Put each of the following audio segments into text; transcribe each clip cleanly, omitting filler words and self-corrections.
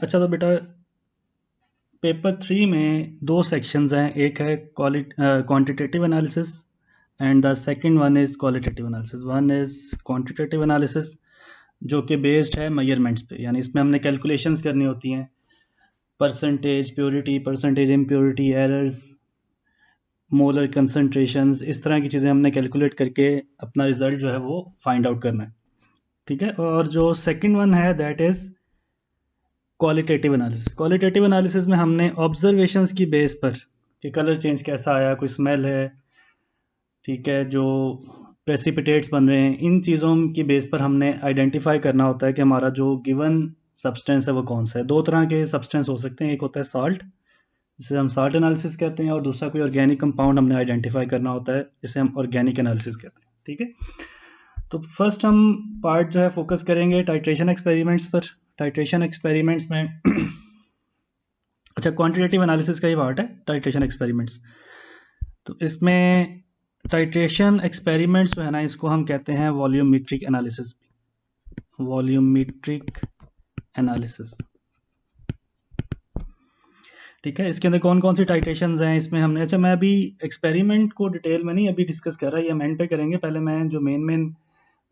अच्छा तो बेटा पेपर 3 में दो सेक्शंस हैं, एक है quantitative analysis and the second one is qualitative analysis. One is quantitative analysis जो कि बेस्ड है मेजरमेंट्स पे, यानी इसमें हमने कैलकुलेशंस करनी होती हैं, percentage purity, percentage impurity, errors, molar concentrations, इस तरह की चीज़ें हमने कैलकुलेट करके अपना रिजल्ट जो है वो फाइंड आउट करना है। ठीक है, और जो सेकंड वन है that is qualitative analysis. Qualitative analysis में हमने ऑब्जर्वेशंस की बेस पर कि कलर चेंज कैसा आया, कोई स्मेल है, ठीक है, जो प्रेसिपिटेट्स बन रहे हैं, इन चीज़ों की बेस पर हमने आइडेंटिफाई करना होता है कि हमारा जो गिवन सब्सटेंस है वो कौन सा है। दो तरह के सब्सटेंस हो सकते हैं, एक होता है सॉल्ट जिसे हम सॉल्ट एनालिसिस कहते हैं, और दूसरा कोई ऑर्गेनिक कंपाउंड हमने आइडेंटिफाई करना होता है जिसे हम ऑर्गेनिक एनालिसिस कहते हैं। ठीक है, तो फर्स्ट हम पार्ट जो है फोकस करेंगे टाइट्रेशन एक्सपेरिमेंट्स पर। टाइट्रेशन एक्सपेरिमेंट्स में अच्छा, क्वांटिटेटिव एनालिसिस का ही पार्ट है टाइट्रेशन एक्सपेरिमेंट्स। तो इसमें टाइट्रेशन एक्सपेरिमेंट्स जो है ना, इसको हम कहते हैं वॉल्यूमेट्रिक एनालिसिस। वॉल्यूमेट्रिक एनालिसिस, ठीक है। इसके अंदर कौन कौन सी टाइट्रेशंस हैं इसमें हमने, अच्छा मैं अभी एक्सपेरिमेंट को डिटेल में नहीं अभी डिस्कस कर रहा, ये हम एंड पे करेंगे। पहले मैं जो मेन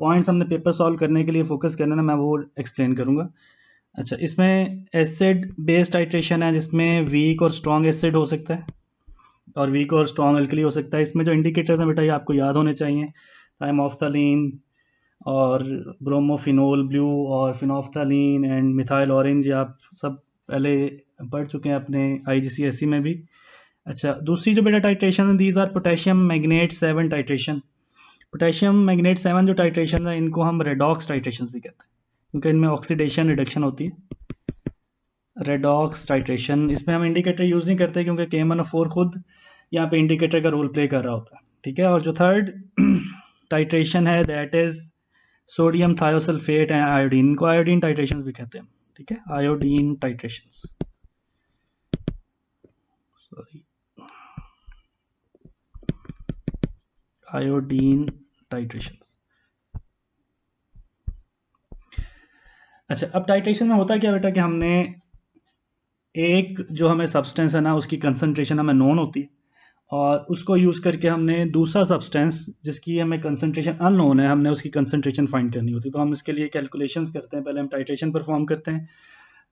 पॉइंट्स हमने पेपर सॉल्व करने के लिए फोकस करना है ना, मैं वो एक्सप्लेन करूंगा। अच्छा, इसमें एसिड बेस्ड टाइट्रेशन है जिसमें वीक और स्ट्रॉन्ग एसिड हो सकता है और वीक और स्ट्रॉन्ग अल्कली हो सकता है। इसमें जो इंडिकेटर्स हैं बेटा ये आपको याद होने चाहिए, थाइमोफ्थलीन और ब्रोमोफिनोल ब्लू और फिनोफ्थलीन एंड मिथाइल ऑरेंज, ये आप सब पहले पढ़ चुके हैं अपने IGCSE में भी। अच्छा, दूसरी जो बेटा टाइट्रेशन है, these are potassium magnet 7 titration. Potassium magnet 7 जो टाइट्रेशन है इनको हम रेडॉक्स टाइट्रेशन भी कहते हैं क्योंकि इनमें ऑक्सीडेशन रिडक्शन होती है। रेडॉक्स टाइट्रेशन, इसमें हम इंडिकेटर यूज़ नहीं करते क्योंकि KMnO4 खुद यहाँ पे इंडिकेटर का रोल प्ले कर रहा होता है। ठीक है, और जो थर्ड टाइट्रेशन है that is sodium thiosulphate and iodine, को आयोडीन टाइट्रेशन भी कहते हैं। ठीक है, iodine titrations, sorry, iodine titrations. अच्छा, अब टाइट्रेशन में होता क्या बेटा कि हमने एक जो हमें सब्सटेंस है ना उसकी कंसंट्रेशन हमें नोन होती है और उसको यूज़ करके हमने दूसरा सब्सटेंस जिसकी हमें कंसंट्रेशन अननोन है, हमने उसकी कंसंट्रेशन फाइंड करनी होती है। तो हम इसके लिए कैलकुलेशंस करते हैं, पहले हम टाइट्रेशन परफॉर्म करते हैं।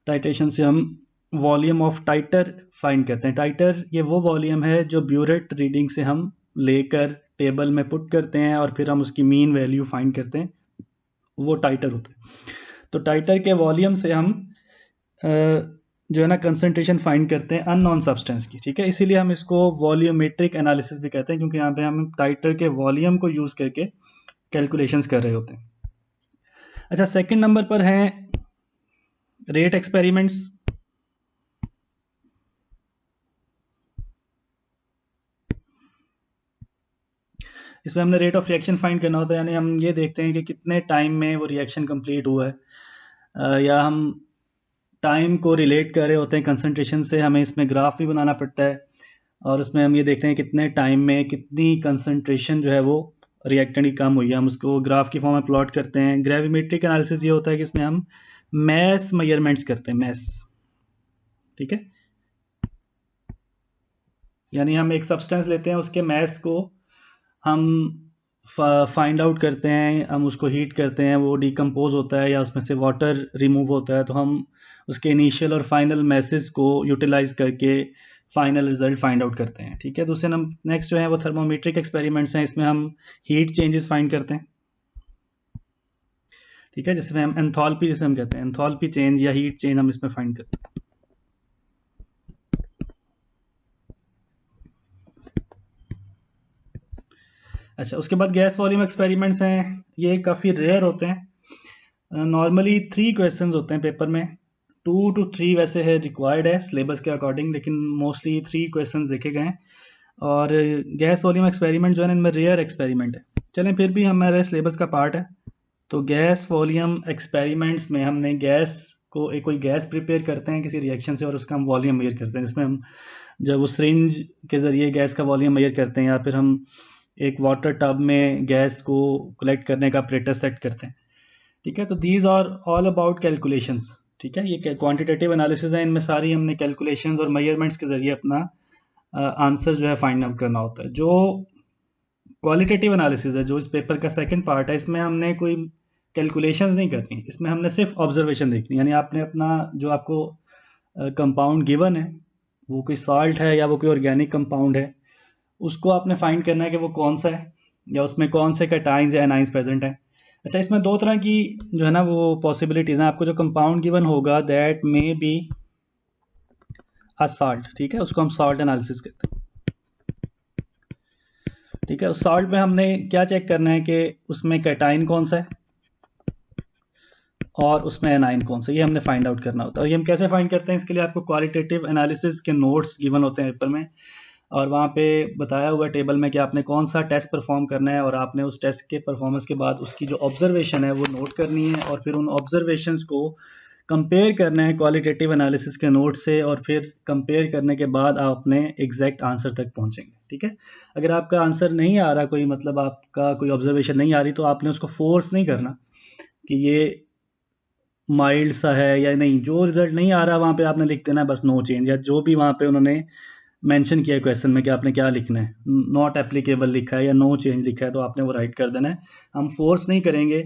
टाइट्रेशन से हम वॉल्यूम ऑफ टाइटर फाइंड करते हैं। टाइटर ये वो वॉल्यूम है जो ब्यूरेट रीडिंग से हम लेकर टेबल में पुट करते हैं और फिर हम उसकी मीन वैल्यू फाइंड करते हैं, वो टाइटर होता है। तो टाइटर के वॉल्यूम से हम जो है ना कंसंट्रेशन फाइंड करते हैं अननोन सब्सटेंस की। ठीक है, इसीलिए हम इसको वॉल्यूमेट्रिक एनालिसिस भी कहते हैं क्योंकि यहाँ पे हम टाइटर के वॉल्यूम को यूज़ करके कैलकुलेशंस कर रहे होते हैं। अच्छा, सेकंड नंबर पर है रेट एक्सपेरिमेंट्स। इसमें हमने रेट ऑफ रिएक्शन फाइंड करना होता है, यानी हम ये देखते हैं कि कितने टाइम में वो रिएक्शन कंप्लीट हुआ है, या हम टाइम को रिलेट कर रहे होते हैं कंसंट्रेशन से। हमें इसमें ग्राफ भी बनाना पड़ता है और उसमें हम ये देखते हैं कितने टाइम में कितनी कंसंट्रेशन जो है वो रिएक्टेंट की कम हुई है, हम उसको ग्राफ की फॉर्म में प्लॉट करते हैं। ग्रेविमेट्रिक एनालिसिस ये होता है कि इसमें हम मैस मेजरमेंट्स करते हैं, मैस। ठीक है, यानी हम एक सब्सटेंस लेते हैं, उसके मैस को हम फाइंड आउट करते हैं, हम उसको हीट करते हैं, वो डिकम्पोज होता है या उसमें से वाटर रिमूव होता है, तो हम उसके इनिशियल और फाइनल मैसेज को यूटिलाइज करके फाइनल रिजल्ट फाइंड आउट करते हैं। ठीक है, दूसरे नंबर नेक्स्ट जो है वो थर्मोमेट्रिक एक्सपेरिमेंट्स हैं, इसमें हम हीट चेंजेस फाइंड करते हैं। ठीक है, जिसमें हम एंथैल्पी, जिसे हम कहते हैं एंथैल्पी चेंज या हीट चेंज, हम इसमें फाइंड करते हैं। अच्छा, उसके बाद गैस वॉल्यूम एक्सपेरिमेंट्स हैं, ये काफ़ी रेयर होते हैं। नॉर्मली 3 क्वेश्चंस होते हैं पेपर में, 2 to 3 वैसे है रिक्वायर्ड है सिलेबस के अकॉर्डिंग, लेकिन मोस्टली 3 क्वेश्चंस देखे गए हैं। और गैस वॉल्यूम एक्सपेरिमेंट जो है ना इनमें रेयर एक्सपेरिमेंट है, चलें फिर भी हमारे सिलेबस का पार्ट है। तो गैस वॉल्यूम एक्सपेरिमेंट्स में हमने गैस को कोई गैस प्रिपेयर करते हैं किसी रिएक्शन से और उसका हम वॉल्यूम मेजर करते हैं, जिसमें हम जब उस सिरिंज के ज़रिए गैस का वॉल्यूम मेजर करते हैं या फिर हम एक वाटर टब में गैस को कलेक्ट करने का अपरेटस सेट करते हैं। ठीक है, तो these are all about calculations. ठीक है, ये क्वांटिटेटिव एनालिसिस है, इनमें सारी हमने कैलकुलेशंस और मेजरमेंट्स के जरिए अपना आंसर जो है फाइंड आउट करना होता है। जो क्वालिटेटिव एनालिसिस है, जो इस पेपर का सेकंड पार्ट है, इसमें हमने कोई कैलकुलेशंस नहीं करनी, इसमें हमने सिर्फ ऑब्जर्वेशन देखनी। यानी आपने अपना जो आपको कंपाउंड गिवन है, वो कोई सॉल्ट है या वो कोई ऑर्गेनिक कंपाउंड है, उसको आपने फाइंड करना है कि वो कौन सा है या उसमें कौन से कैटाइंस या एनाइंस प्रेजेंट है। अच्छा, इसमें दो तरह की जो है ना वो पॉसिबिलिटीज हैं। आपको जो कंपाउंड गिवन होगा that may be a salt, ठीक है, उसको हम सॉल्ट एनालिसिस कहते हैं। ठीक है, उस सॉल्ट में हमने क्या चेक करना है कि उसमें कैटाइन कौन सा है और उसमें एनाइन कौन सा, ये हमने फाइंड आउट करना होता है। और ये हम कैसे फाइंड करते हैं, इसके लिए आपको क्वालिटेटिव एनालिसिस के नोट्स गिवन होते हैं पेपर में, और वहाँ पे बताया हुआ टेबल में कि आपने कौन सा टेस्ट परफॉर्म करना है, और आपने उस टेस्ट के परफॉर्मेंस के बाद उसकी जो ऑब्जर्वेशन है वो नोट करनी है, और फिर उन ऑब्जर्वेशंस को कंपेयर करना है क्वालिटेटिव एनालिसिस के नोट से, और फिर कंपेयर करने के बाद आप अपने एग्जैक्ट आंसर तक पहुंचेंगे। ठीक है, अगर आपका आंसर नहीं आ रहा, कोई मतलब आपका कोई ऑब्जर्वेशन नहीं आ रही, तो आपने उसको फोर्स नहीं करना कि ये माइल्ड सा है या नहीं। जो रिजल्ट नहीं आ रहा वहाँ पे आपने लिख देना है बस नो चेंज, या जो भी वहाँ पे उन्होंने मेंशन किया है क्वेश्चन में कि आपने क्या लिखना है, नॉट एप्लीकेबल लिखा है या नो चेंज लिखा है, तो आपने वो राइट कर देना है। हम फोर्स नहीं करेंगे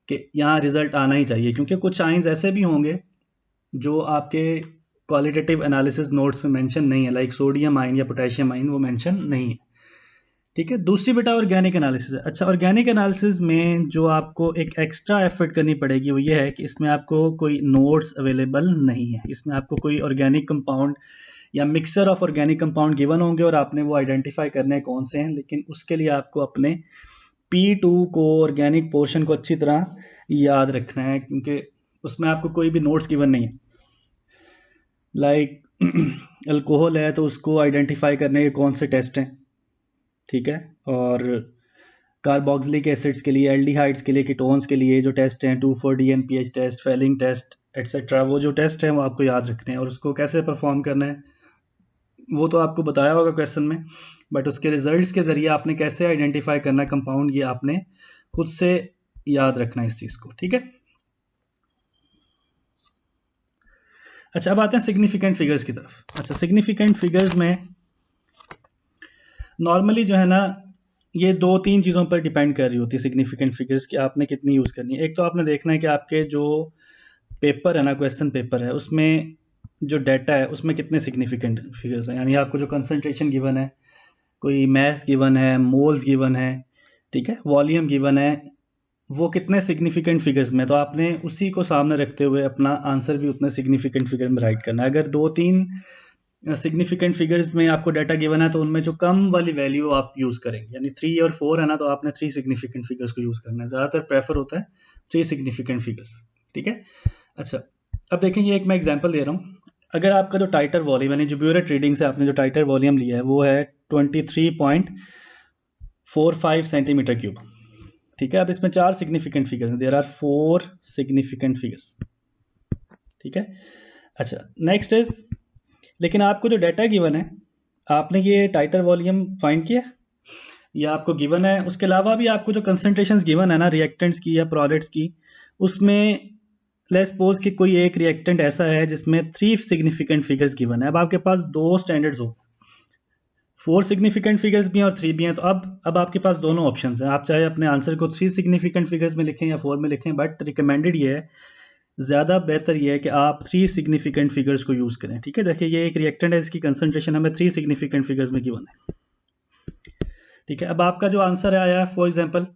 कि यहाँ रिजल्ट आना ही चाहिए, क्योंकि कुछ साइंस ऐसे भी होंगे जो आपके क्वालिटेटिव एनालिसिस नोट्स में मेंशन नहीं है, लाइक सोडियम आयन या पोटेशियम आयन, वो मेंशन नहीं है। ठीक है, दूसरी बेटा ऑर्गेनिक एनालिसिस है। अच्छा, ऑर्गेनिक एनालिसिस में जो आपको एक एक्स्ट्रा एफर्ट करनी पड़ेगी वो ये है कि इसमें आपको कोई नोट्स अवेलेबल नहीं है। इसमें आपको कोई ऑर्गेनिक कंपाउंड या mixture of organic compound given होंगे और आपने वो आइडेंटिफाई करने हैं कौन से हैं, लेकिन उसके लिए आपको अपने P2 को, ऑर्गेनिक पोर्शन को अच्छी तरह याद रखना है, क्योंकि उसमें आपको कोई भी नोट्स गिवन नहीं है। लाइक अल्कोहल है तो उसको आइडेंटिफाई करने के कौन से टेस्ट हैं, ठीक है, और कार्बोक्सिलिक एसिड्स के लिए, एल्डिहाइड्स के लिए, कीटोन्स के लिए जो टेस्ट हैं 2,4-DNPH test, Fehling test etcetera, वो जो टेस्ट हैं वो आपको याद रखने हैं, और उसको कैसे परफॉर्म करना है वो तो आपको बताया होगा क्वेश्चन में, बट उसके रिजल्ट्स के जरिए आपने कैसे आइडेंटिफाई करना है कंपाउंड, ये आपने खुद से याद रखना है इस चीज़ को। ठीक है, अच्छा अब आते हैं सिग्निफिकेंट फिगर्स की तरफ। अच्छा, सिग्निफिकेंट फिगर्स में नॉर्मली जो है ना ये दो तीन चीज़ों पर डिपेंड कर रही होती है सिग्निफिकेंट फिगर्स की, आपने कितनी यूज़ करनी है। एक तो आपने देखना है कि आपके जो पेपर है ना, क्वेश्चन पेपर है, उसमें जो डाटा है उसमें कितने सिग्निफिकेंट फिगर्स हैं। यानी आपको जो कंसंट्रेशन गिवन है, कोई मैथ गिवन है, मोल्स गिवन है, ठीक है, वॉल्यूम गिवन है, वो कितने सिग्निफिकेंट फिगर्स में, तो आपने उसी को सामने रखते हुए अपना आंसर भी उतने सिग्निफिकेंट फिगर में राइट करना है। अगर दो तीन सिग्निफिकेंट फिगर्स में आपको डाटा गिवन है तो उनमें जो कम वाली वैल्यू आप यूज़ करेंगे, यानी 3 और 4 है ना, तो आपने 3 सिग्निफिकेंट फिगर्स को यूज़ करना है। ज़्यादातर प्रेफर होता है 3 सिग्निफिकेंट फिगर्स। ठीक है, अच्छा अब देखें, ये एक मैं एग्जांपल दे रहा हूँ। अगर आपका जो टाइटर वॉल्यूम, यानी जो ब्यूरेट रीडिंग से आपने जो टाइटर वॉल्यूम लिया है वो है 23.45 सेंटीमीटर क्यूब। ठीक है, अब इसमें 4 सिग्निफिकेंट फिगर्स हैं, देयर आर 4 सिग्निफिकेंट फिगर्स। ठीक है, अच्छा नेक्स्ट इज, लेकिन आपको जो डाटा गिवन है, आपने ये टाइटर वॉल्यूम फाइंड किया या आपको गिवन है, उसके अलावा भी आपको जो कंसंट्रेशंस गिवन है ना रिएक्टेंट्स की या प्रोडक्ट्स की, उसमें लेट्स सपोज कि कोई एक रिएक्टेंट ऐसा है जिसमें 3 सिग्निफिकेंट फिगर्स गिवन है। अब आपके पास दो स्टैंडर्ड्स हो, 4 सिग्निफिकेंट फिगर्स भी हैं और 3 भी हैं, तो अब आपके पास दोनों ऑप्शंस हैं। आप चाहे अपने आंसर को 3 सिग्निफिकेंट फिगर्स में लिखें या 4 में लिखें, बट रिकमेंडेड ये है, ज़्यादा बेहतर ये है कि आप 3 सिग्निफिकेंट फिगर्स को यूज़ करें। ठीक है, देखिए ये एक रिएक्टेंट है, इसकी कंसंट्रेशन हमें 3 सिग्निफिकेंट फिगर्स में गिवन है। ठीक है, अब आपका जो आंसर आया है फॉर एग्जांपल,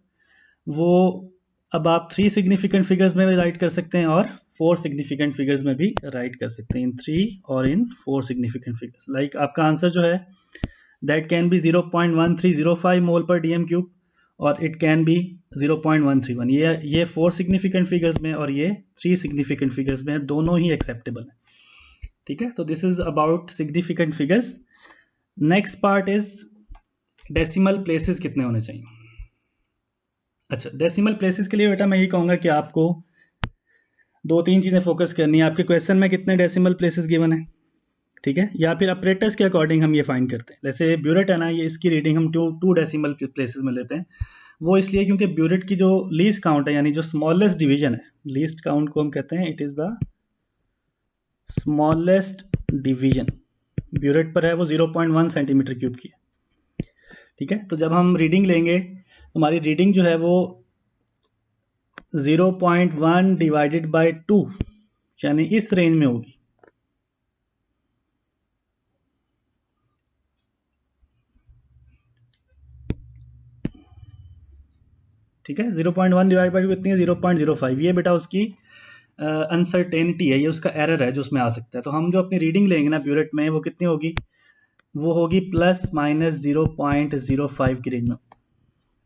वो अब आप 3 सिग्निफिकेंट फिगर्स में भी राइट कर सकते हैं और 4 सिग्निफिकेंट फिगर्स में भी राइट कर सकते हैं, इन 3 और इन 4 सिग्निफिकेंट फिगर्स। लाइक आपका आंसर जो है दैट कैन बी 0.1305 मोल पर डीएम क्यूब, और इट कैन बी 0.131। ये 4 सिग्निफिकेंट फिगर्स में और ये 3 सिग्निफिकेंट फिगर्स में, दोनों ही एक्सेप्टेबल है। ठीक है, तो this is about significant figures. Next part is decimal places कितने होने चाहिए। अच्छा, डेसिमल प्लेसेस के लिए बेटा मैं ये कहूँगा कि आपको दो तीन चीज़ें फोकस करनी है। आपके क्वेश्चन में कितने डेसिमल प्लेसेस गिवन है, ठीक है, या फिर अपरेटस के अकॉर्डिंग हम ये फाइंड करते हैं। जैसे ब्यूरेट है ना, ये इसकी रीडिंग हम टू डेसिमल प्लेसेस में लेते हैं। वो इसलिए क्योंकि ब्यूरेट की जो लीस्ट काउंट है, यानी जो स्मॉलेस्ट डिवीजन है, लीस्ट काउंट को हम कहते हैं it is the smallest division burette पर है वो 0.1 सेंटीमीटर क्यूब की है। ठीक है, तो जब हम रीडिंग लेंगे हमारी रीडिंग जो है वो 0.1 डिवाइडेड बाय 2 यानी इस रेंज में होगी। ठीक है, 0.1 डिवाइड बाई कितनी है 0.05। ये बेटा उसकी अनसर्टेनिटी है, ये उसका एरर है जो उसमें आ सकता है। तो हम जो अपनी रीडिंग लेंगे ना ब्यूरेट में वो कितनी होगी, वो होगी प्लस माइनस 0.05 की रेंज में।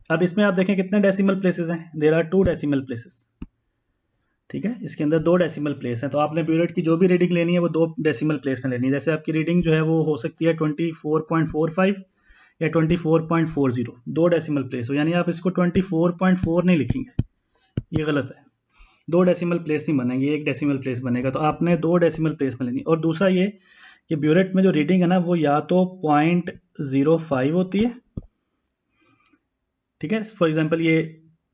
अब इसमें आप देखें कितने डेसिमल प्लेसेस हैं, देयर आर 2 डेसिमल प्लेसेस। ठीक है, इसके अंदर 2 डेसिमल प्लेस हैं, तो आपने ब्यूरेट की जो भी रीडिंग लेनी है वो 2 डेसिमल प्लेस में लेनी है। जैसे आपकी रीडिंग जो है वो हो सकती है 24.45 या 24.40, 2 डेसिमल प्लेस हो, यानी आप इसको 24.4 नहीं लिखेंगे, ये गलत है। 2 डेसिमल प्लेस नहीं बनेंगे, 1 डेसिमल प्लेस बनेगा। तो आपने 2 डेसिमल प्लेस में लेनी। और दूसरा ये कि ब्यूरेट में जो रीडिंग है ना वो या तो 0.05 होती है। ठीक है, फॉर एग्जांपल ये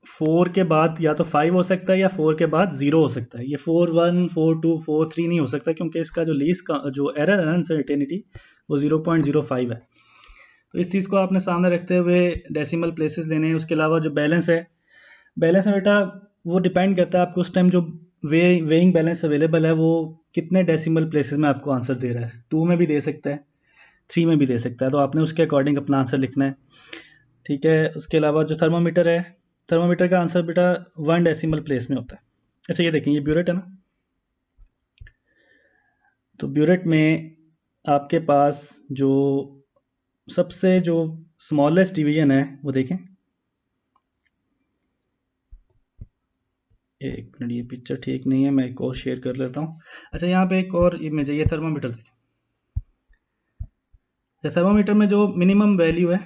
4 के बाद या तो 5 हो सकता है या 4 के बाद 0 हो सकता है। ये 4.1 4.2 4.3 नहीं हो सकता, क्योंकि इसका जो लीस्ट का जो एरर है ना अनसर्टेनिटी वो 0.05 है। तो इस चीज़ को आपने सामने रखते हुए डेसिमल प्लेसेस लेने हैं। उसके अलावा जो बैलेंस है, बैलेंस में बेटा वो डिपेंड करता है आपको उस टाइम जो वेइंग बैलेंस अवेलेबल है वो कितने डेसिमल प्लेसेस में आपको आंसर दे रहा है। 2 में भी दे सकता है, 3 में भी दे सकता है, तो आपने उसके अकॉर्डिंग अपना आंसर लिखना है। ठीक है, उसके अलावा जो थर्मामीटर है, थर्मामीटर का आंसर बेटा 1 डेसिमल प्लेस में होता है। अच्छा, ये देखें ये ब्यूरेट है ना, तो ब्यूरेट में आपके पास जो सबसे जो स्मॉलेस्ट डिवीजन है वो देखें, एक मिनट, ये पिक्चर ठीक नहीं है, मैं एक और शेयर कर लेता हूँ। अच्छा, यहाँ पे एक और इमेज है, ये थर्मामीटर देखें। थर्मामीटर में जो मिनिमम वैल्यू है,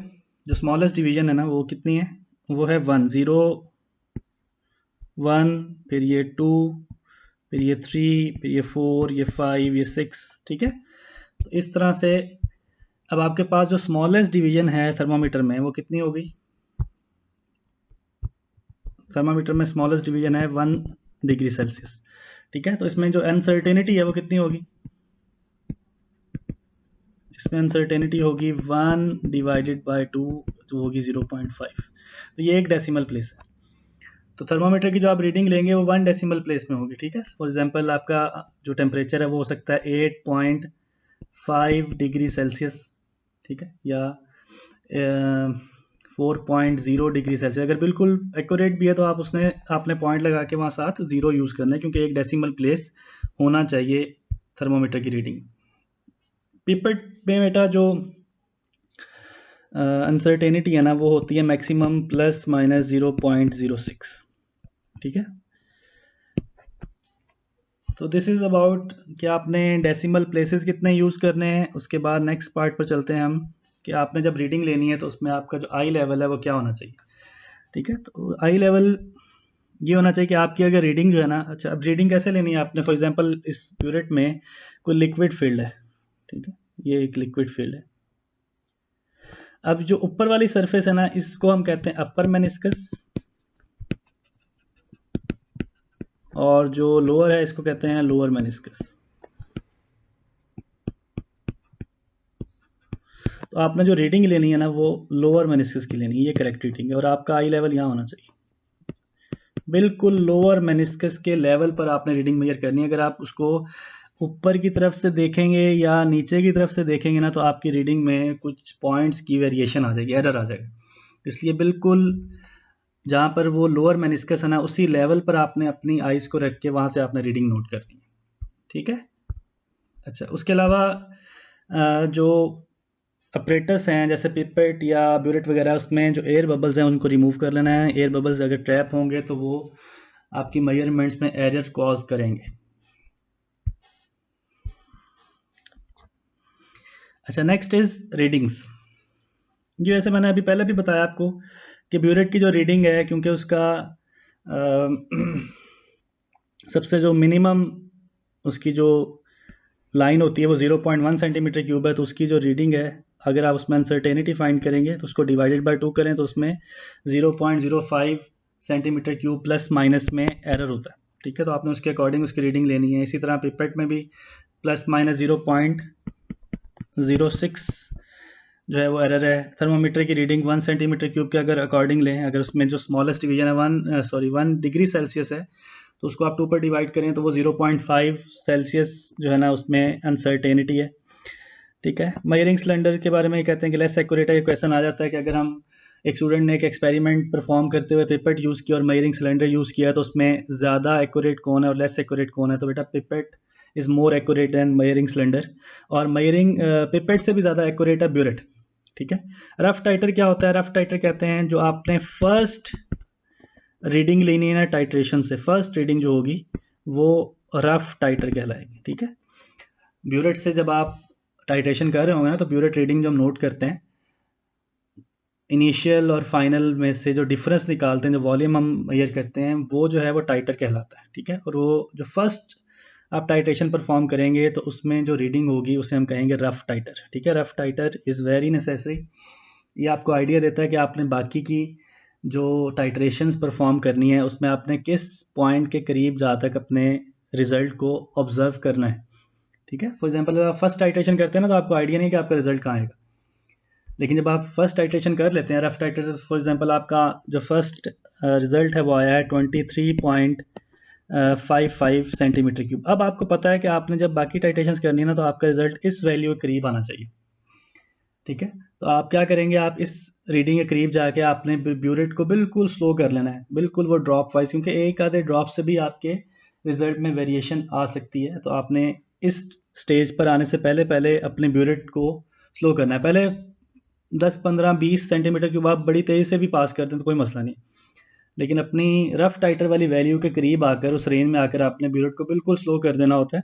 जो स्मॉलेस्ट डिवीजन है ना वो कितनी है, वो है 1 0 1, फिर ये 2, फिर ये 3, फिर ये 4, ये 5, ये 6। ठीक है, तो इस तरह से अब आपके पास जो स्मॉलेस्ट डिवीजन है थर्मामीटर में वो कितनी होगी, थर्मामीटर में स्मॉलेस्ट डिवीजन है 1 डिग्री सेल्सियस। ठीक है, तो इसमें जो अनसर्टेनिटी है वो कितनी होगी, इसमें अनसर्टेनिटी होगी 1 डिवाइडेड बाय 2 जो होगी 0.5। तो ये एक डेसिमल प्लेस है। तो थर्मामीटर की जो आप रीडिंग लेंगे वो 1 डेसिमल प्लेस में होगी। ठीक है, फॉर एग्जांपल आपका जो टेम्परेचर है वो हो सकता है 8.5 डिग्री सेल्सियस। ठीक है, या 4.0 डिग्री सेल्सियस। अगर बिल्कुल एक्यूरेट भी है तो आप उसने आपने पॉइंट लगा के वहाँ साथ 0 यूज़ करना है, क्योंकि एक डेसिमल प्लेस होना चाहिए थर्मामीटर की रीडिंग। पिपेट में बेटा जो अनसर्टेनिटी है ना वो होती है मैक्सिमम प्लस माइनस 0.06। ठीक है, तो दिस इज़ अबाउट कि आपने डेसिमल प्लेसेस कितने यूज़ करने हैं। उसके बाद नेक्स्ट पार्ट पर चलते हैं हम, कि आपने जब रीडिंग लेनी है तो उसमें आपका जो आई लेवल है वो क्या होना चाहिए। ठीक है, तो आई लेवल ये होना चाहिए कि आपकी अगर रीडिंग जो है ना, अच्छा अब रीडिंग कैसे लेनी है आपने, फॉर एग्जांपल इस ब्यूरेट में कोई लिक्विड फील्ड है। ठीक है, ये एक लिक्विड फील्ड है। अब जो ऊपर वाली सरफेस है ना इसको हम कहते हैं अपर मेनिस्कस, और जो लोअर है इसको कहते हैं लोअर मेनिस्कस। तो आपने जो रीडिंग लेनी है ना वो लोअर मेनिस्कस की लेनी है, ये करेक्ट रीडिंग है। और आपका आई लेवल यहाँ होना चाहिए, बिल्कुल लोअर मेनिस्कस के लेवल पर आपने रीडिंग मेजर करनी है। अगर आप उसको ऊपर की तरफ से देखेंगे या नीचे की तरफ से देखेंगे ना तो आपकी रीडिंग में कुछ पॉइंट्स की वेरिएशन आ जाएगी, एरर आ जाएगा। इसलिए बिल्कुल जहाँ पर वो लोअर मेनिस्कस है ना उसी लेवल पर आपने अपनी आइज को रख के वहाँ से आपने रीडिंग नोट करनी है। ठीक है, अच्छा उसके अलावा जो अपरेटस हैं जैसे पिपेट या ब्यूरेट वगैरह, उसमें जो एयर बबल्स हैं उनको रिमूव कर लेना है। एयर बबल्स अगर ट्रैप होंगे तो वो आपकी मेजरमेंट्स में एरर कॉज करेंगे। अच्छा, नेक्स्ट इज रीडिंग्स। जो ऐसे मैंने अभी पहले भी बताया आपको कि ब्यूरेट की जो रीडिंग है, क्योंकि उसका सबसे जो मिनिमम उसकी जो लाइन होती है वो 0.1 सेंटीमीटर क्यूब है, तो उसकी जो रीडिंग है अगर आप उसमें अनसर्टेनिटी फाइंड करेंगे तो उसको डिवाइडेड बाय 2 करें तो उसमें 0.05 सेंटीमीटर क्यूब प्लस माइनस में एरर होता है। ठीक है, तो आपने उसके अकॉर्डिंग उसकी रीडिंग लेनी है। इसी तरह पिपेट में भी प्लस माइनस 0.06 जो है वो एरर है। थर्मोमीटर की रीडिंग 1 सेंटीमीटर क्यूब के अगर अकॉर्डिंग लें, अगर उसमें जो स्मॉलेस्ट डिवीजन है 1 डिग्री सेल्सियस है, तो उसको आप 2 पर डिवाइड करें तो वो 0.5 सेल्सियस जो है ना उसमें अनसर्टेनिटी है। ठीक है। मेजरिंग सिलेंडर के बारे में कहते हैं कि लेस एक्यूरेट है। क्वेश्चन आ जाता है कि अगर हम एक स्टूडेंट ने एक एक्सपेरिमेंट परफॉर्म करते हुए पिपेट यूज़ किया और मेजरिंग सिलेंडर यूज़ किया, तो उसमें ज़्यादा एक्यूरेट कौन है और लेस एक्यूरेट कौन है? तो बेटा pipette is more accurate than measuring cylinder, और मेजरिंग पिपेट से भी ज़्यादा एक्यूरेट है ब्यूरेट। ठीक है। रफ टाइटर क्या होता है? रफ टाइटर कहते हैं जो आपने फर्स्ट रीडिंग लेनी है ना टाइट्रेशन से, फर्स्ट रीडिंग जो होगी वो रफ टाइटर कहलाएगी। ठीक है। ब्यूरेट से जब आप टाइट्रेशन कर रहे होंगे ना, तो ब्यूरेट रीडिंग जो हम नोट करते हैं, इनिशियल और फाइनल में से जो डिफरेंस निकालते हैं, जो वॉल्यूम हम मेजर करते हैं, वो जो है वो टाइटर कहलाता है। ठीक है। और वो जो फर्स्ट आप टाइट्रेशन परफॉर्म करेंगे तो उसमें जो रीडिंग होगी उसे हम कहेंगे रफ टाइटर। ठीक है। Rough titre is very necessary. ये आपको आइडिया देता है कि आपने बाकी की जो टाइट्रेशंस परफॉर्म करनी है उसमें आपने किस पॉइंट के करीब जहाँ तक अपने रिजल्ट को ऑब्जर्व करना है। ठीक है। फॉर एग्जांपल अगर आप फर्स्ट टाइट्रेशन करते हैं ना, तो आपको आइडिया नहीं कि आपका रिजल्ट कहाँ आएगा, लेकिन जब आप फर्स्ट टाइट्रेशन कर लेते हैं रफ टाइट्रेशन, फॉर एग्जांपल आपका जो फर्स्ट रिजल्ट है वो आया है 23.55 सेंटीमीटर क्यूब। अब आपको पता है कि आपने जब बाकी टाइट्रेशन करनी है ना, तो आपका रिजल्ट इस वैल्यू के करीब आना चाहिए। ठीक है। तो आप क्या करेंगे, आप इस रीडिंग के करीब जाके आपने ब्यूरेट को बिल्कुल स्लो कर लेना है, बिल्कुल वो ड्रॉप वाइज, क्योंकि एक आधे ड्रॉप से भी आपके रिजल्ट में वेरिएशन आ सकती है। तो आपने इस स्टेज पर आने से पहले पहले अपने ब्यूरेट को स्लो करना है। पहले 10, 15, 20 सेंटीमीटर क्यूब आप बड़ी तेज़ी से भी पास करते हैं तो कोई मसला नहीं, लेकिन अपनी रफ टाइटर वाली वैल्यू के करीब आकर, उस रेंज में आकर आपने ब्यूरेट को बिल्कुल स्लो कर देना होता है,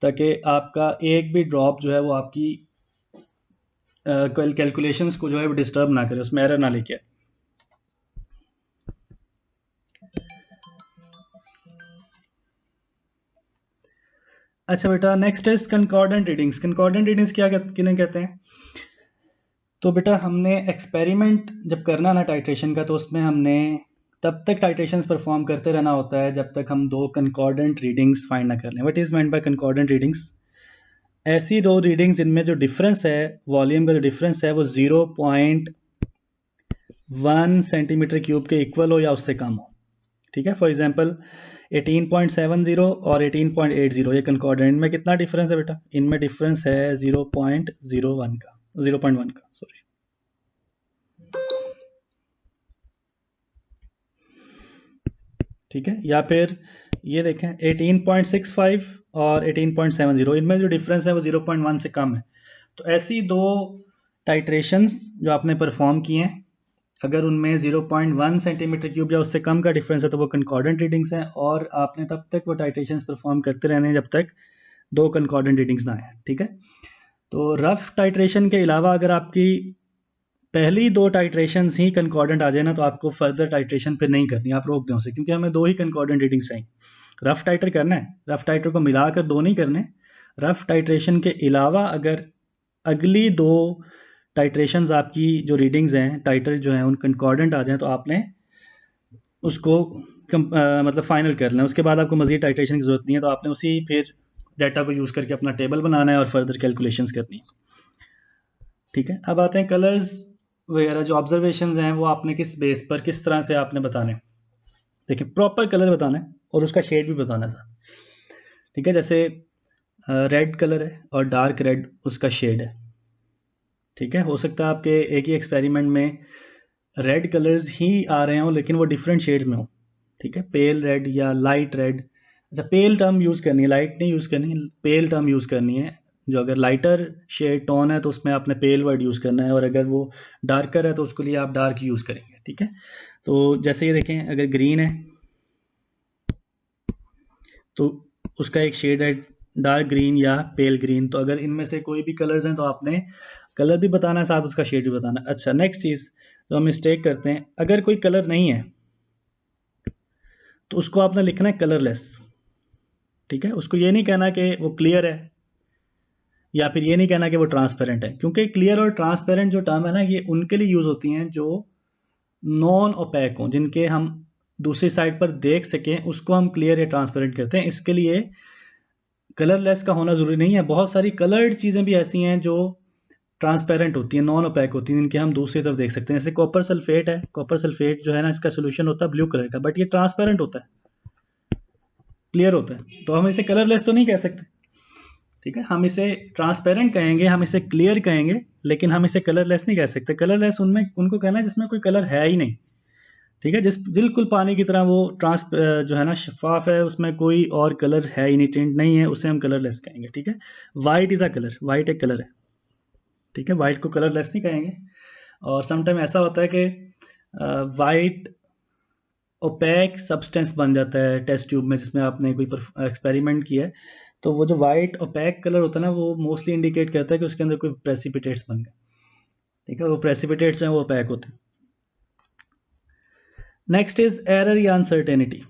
ताकि आपका एक भी ड्रॉप जो है वो आपकी कैलकुलेशंस को जो है वो डिस्टर्ब ना करे, उसमें एरर ना लेके आए। अच्छा बेटा, नेक्स्ट इज कंकॉर्डेंट रीडिंग्स। कंकॉर्डेंट रीडिंग्स क्या किन्हें कहते हैं? तो बेटा हमने एक्सपेरिमेंट जब करना ना टाइट्रेशन का, तो उसमें हमने तब तक टाइट्रेशंस परफॉर्म करते रहना होता है जब तक हम दो कंकॉर्डेंट रीडिंग्स फाइंड ना कर लें। What is meant by concordant readings? ऐसी दो रीडिंग्स इनमें जो डिफरेंस है, वॉल्यूम का जो डिफरेंस है वो 0.1 सेंटीमीटर क्यूब के इक्वल हो या उससे कम हो। ठीक है। फॉर एग्जांपल 18.70 और 18.80, ये कंकॉर्डेंट में कितना डिफरेंस है बेटा? इनमें डिफरेंस है 0.01 का, 0.1 का, सॉरी। ठीक है। या फिर ये देखें 18.65 और 18.70, इनमें जो डिफरेंस है वो 0.1 से कम है। तो ऐसी दो टाइट्रेशंस जो आपने परफॉर्म किए हैं, अगर उनमें 0.1 सेंटीमीटर क्यूब या उससे कम का डिफरेंस है तो वो कंकॉर्डेंट रीडिंग्स हैं, और आपने तब तक वो टाइट्रेशंस परफॉर्म करते रहने हैं जब तक दो कंकॉर्डेंट रीडिंग्स ना आए। ठीक है। तो रफ टाइट्रेशन के अलावा अगर आपकी पहली दो टाइट्रेशंस ही कंकॉर्डेंट आ जाए ना, तो आपको फर्दर टाइट्रेशन फिर नहीं करनी, आप रोक दें उसे, क्योंकि हमें दो ही कंकॉर्डेंट रीडिंग्स चाहिए। रफ टाइटर करना है, रफ टाइटर को मिलाकर दो नहीं करने। रफ टाइट्रेशन के अलावा अगर अगली दो टाइट्रेशंस आपकी जो रीडिंग्स हैं, टाइटर जो हैं, उन कंकॉर्डेंट आ जाएं, तो आपने उसको मतलब फाइनल कर लें। उसके बाद आपको मजीद टाइट्रेशन की जरूरत नहीं है, तो आपने उसी फिर डाटा को यूज़ करके अपना टेबल बनाना है और फर्दर कैलकुलेशंस करनी है। ठीक है। अब आते हैं कलर्स वगैरह, जो ऑब्जर्वेशंस हैं वो आपने किस बेस पर, किस तरह से आपने बताने। देखिए, प्रॉपर कलर बताना है और उसका शेड भी बताना है साहब। ठीक है। जैसे रेड कलर है और डार्क रेड उसका शेड है। ठीक है। हो सकता है आपके एक ही एक्सपेरिमेंट में रेड कलर्स ही आ रहे हों लेकिन वो डिफरेंट शेड्स में हो। ठीक है। पेल रेड या लाइट रेड। अच्छा, पेल टर्म यूज़ करनी है, लाइट नहीं यूज़ करनी, पेल टर्म यूज़ करनी है। जो अगर लाइटर शेड टोन है तो उसमें आपने पेल वर्ड यूज़ करना है, और अगर वो डार्कर है तो उसके लिए आप डार्क यूज़ करेंगे। ठीक है। तो जैसे ये देखें, अगर ग्रीन है तो उसका एक शेड है डार्क ग्रीन या पेल ग्रीन। तो अगर इनमें से कोई भी कलर्स हैं तो आपने कलर भी बताना है, साथ उसका शेड भी बताना है। अच्छा, नेक्स्ट चीज़ जो हम मिस्टेक करते हैं, अगर कोई कलर नहीं है तो उसको आपने लिखना है कलरलेस। ठीक है। उसको ये नहीं कहना कि वो क्लियर है, या फिर ये नहीं कहना कि वो ट्रांसपेरेंट है, क्योंकि क्लियर और ट्रांसपेरेंट जो टर्म है ना, ये उनके लिए यूज़ होती हैं जो नॉन ओपेक हों, जिनके हम दूसरी साइड पर देख सकें, उसको हम क्लियर या ट्रांसपेरेंट करते हैं। इसके लिए कलरलेस का होना ज़रूरी नहीं है, बहुत सारी कलर्ड चीज़ें भी ऐसी हैं जो ट्रांसपेरेंट होती हैं, नॉन ओपैक होती हैं, इनके हम दूसरी तरफ देख सकते हैं। जैसे कॉपर सल्फेट है, कॉपर सल्फेट जो है ना, इसका सोल्यूशन होता है ब्लू कलर का, बट ये ट्रांसपेरेंट होता है, क्लियर होता है, तो हम इसे कलरलेस तो नहीं कह सकते। ठीक है, हम इसे ट्रांसपेरेंट कहेंगे, हम इसे क्लियर कहेंगे, लेकिन हम इसे कलरलेस नहीं कह सकते। कलरलेस उनमें उनको कहना है जिसमें कोई कलर है ही नहीं। ठीक है, जिस बिल्कुल पानी की तरह वो जो है ना शफाफ है, उसमें कोई और कलर है ही नहीं, टिंट नहीं है, उसे हम कलरलेस कहेंगे। ठीक है, white is a colour, white एक कलर है। ठीक है, वाइट को कलरलेस नहीं कहेंगे। और समटाइम ऐसा होता है कि वाइट ओपैक सब्सटेंस बन जाता है टेस्ट ट्यूब में, जिसमें आपने कोई एक्सपेरिमेंट किया है, तो वो जो वाइट ओपैक कलर होता है ना, वो मोस्टली इंडिकेट करता है कि उसके अंदर कोई प्रेसिपिटेट्स बन गए। ठीक है, वो प्रेसिपिटेट्स हैं वो ओपैक होते हैं। नेक्स्ट इज एरर या अनसर्टेनिटी।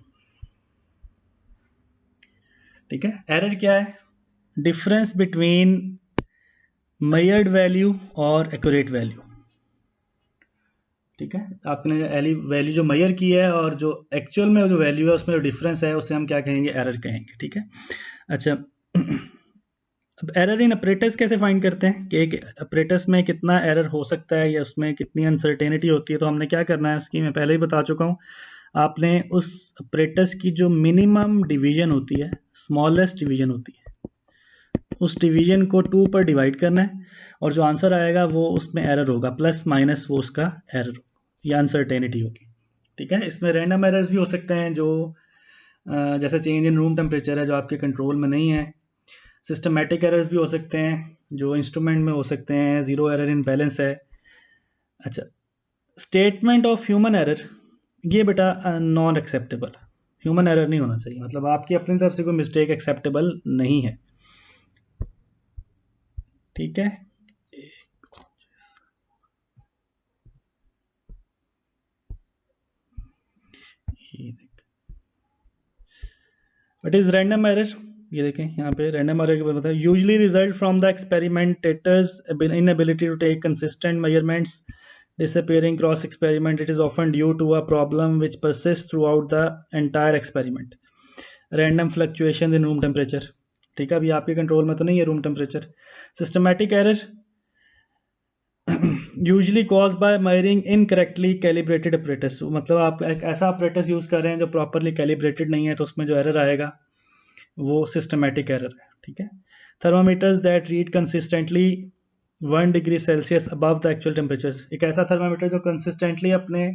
ठीक है, एरर क्या है? डिफरेंस बिटवीन मेजर्ड वैल्यू और एक्यूरेट वैल्यू। ठीक है, आपने वैल्यू जो मेजर की है और जो एक्चुअल में जो वैल्यू है उसमें जो डिफरेंस है उसे हम क्या कहेंगे? एरर कहेंगे। ठीक है, अच्छा अब एरर इन ऑपरेटर्स कैसे फाइंड करते हैं कि एक ऑपरेटर्स में कितना एरर हो सकता है या उसमें कितनी अनसर्टेनिटी होती है? तो हमने क्या करना है उसकी मैं पहले ही बता चुका हूँ। आपने उस ऑपरेटर्स की जो मिनिमम डिवीजन होती है, स्मॉलेस्ट डिवीजन होती है, उस डिवीजन को 2 पर डिवाइड करना है, और जो आंसर आएगा वो उसमें एरर होगा, प्लस माइनस वो उसका एरर या अनसर्टेनिटी होगी। ठीक है, इसमें रैंडम एरर्स भी हो सकते हैं जो जैसे चेंज इन रूम टेम्परेचर है जो आपके कंट्रोल में नहीं है। सिस्टमेटिक एरर्स भी हो सकते हैं जो इंस्ट्रूमेंट में हो सकते हैं, ज़ीरो एरर इन बैलेंस है। अच्छा, स्टेटमेंट ऑफ ह्यूमन एरर, ये बेटा नॉन एक्सेप्टेबल, ह्यूमन एरर नहीं होना चाहिए, मतलब आपकी अपनी तरफ से कोई मिस्टेक एक्सेप्टेबल नहीं है। ठीक है, वट इज रैंडम एरर? ये देखें यहाँ पे रैंडम एरर के बारे में बताया, usually result from the experimenter's inability to take consistent measurements disappearing cross experiment. It is often due to a problem which persists throughout the entire experiment. Random fluctuations in room temperature. ठीक है, अभी आपके control में तो नहीं है room temperature. Systematic error usually cause by measuring incorrectly calibrated operators, मतलब आप एक ऐसा ऑपरेटर्स यूज कर रहे हैं जो प्रॉपरली कैलिब्रेटेड नहीं है, तो उसमें जो एरर आएगा वो सिस्टमैटिक एरर है। ठीक है, thermometers that read consistently 1 degree Celsius above the actual temperature, एक ऐसा थर्मामीटर जो कंसिस्टेंटली अपने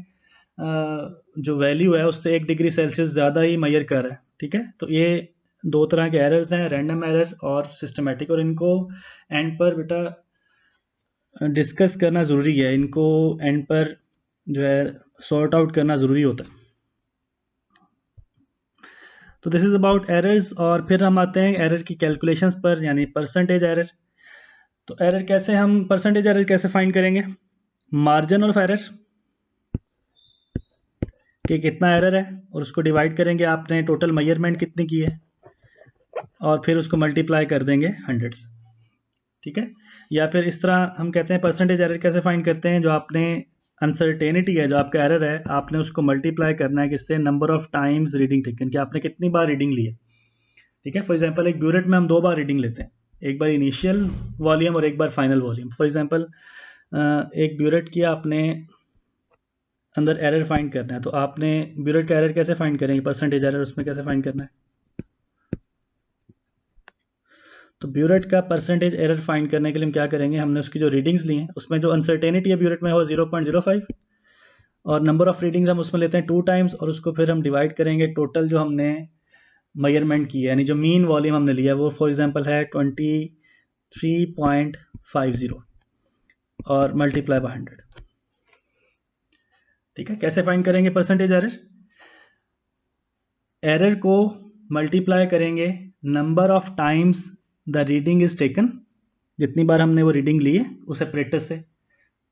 जो वैल्यू है उससे 1 डिग्री सेल्सियस ज़्यादा ही मेजर कर रहा है। ठीक है, तो ये दो तरह के एरर्स हैं, रैंडम एरर और सिस्टमैटिक, और इनको एंड पर बेटा डिस्कस करना ज़रूरी है, इनको एंड पर जो है सॉर्ट आउट करना ज़रूरी होता है। तो दिस इज़ अबाउट एरर्स, और फिर हम आते हैं एरर की कैलकुलेशंस पर, यानी परसेंटेज एरर। तो एरर कैसे, हम परसेंटेज एरर कैसे फाइंड करेंगे? मार्जिन ऑफ एरर कि कितना एरर है, और उसको डिवाइड करेंगे आपने टोटल मेजरमेंट कितनी की है, और फिर उसको मल्टीप्लाई कर देंगे 100 से। ठीक है, या फिर इस तरह हम कहते हैं परसेंटेज एरर कैसे फाइंड करते हैं, जो आपने अनसर्टेनिटी है, जो आपका एरर है, आपने उसको मल्टीप्लाई करना है किससे? Number of times reading taken, कि आपने कितनी बार रीडिंग ली है। ठीक है, फॉर एग्जांपल एक ब्यूरेट में हम 2 बार रीडिंग लेते हैं, एक बार इनिशियल वॉल्यूम और एक बार फाइनल वॉल्यूम। फॉर एग्जांपल एक ब्यूरेट किया आपने, अंदर एरर फाइंड करना है, तो आपने ब्यूरेट का एरर कैसे फाइंड करेंगे? परसेंटेज एरर उसमें कैसे फाइंड करना है? तो ब्यूरेट का परसेंटेज एरर फाइंड करने के लिए हम क्या करेंगे? हमने उसकी जो रीडिंग्स ली हैं उसमें जो अनसर्टेनिटी है ब्यूरेट में वो 0.05, और नंबर ऑफ रीडिंग्स हम उसमें लेते हैं 2 टाइम्स, और उसको फिर हम डिवाइड करेंगे टोटल जो हमने मेजरमेंट की है, यानी जो मीन वॉल्यूम हमने लिया वो फॉर एग्जांपल है 23.50, और मल्टीप्लाई बाय 100। ठीक है, कैसे फाइंड करेंगे परसेंटेज एरर? एरर को मल्टीप्लाई करेंगे number of times the reading is taken, जितनी बार हमने वो रीडिंग ली है उस ऑपरेटर से।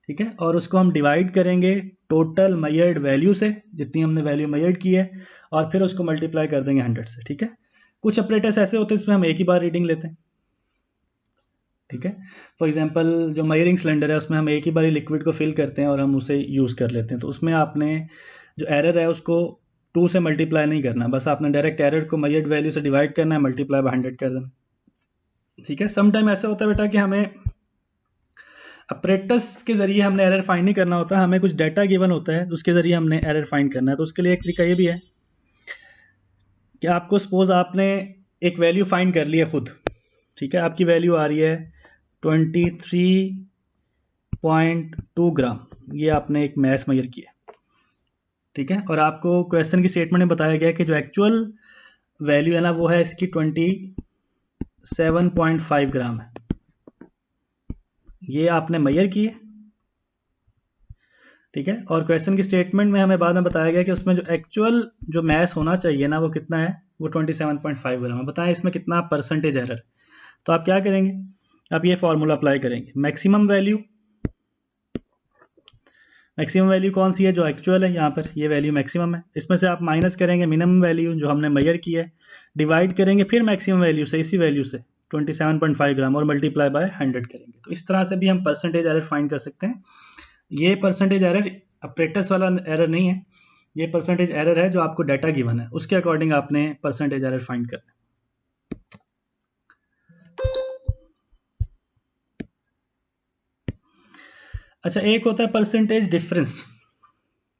ठीक है, और उसको हम डिवाइड करेंगे टोटल मेजर्ड वैल्यू से, जितनी हमने वैल्यू मेजर्ड की है, और फिर उसको मल्टीप्लाई कर देंगे 100 से। ठीक है, कुछ ऑपरेटर्स ऐसे होते हैं जिसमें हम एक ही बार रीडिंग लेते हैं। ठीक है, फॉर एग्जांपल जो मेजरिंग सिलेंडर है उसमें हम एक ही बार लिक्विड को फिल करते हैं और हम उसे यूज़ कर लेते हैं, तो उसमें आपने जो एरर है उसको 2 से मल्टीप्लाई नहीं करना, बस आपने डायरेक्ट एरर को मेजर्ड वैल्यू से डिवाइड करना है, मल्टीप्लाई बाय 100 कर देना। ठीक है, सम टाइम ऐसा होता है बेटा कि हमें अपरेटस के जरिए हमने एरर फाइंड नहीं करना होता, हमें कुछ डाटा गिवन होता है उसके जरिए हमने एरर फाइंड करना है। तो उसके लिए एक तरीका ये भी है कि आपको सपोज आपने एक वैल्यू फाइंड कर ली है खुद, ठीक है, आपकी वैल्यू आ रही है 23.2 ग्राम, ये आपने एक मैस मेजर किया, ठीक है, और आपको क्वेश्चन की स्टेटमेंट में बताया गया कि जो एक्चुअल वैल्यू है ना वो है इसकी 27.5 ग्राम है, ये आपने मेजर की है, ठीक है, और क्वेश्चन की स्टेटमेंट में हमें बाद में बताया गया कि उसमें जो एक्चुअल जो मैस होना चाहिए ना वो कितना है, वो 27.5 ग्राम है। बताएं इसमें कितना परसेंटेज एरर। तो आप क्या करेंगे, आप ये फॉर्मूला अप्लाई करेंगे, मैक्सिमम वैल्यू, मैक्सिमम वैल्यू कौन सी है, जो एक्चुअल है, यहाँ पर ये वैल्यू मैक्सिमम है, इसमें से आप माइनस करेंगे मिनिमम वैल्यू जो हमने मेजर की है, डिवाइड करेंगे फिर मैक्सिमम वैल्यू से, इसी वैल्यू से 27.5 ग्राम, और मल्टीप्लाई बाय 100 करेंगे। तो इस तरह से भी हम परसेंटेज एरर फाइंड कर सकते हैं। ये परसेंटेज एरर अपरेटस वाला एरर नहीं है, ये परसेंटेज एरर है जो आपको डाटा गिवन है उसके अकॉर्डिंग आपने परसेंटेज एरर फाइंड करना है। अच्छा, एक होता है परसेंटेज डिफरेंस।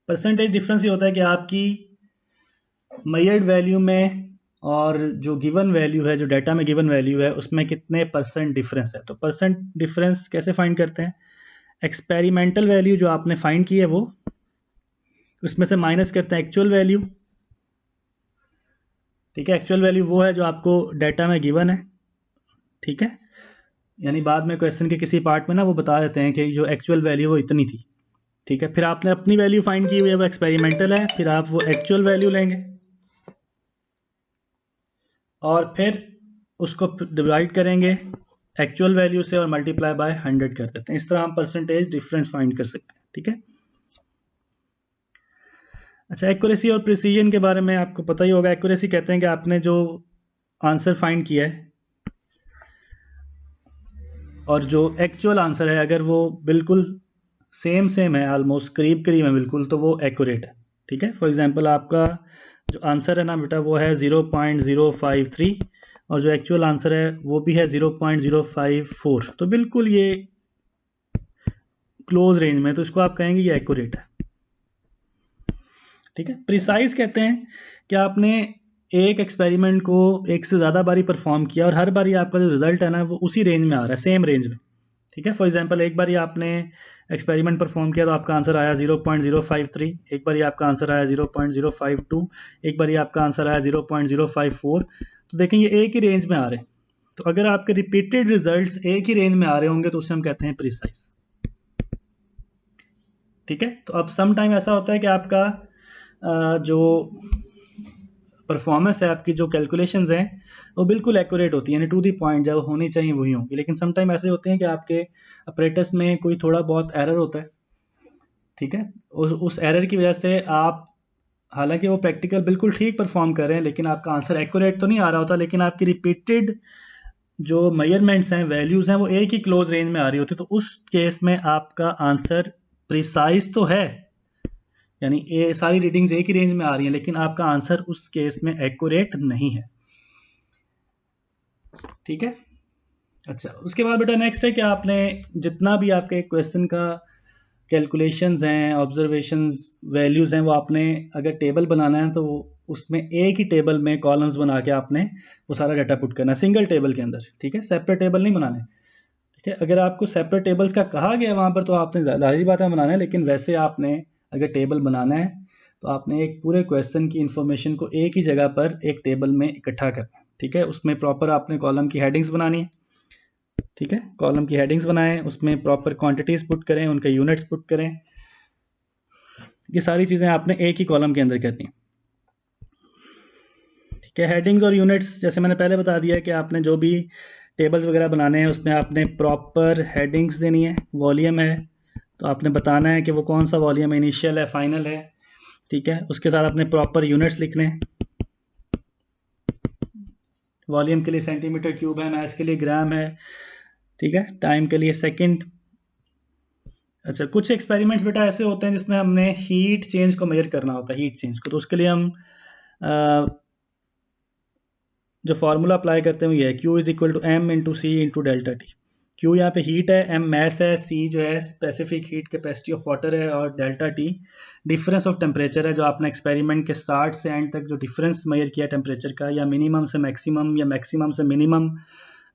परसेंटेज डिफरेंस ये होता है कि आपकी मेजर्ड वैल्यू में और जो गिवन वैल्यू है, जो डाटा में गिवन वैल्यू है, उसमें कितने परसेंट डिफरेंस है। तो परसेंट डिफरेंस कैसे फाइंड करते हैं, एक्सपेरिमेंटल वैल्यू जो आपने फाइंड की है वो, उसमें से माइनस करते हैं एक्चुअल वैल्यू, ठीक है, एक्चुअल वैल्यू वो है जो आपको डाटा में गिवन है, ठीक है, यानी बाद में क्वेश्चन के किसी पार्ट में ना वो बता देते हैं कि जो एक्चुअल वैल्यू वो इतनी थी, ठीक है, फिर आपने अपनी वैल्यू फाइंड की हुई है वो एक्सपेरिमेंटल है, फिर आप वो एक्चुअल वैल्यू लेंगे और फिर उसको डिवाइड करेंगे एक्चुअल वैल्यू से और मल्टीप्लाई बाय 100 कर देते हैं। इस तरह हम परसेंटेज डिफरेंस फाइंड कर सकते हैं, ठीक है। अच्छा, एक्यूरेसी और प्रिसीजन के बारे में आपको पता ही होगा। एक्यूरेसी कहते हैं कि आपने जो आंसर फाइंड किया है और जो एक्चुअल आंसर है अगर वो बिल्कुल सेम है, ऑलमोस्ट करीब करीब है बिल्कुल, तो वो एक्यूरेट है, ठीक है। फॉर एग्जांपल आपका जो आंसर है ना बेटा वो है 0.053 और जो एक्चुअल आंसर है वो भी है 0.054, तो बिल्कुल ये क्लोज रेंज में, तो इसको आप कहेंगे ये एक्यूरेट है, ठीक है। प्रिसाइज कहते हैं कि आपने एक एक्सपेरिमेंट को एक से ज़्यादा बारी परफॉर्म किया और हर बारी आपका जो रिजल्ट है ना वो उसी रेंज में आ रहा है, सेम रेंज में, ठीक है। फॉर एग्जांपल एक बारी आपने एक्सपेरिमेंट परफॉर्म किया तो आपका आंसर आया 0.053, एक बारी आपका आंसर आया 0.052, एक बारी आपका आंसर आया 0.054, तो देखेंगे एक ही रेंज में आ रहे हैं। तो अगर आपके रिपीटेड रिजल्ट्स एक ही रेंज में आ रहे होंगे तो उसे हम कहते हैं प्रिसाइज, ठीक है। तो अब सम टाइम ऐसा होता है कि आपका जो परफॉर्मेंस है, आपकी जो कैलकुलेशंस हैं वो बिल्कुल एक्यूरेट होती है, यानी टू दी पॉइंट जब होनी चाहिए वही होंगी, लेकिन सम टाइम ऐसे होते हैं कि आपके अपरेटस में कोई थोड़ा बहुत एरर होता है, ठीक है, उस एरर की वजह से आप, हालांकि वो प्रैक्टिकल बिल्कुल ठीक परफॉर्म कर रहे हैं लेकिन आपका आंसर एक्यूरेट तो नहीं आ रहा होता, लेकिन आपकी रिपीटेड जो मेजरमेंट्स हैं, वैल्यूज़ हैं, वो एक ही क्लोज रेंज में आ रही होती है, तो उस केस में आपका आंसर प्रिसाइज तो है, यानी ये सारी रीडिंग्स एक ही रेंज में आ रही हैं, लेकिन आपका आंसर उस केस में एक्यूरेट नहीं है, ठीक है। अच्छा, उसके बाद बेटा नेक्स्ट है कि आपने जितना भी आपके क्वेश्चन का कैलकुलेशंस हैं, ऑब्जर्वेशंस, वैल्यूज़ हैं, वो आपने अगर टेबल बनाना है तो उसमें एक ही टेबल में कॉलम्स बना के आपने वो सारा डाटा पुट करना है सिंगल टेबल के अंदर, ठीक है, सेपरेट टेबल नहीं बनाने, ठीक है। अगर आपको सेपरेट टेबल्स का कहा गया वहाँ पर तो आपने जाहिर बात है बनाना है, लेकिन वैसे आपने अगर टेबल बनाना है तो आपने एक पूरे क्वेश्चन की इंफॉर्मेशन को एक ही जगह पर एक टेबल में इकट्ठा करना है, ठीक है। उसमें प्रॉपर आपने कॉलम की हेडिंग्स बनानी है, ठीक है, कॉलम की हेडिंग्स बनाएं, उसमें प्रॉपर क्वांटिटीज पुट करें, उनके यूनिट्स पुट करें, ये सारी चीज़ें आपने एक ही कॉलम के अंदर करनी है, ठीक है। हेडिंग्स और यूनिट्स जैसे मैंने पहले बता दिया कि आपने जो भी टेबल्स वगैरह बनाने हैं उसमें आपने प्रॉपर हेडिंग्स देनी है। वॉल्यूम है तो आपने बताना है कि वो कौन सा वॉल्यूम है, इनिशियल है, फाइनल है, ठीक है। उसके साथ आपने प्रॉपर यूनिट्स लिखने हैं, वॉल्यूम के लिए सेंटीमीटर क्यूब है, मैस के लिए ग्राम है, ठीक है, टाइम के लिए सेकंड। अच्छा, कुछ एक्सपेरिमेंट्स बेटा ऐसे होते हैं जिसमें हमने हीट चेंज को मेजर करना होता है, हीट चेंज को, तो उसके लिए हम जो फार्मूला अप्लाई करते हैं वो ये है, Q is equal to M into C into delta T. Q यहाँ पे हीट है, एम मैस है, सी जो है specific heat capacity of water है, और delta T difference of temperature है, जो आपने एक्सपेरिमेंट के स्टार्ट से एंड तक जो डिफरेंस मेजर किया टेम्परेचर का, या मिनिमम से मैक्सिमम या मैक्सिमम से मिनिमम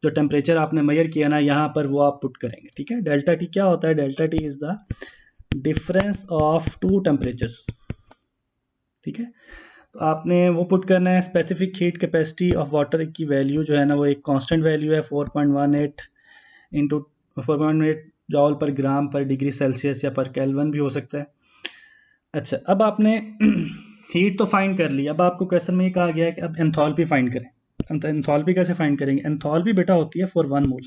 जो टेम्परेचर आपने मेजर किया ना यहाँ पर, वो आप पुट करेंगे। ठीक है, डेल्टा टी क्या होता है? Delta T is the difference of to temperatures. ठीक है, तो आपने वो पुट करना है। Specific heat capacity of water की वैल्यू जो है ना वो एक कांस्टेंट वैल्यू है, 4.18 इंटू 4.18 जॉल पर ग्राम पर डिग्री सेल्सियस या पर केल्विन भी हो सकता है। अच्छा, अब आपने हीट तो फाइंड कर ली, अब आपको क्वेश्चन में ये कहा गया है कि अब एंथैल्पी फाइंड करें। हम एंथैल्पी कैसे फाइंड करेंगे? एंथैल्पी बेटा होती है फॉर 1 मोल।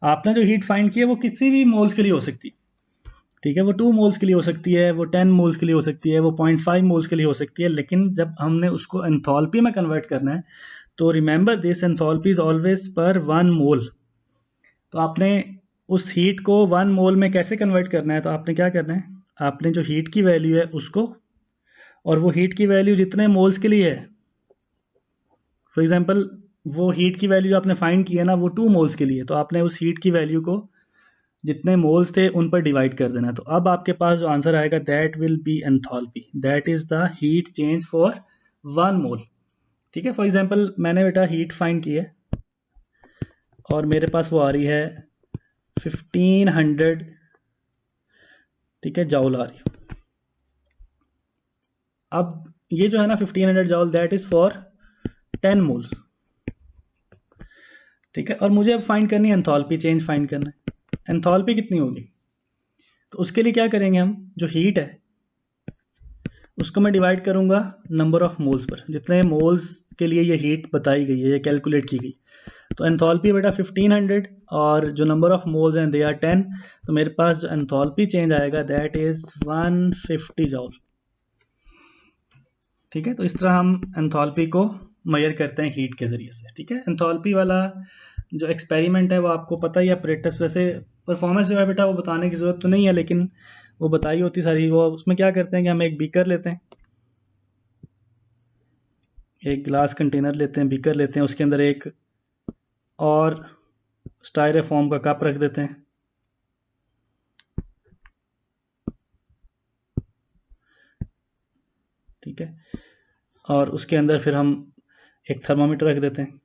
आपने जो हीट फाइंड की है वो किसी भी मोल्स के लिए हो सकती है। ठीक है, वो 2 मोल्स के लिए हो सकती है, वो 10 मोल्स के लिए हो सकती है, वो 0.5 मोल्स के लिए हो सकती है, लेकिन जब हमने उसको एंथैल्पी में कन्वर्ट करना है तो remember this, enthalpy is always पर 1 मोल। तो आपने उस हीट को 1 मोल में कैसे कन्वर्ट करना है? तो आपने क्या करना है, आपने जो हीट की वैल्यू है उसको, और वो हीट की वैल्यू जितने मोल्स के लिए है, फॉर एग्जांपल वो हीट की वैल्यू आपने फाइंड की है ना वो 2 मोल्स के लिए, तो आपने उस हीट की वैल्यू को जितने मोल्स थे उन पर डिवाइड कर देना। तो अब आपके पास जो आंसर आएगा that will be enthalpy, that is the heat change for 1 मोल। ठीक है, फॉर एग्जांपल मैंने बेटा हीट फाइंड की है और मेरे पास वो आ रही है 1500, ठीक है, जाउल आ रही है। अब ये जो है ना 1500 joule, that is for 10 moles. ठीक है, और मुझे अब फाइंड करनी है एंथैल्पी चेंज फाइंड करना है। एंथैल्पी कितनी होगी? तो उसके लिए क्या करेंगे, हम जो हीट है उसको मैं डिवाइड करूंगा नंबर ऑफ मोल्स पर, जितने मोल्स के लिए ये हीट बताई गई है, ये कैलकुलेट की गई। तो एंथैल्पी बेटा 1500 और जो नंबर ऑफ मोल्स हैं दे आर 10, तो मेरे पास जो एंथैल्पी चेंज आएगा दैट इज 150 जॉल। ठीक है, तो इस तरह हम एंथैल्पी को मेजर करते हैं हीट के जरिए से। ठीक है, एंथैल्पी वाला जो एक्सपेरिमेंट है वो आपको पता ही है, अपरेटस। वैसे परफॉर्मेंस जो है बेटा वो बताने की ज़रूरत तो नहीं है, लेकिन वो बताई होती सारी। वो उसमें क्या करते हैं कि हम एक बीकर लेते हैं, एक ग्लास कंटेनर लेते हैं, बीकर लेते हैं, उसके अंदर एक और स्टायरोफोम का कप रख देते हैं। ठीक है, और उसके अंदर फिर हम एक थर्मामीटर रख देते हैं।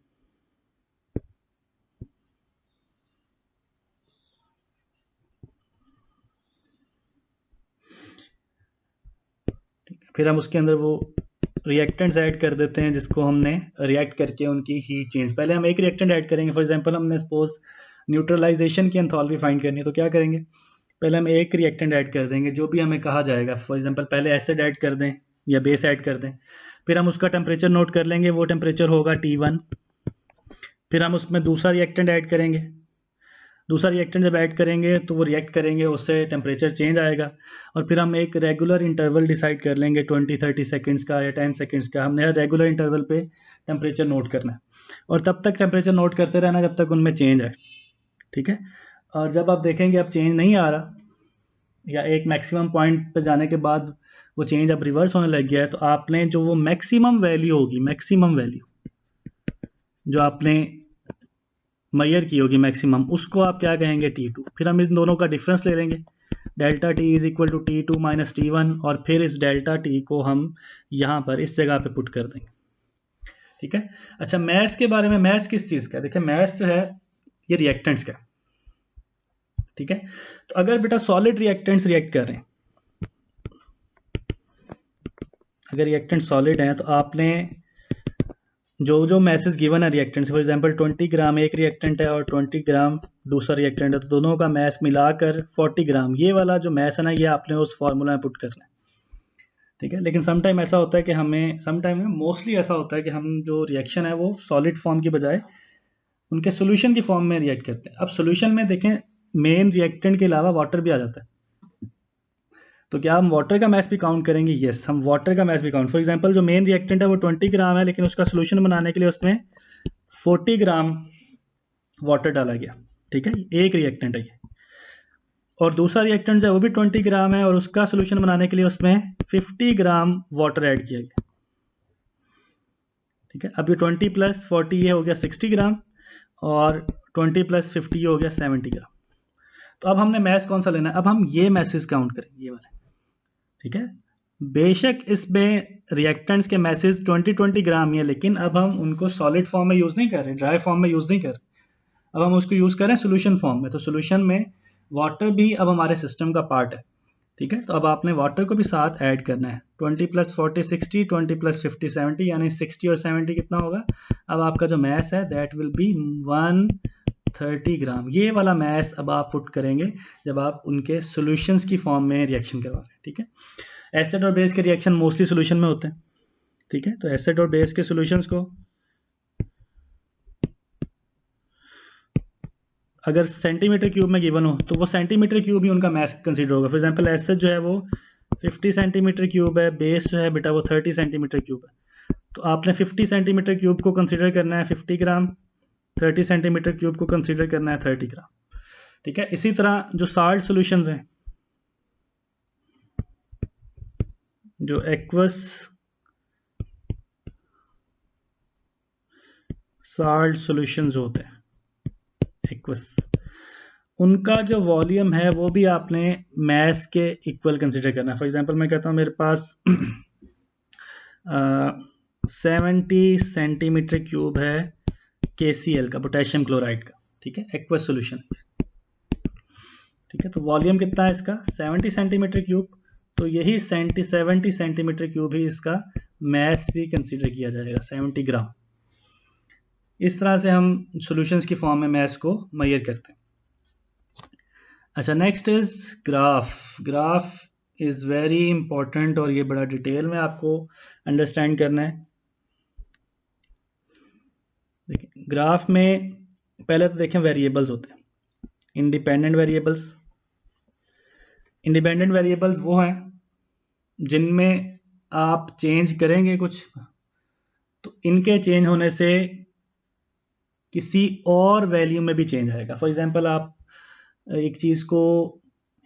फिर हम उसके अंदर वो रिएक्टेंट्स ऐड कर देते हैं जिसको हमने रिएक्ट करके उनकी हीट चेंज, पहले हम एक रिएक्टेंट ऐड करेंगे। फॉर एग्जांपल हमने सपोज न्यूट्रलाइजेशन की एंथैल्पी फाइंड करनी है, तो क्या करेंगे, पहले हम एक रिएक्टेंट ऐड कर देंगे जो भी हमें कहा जाएगा। फॉर एग्जांपल पहले एसिड ऐड कर दें या बेस ऐड कर दें, फिर हम उसका टेम्परेचर नोट कर लेंगे, वो टेम्परेचर होगा T1। फिर हम उसमें दूसरा रिएक्टेंट ऐड करेंगे, दूसरा रिएक्टेंट जब ऐड करेंगे तो वो रिएक्ट करेंगे, उससे टेम्परेचर चेंज आएगा। और फिर हम एक रेगुलर इंटरवल डिसाइड कर लेंगे 20-30 सेकंड्स का या 10 सेकंड्स का। हमने हर रेगुलर इंटरवल पे टेम्परेचर नोट करना है और तब तक टेम्परेचर नोट करते रहना जब तक उनमें चेंज आए। ठीक है, और जब आप देखेंगे अब चेंज नहीं आ रहा या एक मैक्सिमम पॉइंट पर जाने के बाद वो चेंज अब रिवर्स होने लग गया है, तो आपने जो वो मैक्सिमम वैल्यू होगी, मैक्सिमम वैल्यू जो आपने मेजर की होगी मैक्सिमम, उसको आप क्या कहेंगे, T2। फिर हम इन दोनों का डिफरेंस ले लेंगे, delta T is equal to T2 minus T1, और फिर इस डेल्टा टी को हम यहाँ पर इस जगह पे पुट कर देंगे। ठीक है, अच्छा मैस के बारे में, मैस किस चीज़ का? देखिए मैस जो है ये रिएक्टेंट्स का। ठीक है, तो अगर बेटा सॉलिड रिएक्टेंट्स रिएक्ट कर रहे हैं, अगर रिएक्टेंट सॉलिड हैं, तो आपने जो मैसेज गिवन है रिएक्टेंट, फॉर एग्जांपल 20 ग्राम एक रिएक्टेंट है और 20 ग्राम दूसरा रिएक्टेंट है, तो दोनों का मैस मिलाकर 40 ग्राम, ये वाला जो मैस है ना ये आपने उस फॉर्मूला में पुट करना है। ठीक है, लेकिन समटाइम ऐसा होता है कि हमें, समटाइम मोस्टली ऐसा होता है कि हम जो रिएक्शन है वो सॉलिड फॉर्म की बजाय उनके सोल्यूशन की फॉर्म में रिएक्ट करते हैं। अब सोल्यूशन में देखें मेन रिएक्टेंट के अलावा वाटर भी आ जाता है, तो क्या हम वाटर का मैस भी काउंट करेंगे? यस, हम वाटर का मैस भी काउंट। फॉर एग्जांपल जो मेन रिएक्टेंट है वो 20 ग्राम है, लेकिन उसका सोल्यूशन बनाने के लिए उसमें 40 ग्राम वाटर डाला गया। ठीक है, एक रिएक्टेंट है ये, और दूसरा रिएक्टेंट जो है वो भी 20 ग्राम है और उसका सोल्यूशन बनाने के लिए उसमें 50 ग्राम वाटर ऐड किया गया। ठीक है। अब ये 20 + 40 ये हो गया 60 ग्राम, और 20 + 50 ये हो गया 70 ग्राम। तो अब हमने मैस कौन सा लेना है, अब हम ये मैसेज काउंट करेंगे, ये वाले। ठीक है, बेशक इसमें रिएक्टेंट्स के मैसेज 20 ग्राम ही है, लेकिन अब हम उनको सॉलिड फॉर्म में यूज़ नहीं कर रहे, ड्राई फॉर्म में यूज़ नहीं कर रहे, अब हम उसको यूज़ कर रहे हैं सोल्यूशन फॉर्म में। तो सोल्यूशन में वाटर भी अब हमारे सिस्टम का पार्ट है। ठीक है, तो अब आपने वाटर को भी साथ ऐड करना है। 20 + 40 60, 20 + 50 70, यानी 60 और 70 कितना होगा। अब आपका जो मैस है दैट विल बी 130 ग्राम। ये वाला मैस अब आप पुट करेंगे जब आप उनके सॉल्यूशंस की फॉर्म में रिएक्शन करवा रहे हैं। ठीक है, एसिड और बेस के रिएक्शन मोस्टली सॉल्यूशन में होते हैं। ठीक है, तो एसिड और बेस के सॉल्यूशंस को अगर सेंटीमीटर क्यूब में गिवन हो तो वो सेंटीमीटर क्यूब ही उनका मैस कंसीडर होगा। फॉर एग्जांपल एसिड जो है वो 50 सेंटीमीटर क्यूब है, बेस जो है बेटा वो 30 सेंटीमीटर क्यूब है। तो आपने 50 सेंटीमीटर क्यूब को कंसीडर करना है 50 ग्राम, 30 सेंटीमीटर क्यूब को कंसीडर करना है 30 ग्राम। ठीक है, इसी तरह जो साल्ट सॉल्यूशंस हैं, जो एक्वस साल्ट सॉल्यूशंस होते हैं, एक्वस, उनका जो वॉल्यूम है वो भी आपने मैस के इक्वल कंसीडर करना है। फॉर एग्जांपल मैं कहता हूँ मेरे पास 70 सेंटीमीटर क्यूब है KCl का, पोटेशियम क्लोराइड का। ठीक है, एक्वस सॉल्यूशन। ठीक है, तो वॉल्यूम कितना है इसका 70 सेंटीमीटर क्यूब, तो यही 70 सेंटीमीटर क्यूब ही इसका मैस भी कंसीडर किया जाएगा, 70 ग्राम। इस तरह से हम सॉल्यूशंस की फॉर्म में मैस को मेजर करते हैं। अच्छा, next is graph. Graph is very important और ये बड़ा डिटेल में आपको अंडरस्टैंड करना है। देखिए, ग्राफ में पहले तो देखें वेरिएबल्स होते हैं, इंडिपेंडेंट वेरिएबल्स। इंडिपेंडेंट वेरिएबल्स वो हैं जिनमें आप चेंज करेंगे कुछ तो इनके चेंज होने से किसी और वैल्यू में भी चेंज आएगा। फॉर एग्जांपल आप एक चीज़ को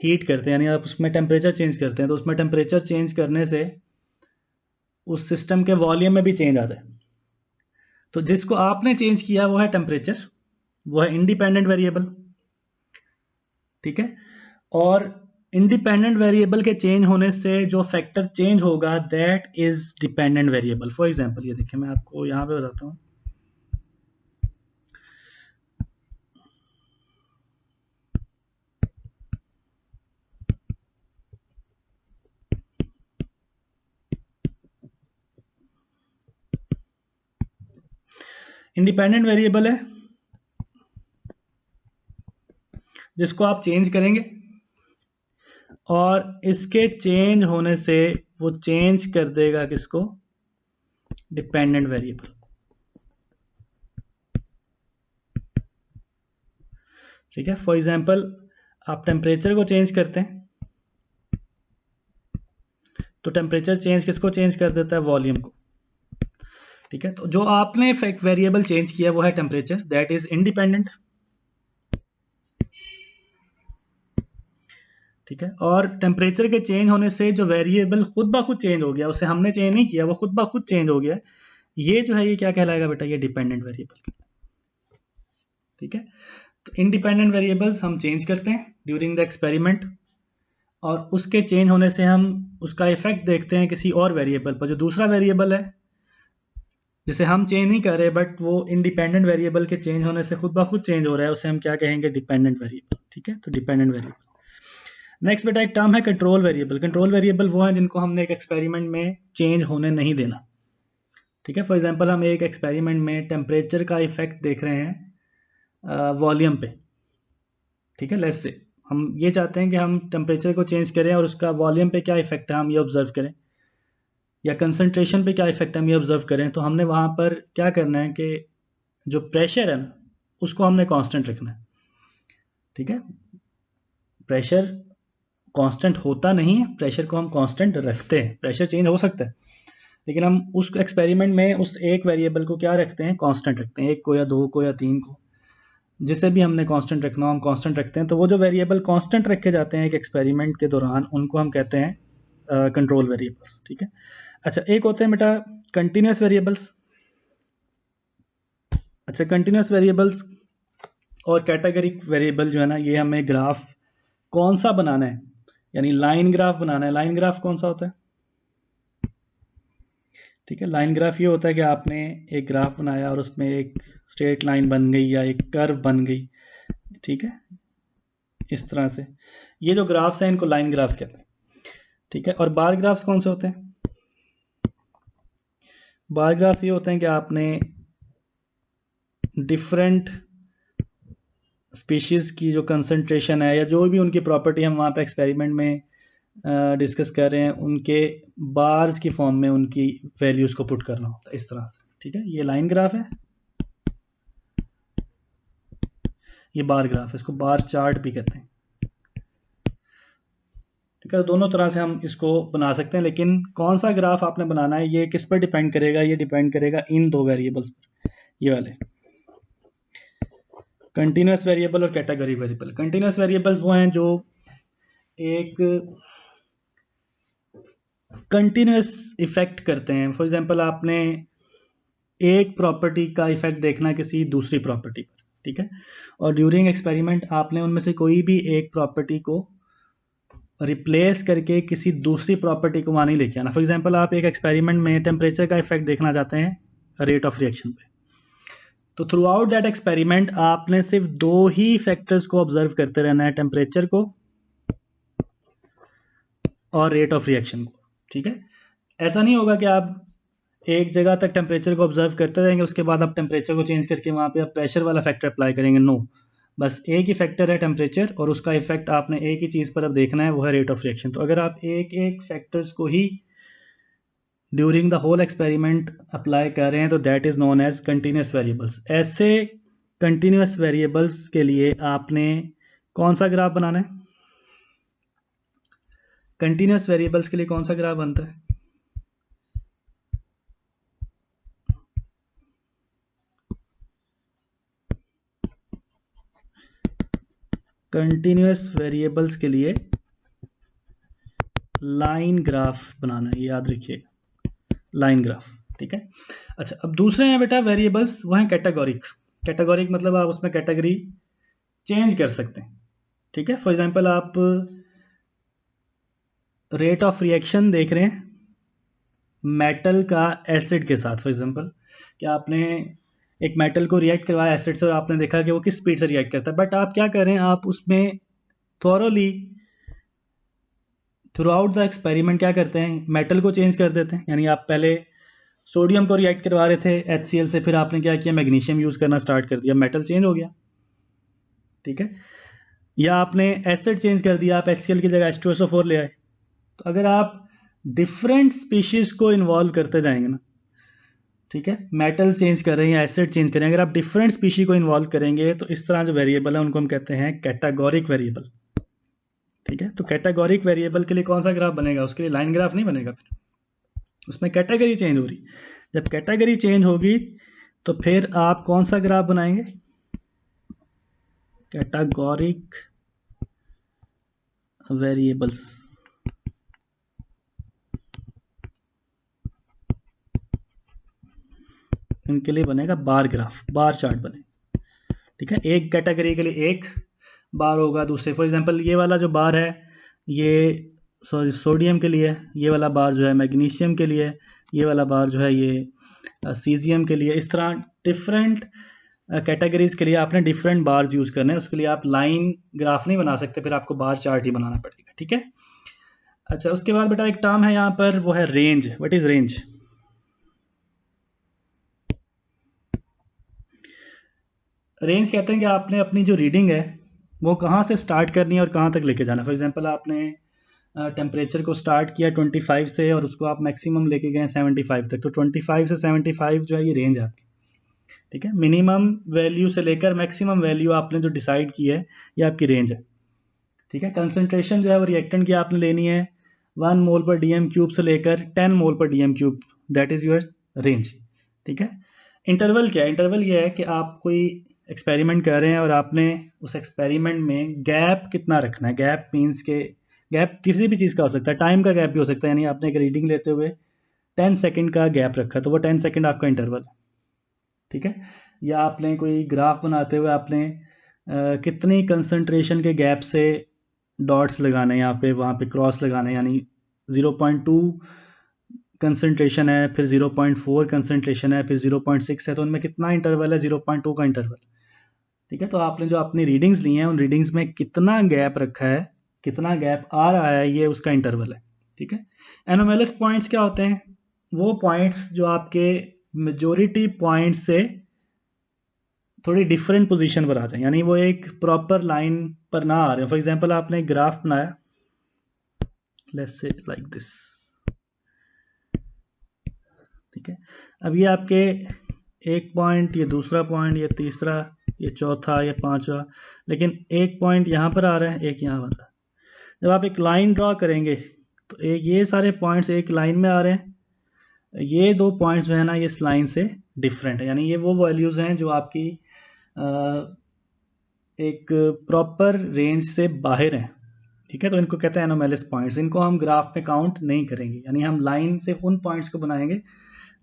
हीट करते हैं, यानी आप उसमें टेम्परेचर चेंज करते हैं, तो उसमें टेम्परेचर चेंज करने से उस सिस्टम के वॉल्यूम में भी चेंज आ जाए। तो जिसको आपने चेंज किया वो है टेम्परेचर, वो है इंडिपेंडेंट वेरिएबल। ठीक है, और इंडिपेंडेंट वेरिएबल के चेंज होने से जो फैक्टर चेंज होगा that is dependent variable. For example ये देखिए, मैं आपको यहाँ पे बताता हूँ। इंडिपेंडेंट वेरिएबल है जिसको आप चेंज करेंगे और इसके चेंज होने से वो चेंज कर देगा किसको, डिपेंडेंट वेरिएबल। ठीक है, फॉर एग्जांपल आप टेम्परेचर को चेंज करते हैं तो टेम्परेचर चेंज किसको चेंज कर देता है, वॉल्यूम को। ठीक है, तो जो आपने फैक्ट वेरिएबल चेंज किया वो है टेम्परेचर, दैट इज इंडिपेंडेंट। ठीक है, और टेम्परेचर के चेंज होने से जो वेरिएबल खुद ब खुद चेंज हो गया, उसे हमने चेंज नहीं किया, वो खुद ब खुद चेंज हो गया, ये जो है ये क्या कहलाएगा बेटा, ये डिपेंडेंट वेरिएबल। ठीक है, तो इंडिपेंडेंट वेरिएबल्स हम चेंज करते हैं ड्यूरिंग द एक्सपेरिमेंट, और उसके चेंज होने से हम उसका इफेक्ट देखते हैं किसी और वेरिएबल पर। जो दूसरा वेरिएबल है जिसे हम चेंज नहीं कर रहे बट वो इंडिपेंडेंट वेरिएबल के चेंज होने से खुद ब खुद चेंज हो रहा है, उसे हम क्या कहेंगे, डिपेंडेंट वेरिएबल। ठीक है, तो डिपेंडेंट वेरिएबल। नेक्स्ट बेटा एक टर्म है कंट्रोल वेरिएबल। कंट्रोल वेरिएबल वो है जिनको हमने एक एक्सपेरिमेंट में चेंज होने नहीं देना। ठीक है, फॉर एग्जांपल हम एक एक्सपेरिमेंट में टेम्परेचर का इफेक्ट देख रहे हैं वॉल्यूम पे। ठीक है, लेट्स से हम ये चाहते हैं कि हम टेम्परेचर को चेंज करें और उसका वॉल्यूम पे क्या इफेक्ट है हम ये ऑब्जर्व करें, या कंसंट्रेशन पे क्या इफेक्ट है हम ये ऑब्जर्व करें। तो हमने वहाँ पर क्या करना है कि जो प्रेशर है ना उसको हमने कांस्टेंट रखना है। ठीक है, प्रेशर कांस्टेंट होता नहीं है, प्रेशर को हम कांस्टेंट रखते हैं। प्रेशर चेंज हो सकता है लेकिन हम उस एक्सपेरिमेंट में उस एक वेरिएबल को क्या रखते हैं, कांस्टेंट रखते हैं, एक को या दो को या तीन को, जिसे भी हमने कांस्टेंट रखना हो हम कांस्टेंट रखते हैं। तो वो जो वेरिएबल कांस्टेंट रखे जाते हैं एक एक्सपेरिमेंट के दौरान उनको हम कहते हैं कंट्रोल वेरिएबल्स। ठीक है, अच्छा एक होते हैं बेटा कंटिन्यूस वेरिएबल्स। अच्छा, कंटिन्यूस वेरिएबल्स और कैटेगरिक वेरिएबल जो है ना, ये हमें ग्राफ कौन सा बनाना है, यानी लाइन ग्राफ बनाना है। लाइन ग्राफ कौन सा होता है? ठीक है, लाइन ग्राफ ये होता है कि आपने एक ग्राफ बनाया और उसमें एक स्ट्रेट लाइन बन गई या एक कर्व बन गई, ठीक है, इस तरह से। ये जो ग्राफ्स हैं इनको लाइन ग्राफ्स कहते हैं, ठीक है। और बार ग्राफ्स कौन से होते हैं? बार ग्राफ्स ये होते हैं कि आपने डिफरेंट स्पीशीज़ की जो कंसंट्रेशन है या जो भी उनकी प्रॉपर्टी हम वहाँ पे एक्सपेरिमेंट में डिस्कस कर रहे हैं, उनके बार्स की फॉर्म में उनकी वैल्यूज़ को पुट करना होता है, इस तरह से, ठीक है। ये लाइन ग्राफ है, ये बार ग्राफ है, इसको बार चार्ट भी कहते हैं, ठीक है। दोनों तरह से हम इसको बना सकते हैं, लेकिन कौन सा ग्राफ आपने बनाना है ये किस पर डिपेंड करेगा? ये डिपेंड करेगा इन दो वेरिएबल्स पर, ये वाले कंटिन्यूस वेरिएबल और कैटेगरी वेरिएबल। कंटिन्यूस वेरिएबल्स वो हैं जो एक कंटिन्यूस इफेक्ट करते हैं। फॉर एग्जांपल, आपने एक प्रॉपर्टी का इफेक्ट देखना है किसी दूसरी प्रॉपर्टी पर, ठीक है, और ड्यूरिंग एक्सपेरिमेंट आपने उनमें से कोई भी एक प्रॉपर्टी को रिप्लेस करके किसी दूसरी प्रॉपर्टी को वहाँ नहीं लेके आना। फॉर एग्जांपल, आप एक एक्सपेरिमेंट में टेम्परेचर का इफेक्ट देखना चाहते हैं रेट ऑफ रिएक्शन पे, तो थ्रू आउट दैट एक्सपेरिमेंट आपने सिर्फ दो ही फैक्टर्स को ऑब्जर्व करते रहना है, टेम्परेचर को और रेट ऑफ रिएक्शन को, ठीक है। ऐसा नहीं होगा कि आप एक जगह तक टेम्परेचर को ऑब्जर्व करते रहेंगे, उसके बाद आप टेम्परेचर को चेंज करके वहाँ पे आप प्रेशर वाला फैक्टर अप्लाई करेंगे। नो, बस एक ही फैक्टर है टेम्परेचर, और उसका इफेक्ट आपने एक ही चीज़ पर अब देखना है, वो है रेट ऑफ रिएक्शन। तो अगर आप एक एक फैक्टर्स को ही during the whole experiment apply कर रहे हैं तो that is known as continuous variables. ऐसे कंटिन्यूस वेरिएबल्स के लिए आपने कौन सा ग्राफ बनाना है? कंटिन्यूस वेरिएबल्स के लिए कौन सा ग्राफ बनता है? कंटिन्यूस वेरिएबल्स के लिए लाइन ग्राफ बनाना है, याद रखिएगा, लाइन ग्राफ, ठीक है। अच्छा, अब दूसरे हैं बेटा वेरिएबल्स, वो हैं कैटेगोरिक। कैटेगोरिक मतलब आप उसमें कैटेगरी चेंज कर सकते हैं, ठीक है। फॉर एग्जांपल, आप रेट ऑफ रिएक्शन देख रहे हैं मेटल का एसिड के साथ। फॉर एग्जांपल, कि आपने एक मेटल को रिएक्ट करवाया एसिड से और आपने देखा कि वो किस स्पीड से रिएक्ट करता है, बट आप क्या कर रहे हैं, आप उसमें thoroughly through out the experiment क्या करते हैं, मेटल को चेंज कर देते हैं। यानी आप पहले सोडियम को रिएक्ट करवा रहे थे HCl से, फिर आपने क्या किया, मैग्नीशियम यूज़ करना स्टार्ट कर दिया, मेटल चेंज हो गया, ठीक है। या आपने एसिड चेंज कर दिया, आप HCl की जगह H2SO4 ले आए। तो अगर आप डिफरेंट स्पीशीज़ को इन्वॉल्व करते जाएंगे ना, ठीक है, मेटल चेंज कर रहे हैं या एसिड चेंज कर रहे हैं, अगर आप डिफरेंट स्पीशी को इन्वॉल्व करेंगे तो इस तरह जो वेरिएबल है उनको हम कहते हैं कैटेगोरिक वेरिएबल, ठीक है। तो कैटेगोरिक वेरिएबल के लिए कौन सा ग्राफ बनेगा? उसके लिए लाइन ग्राफ नहीं बनेगा, फिर उसमें कैटेगरी चेंज हो रही। जब कैटेगरी चेंज होगी तो फिर आप कौन सा ग्राफ बनाएंगे? कैटेगोरिक वेरिएबल्स, इनके लिए बनेगा बार ग्राफ, बार चार्ट बनेगा, ठीक है। एक कैटेगरी के लिए एक बार होगा, दूसरे फॉर एग्जांपल ये वाला जो बार है ये सोडियम के लिए, ये वाला बार जो है मैग्नीशियम के लिए, ये वाला बार जो है ये सीजियम के लिए। इस तरह डिफरेंट कैटेगरीज के लिए आपने डिफरेंट बार्स यूज़ करने हैं, उसके लिए आप लाइन ग्राफ नहीं बना सकते, फिर आपको बार चार्ट ही बनाना पड़ेगा, ठीक है। अच्छा, उसके बाद बेटा एक टर्म है यहाँ पर, वो है range. What is range? Range कहते हैं कि आपने अपनी जो रीडिंग है वो कहाँ से स्टार्ट करनी है और कहाँ तक लेके जाना है। फॉर एग्जांपल, आपने टेम्परेचर को स्टार्ट किया 25 से और उसको आप मैक्सिमम लेके गए 75 तक, तो 25 से 75 जो है ये रेंज है आपकी, ठीक है। मिनिमम वैल्यू से लेकर मैक्सिमम वैल्यू आपने जो डिसाइड की है ये आपकी रेंज है, ठीक है। कंसंट्रेशन जो है वो रिएक्टेंट की आपने लेनी है 1 मोल पर DM³ से लेकर 10 मोल पर DM³, that is your range, ठीक है। इंटरवल क्या है? इंटरवल ये है कि आप कोई एक्सपेरिमेंट कर रहे हैं और आपने उस एक्सपेरिमेंट में गैप कितना रखना है। गैप मीन्स के गैप किसी भी चीज़ का हो सकता है, टाइम का गैप भी हो सकता है। यानी आपने एक रीडिंग लेते हुए 10 सेकंड का गैप रखा, तो वो 10 सेकंड आपका इंटरवल है, ठीक है। या आपने कोई ग्राफ बनाते हुए आपने कितनी कंसंट्रेशन के गैप से डॉट्स लगाने हैं, यहाँ पे वहाँ पे क्रॉस लगाने हैं, यानी 0.2 कंसंट्रेशन है, फिर 0.4 कंसंट्रेशन है, फिर 0.6 है, तो उनमें कितना इंटरवल है, 0.2 का इंटरवल। ठीक है, तो आपने जो अपनी रीडिंग्स ली हैं उन रीडिंग्स में कितना गैप रखा है, कितना गैप आ रहा है, ये उसका इंटरवल है। ठीक है, एनोमेलस पॉइंट्स क्या होते हैं? वो पॉइंट्स जो आपके मेजोरिटी पॉइंट से थोड़ी डिफरेंट पोजीशन पर आ जाए, यानी वो एक प्रॉपर लाइन पर ना आ रहे हो। फॉर एग्जांपल आपने एक ग्राफ बनाया, लेट्स से लाइक दिस। ठीक है, अब ये आपके एक पॉइंट, ये दूसरा पॉइंट, ये तीसरा, ये चौथा, ये पांचवा, लेकिन एक पॉइंट यहाँ पर आ रहा है, एक यहाँ पर आ रहा है। जब आप एक लाइन ड्रॉ करेंगे तो एक ये सारे पॉइंट्स एक लाइन में आ रहे हैं, ये दो पॉइंट्स जो है ना ये इस लाइन से डिफरेंट है, यानी ये वो वैल्यूज हैं जो आपकी एक प्रॉपर रेंज से बाहर हैं। ठीक है, तो इनको कहते हैं एनोमेलस पॉइंट्स। इनको हम ग्राफ में काउंट नहीं करेंगे, यानी हम लाइन से उन पॉइंट्स को बनाएंगे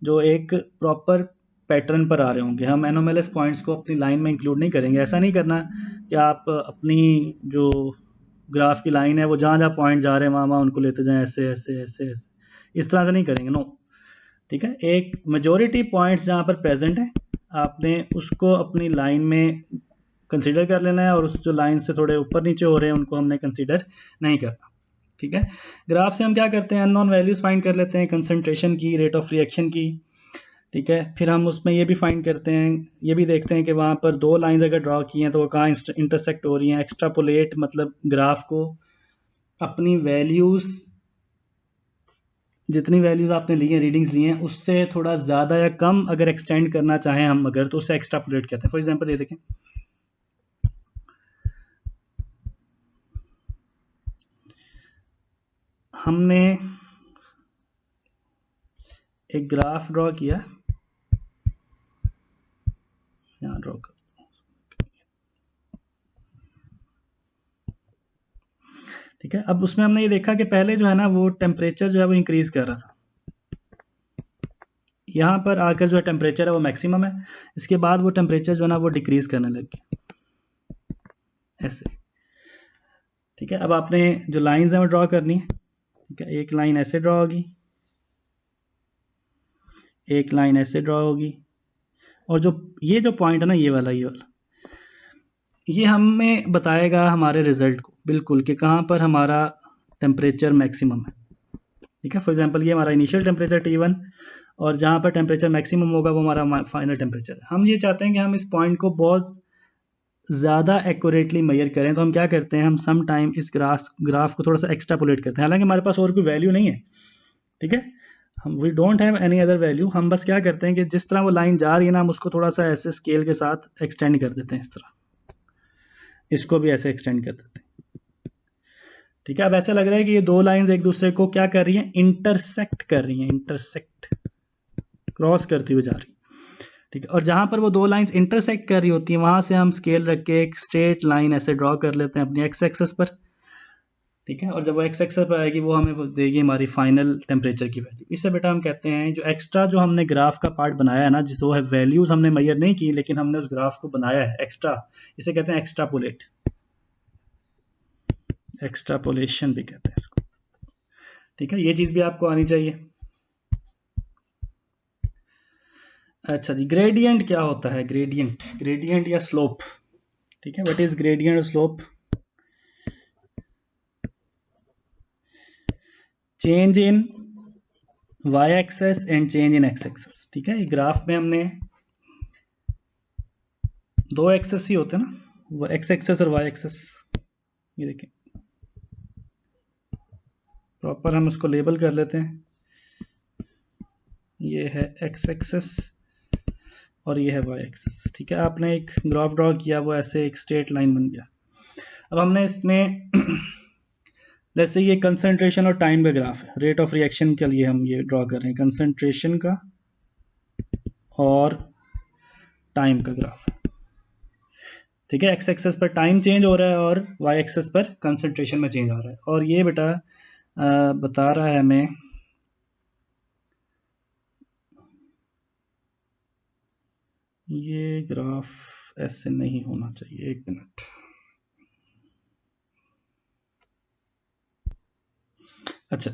जो एक प्रॉपर पैटर्न पर आ रहे होंगे। हम एनोमेलस पॉइंट्स को अपनी लाइन में इंक्लूड नहीं करेंगे। ऐसा नहीं करना कि आप अपनी जो ग्राफ की लाइन है वो जहाँ जहाँ पॉइंट जा रहे हैं वहाँ वहाँ उनको लेते जाएं, ऐसे ऐसे ऐसे ऐसे, इस तरह से नहीं करेंगे, नो। ठीक है, एक मेजोरिटी पॉइंट्स जहाँ पर प्रेजेंट है आपने उसको अपनी लाइन में कंसीडर कर लेना है, और उस जो लाइन से थोड़े ऊपर नीचे हो रहे हैं उनको हमने कंसीडर नहीं करना। ठीक है, ग्राफ से हम क्या करते हैं, अननोन वैल्यूज फाइंड कर लेते हैं, कंसंट्रेशन की, रेट ऑफ रिएक्शन की। ठीक है, फिर हम उसमें ये भी फाइंड करते हैं, ये भी देखते हैं कि वहाँ पर दो लाइंस अगर ड्रॉ की हैं तो वो कहाँ इंटरसेक्ट हो रही हैं। एक्स्ट्रापोलेट मतलब ग्राफ को अपनी वैल्यूज, जितनी वैल्यूज आपने ली हैं, रीडिंग्स ली हैं, उससे थोड़ा ज़्यादा या कम अगर एक्सटेंड करना चाहें हम अगर, तो उसे एक्स्ट्रापोलेट कहते हैं। फॉर एग्जांपल ये देखें, हमने एक ग्राफ ड्रॉ किया, यहाँ ड्रॉ कर, ठीक है। अब उसमें हमने ये देखा कि पहले जो है ना वो टेम्परेचर जो है वो इंक्रीज कर रहा था, यहाँ पर आकर जो है टेम्परेचर है वो मैक्सिमम है, इसके बाद वो टेम्परेचर जो है ना वो डिक्रीज करने लग गया, ऐसे। ठीक है, अब आपने जो लाइंस हैं वो ड्रॉ करनी है। ठीक है, एक लाइन ऐसे ड्रॉ होगी, एक लाइन ऐसे ड्रॉ होगी, और जो ये जो पॉइंट है ना ये वाला ये हमें बताएगा हमारे रिजल्ट को बिल्कुल कि कहाँ पर हमारा टेम्परेचर मैक्सिमम है। ठीक है, फॉर एग्जांपल ये हमारा इनिशियल टेम्परेचर T1, और जहाँ पर टेम्परेचर मैक्सिमम होगा वो हमारा फाइनल टेम्परेचर है। हम ये चाहते हैं कि हम इस पॉइंट को बहुत ज़्यादा एक्यूरेटली मेजर करें, तो हम क्या करते हैं, हम सम टाइम इस ग्राफ को थोड़ा सा एक्स्ट्रापोलेट करते हैं, हालांकि हमारे पास और कोई वैल्यू नहीं है। ठीक है, हम we don't have any other value, हम बस क्या करते हैं कि जिस तरह वो लाइन जा रही है ना हम उसको थोड़ा सा ऐसे स्केल के साथ एक्सटेंड कर देते हैं, इस तरह इसको भी ऐसे एक्सटेंड कर देते हैं। ठीक है, अब ऐसा लग रहा है कि ये दो लाइंस एक दूसरे को क्या कर रही हैं, इंटरसेक्ट कर रही हैं, इंटरसेक्ट क्रॉस करती हुई जा रही है। ठीक है, और जहां पर वो दो लाइंस इंटरसेक्ट कर रही होती हैं वहां से हम स्केल रख के एक स्ट्रेट लाइन ऐसे ड्रॉ कर लेते हैं अपनी एक्स एक्सेस पर। ठीक है, और जब वो एक्स एक्सेस पर आएगी वो हमें देगी हमारी फाइनल टेम्परेचर की वैल्यू। इससे बेटा हम कहते हैं जो एक्स्ट्रा जो हमने ग्राफ का पार्ट बनाया है ना, जिसको है वैल्यूज हमने मेजर नहीं की लेकिन हमने उस ग्राफ को बनाया है एक्स्ट्रा, इसे कहते हैं एक्स्ट्रापोलेट, एक्स्ट्रापोलेशन भी कहते हैं इसको। ठीक है, ये चीज भी आपको आनी चाहिए। अच्छा जी, ग्रेडियंट क्या होता है, ग्रेडियंट, ग्रेडियंट या स्लोप। ठीक है, व्हाट इज ग्रेडियंट और slope? Change in Y axis and change in X axis. ठीक है, ग्राफ में हमने दो एक्सेस ही होते हैं ना, वो एक्स एक्सेस और वाई एक्सेस। ये देखें, प्रॉपर हम उसको लेबल कर लेते हैं, ये है एक्स एक्सेस और ये है वाई एक्सेस। ठीक है, आपने एक ग्राफ ड्रॉ किया, वो ऐसे एक स्ट्रेट लाइन बन गया। अब हमने इसमें जैसे ये कंसंट्रेशन और टाइम का ग्राफ है, रेट ऑफ रिएक्शन के लिए हम ये ड्रॉ कर रहे हैं, कंसंट्रेशन का और टाइम का ग्राफ है। ठीक है, एक्स एक्सेस पर टाइम चेंज हो रहा है और वाई एक्सेस पर कंसंट्रेशन में चेंज आ रहा है, और ये बेटा बता रहा है हमें ये ग्राफ ऐसे नहीं होना चाहिए, 1 मिनट। अच्छा,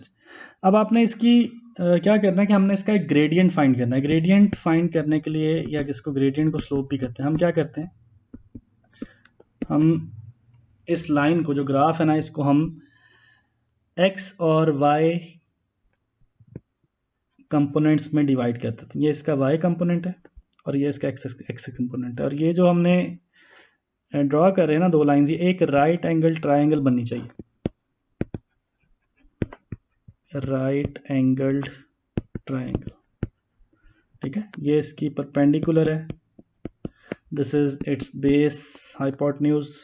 अब आपने इसकी क्या करना है कि हमने इसका एक ग्रेडियंट फाइंड करना है। ग्रेडियंट फाइंड करने के लिए, या जिसको ग्रेडियंट को स्लोप भी कहते हैं, हम क्या करते हैं, हम इस लाइन को, जो ग्राफ है ना, इसको हम x और y कंपोनेंट्स में डिवाइड करते हैं। ये इसका y कंपोनेंट है और ये इसका x कंपोनेंट है, और ये जो हमने ड्रॉ कर रहे हैं ना दो लाइंस, ये एक राइट एंगल ट्राइंगल बननी चाहिए। राइट एंगल्ड ट्राइंगल, ठीक है। ये इसकी परपेंडिकुलर है, this is it's base hypotenuse,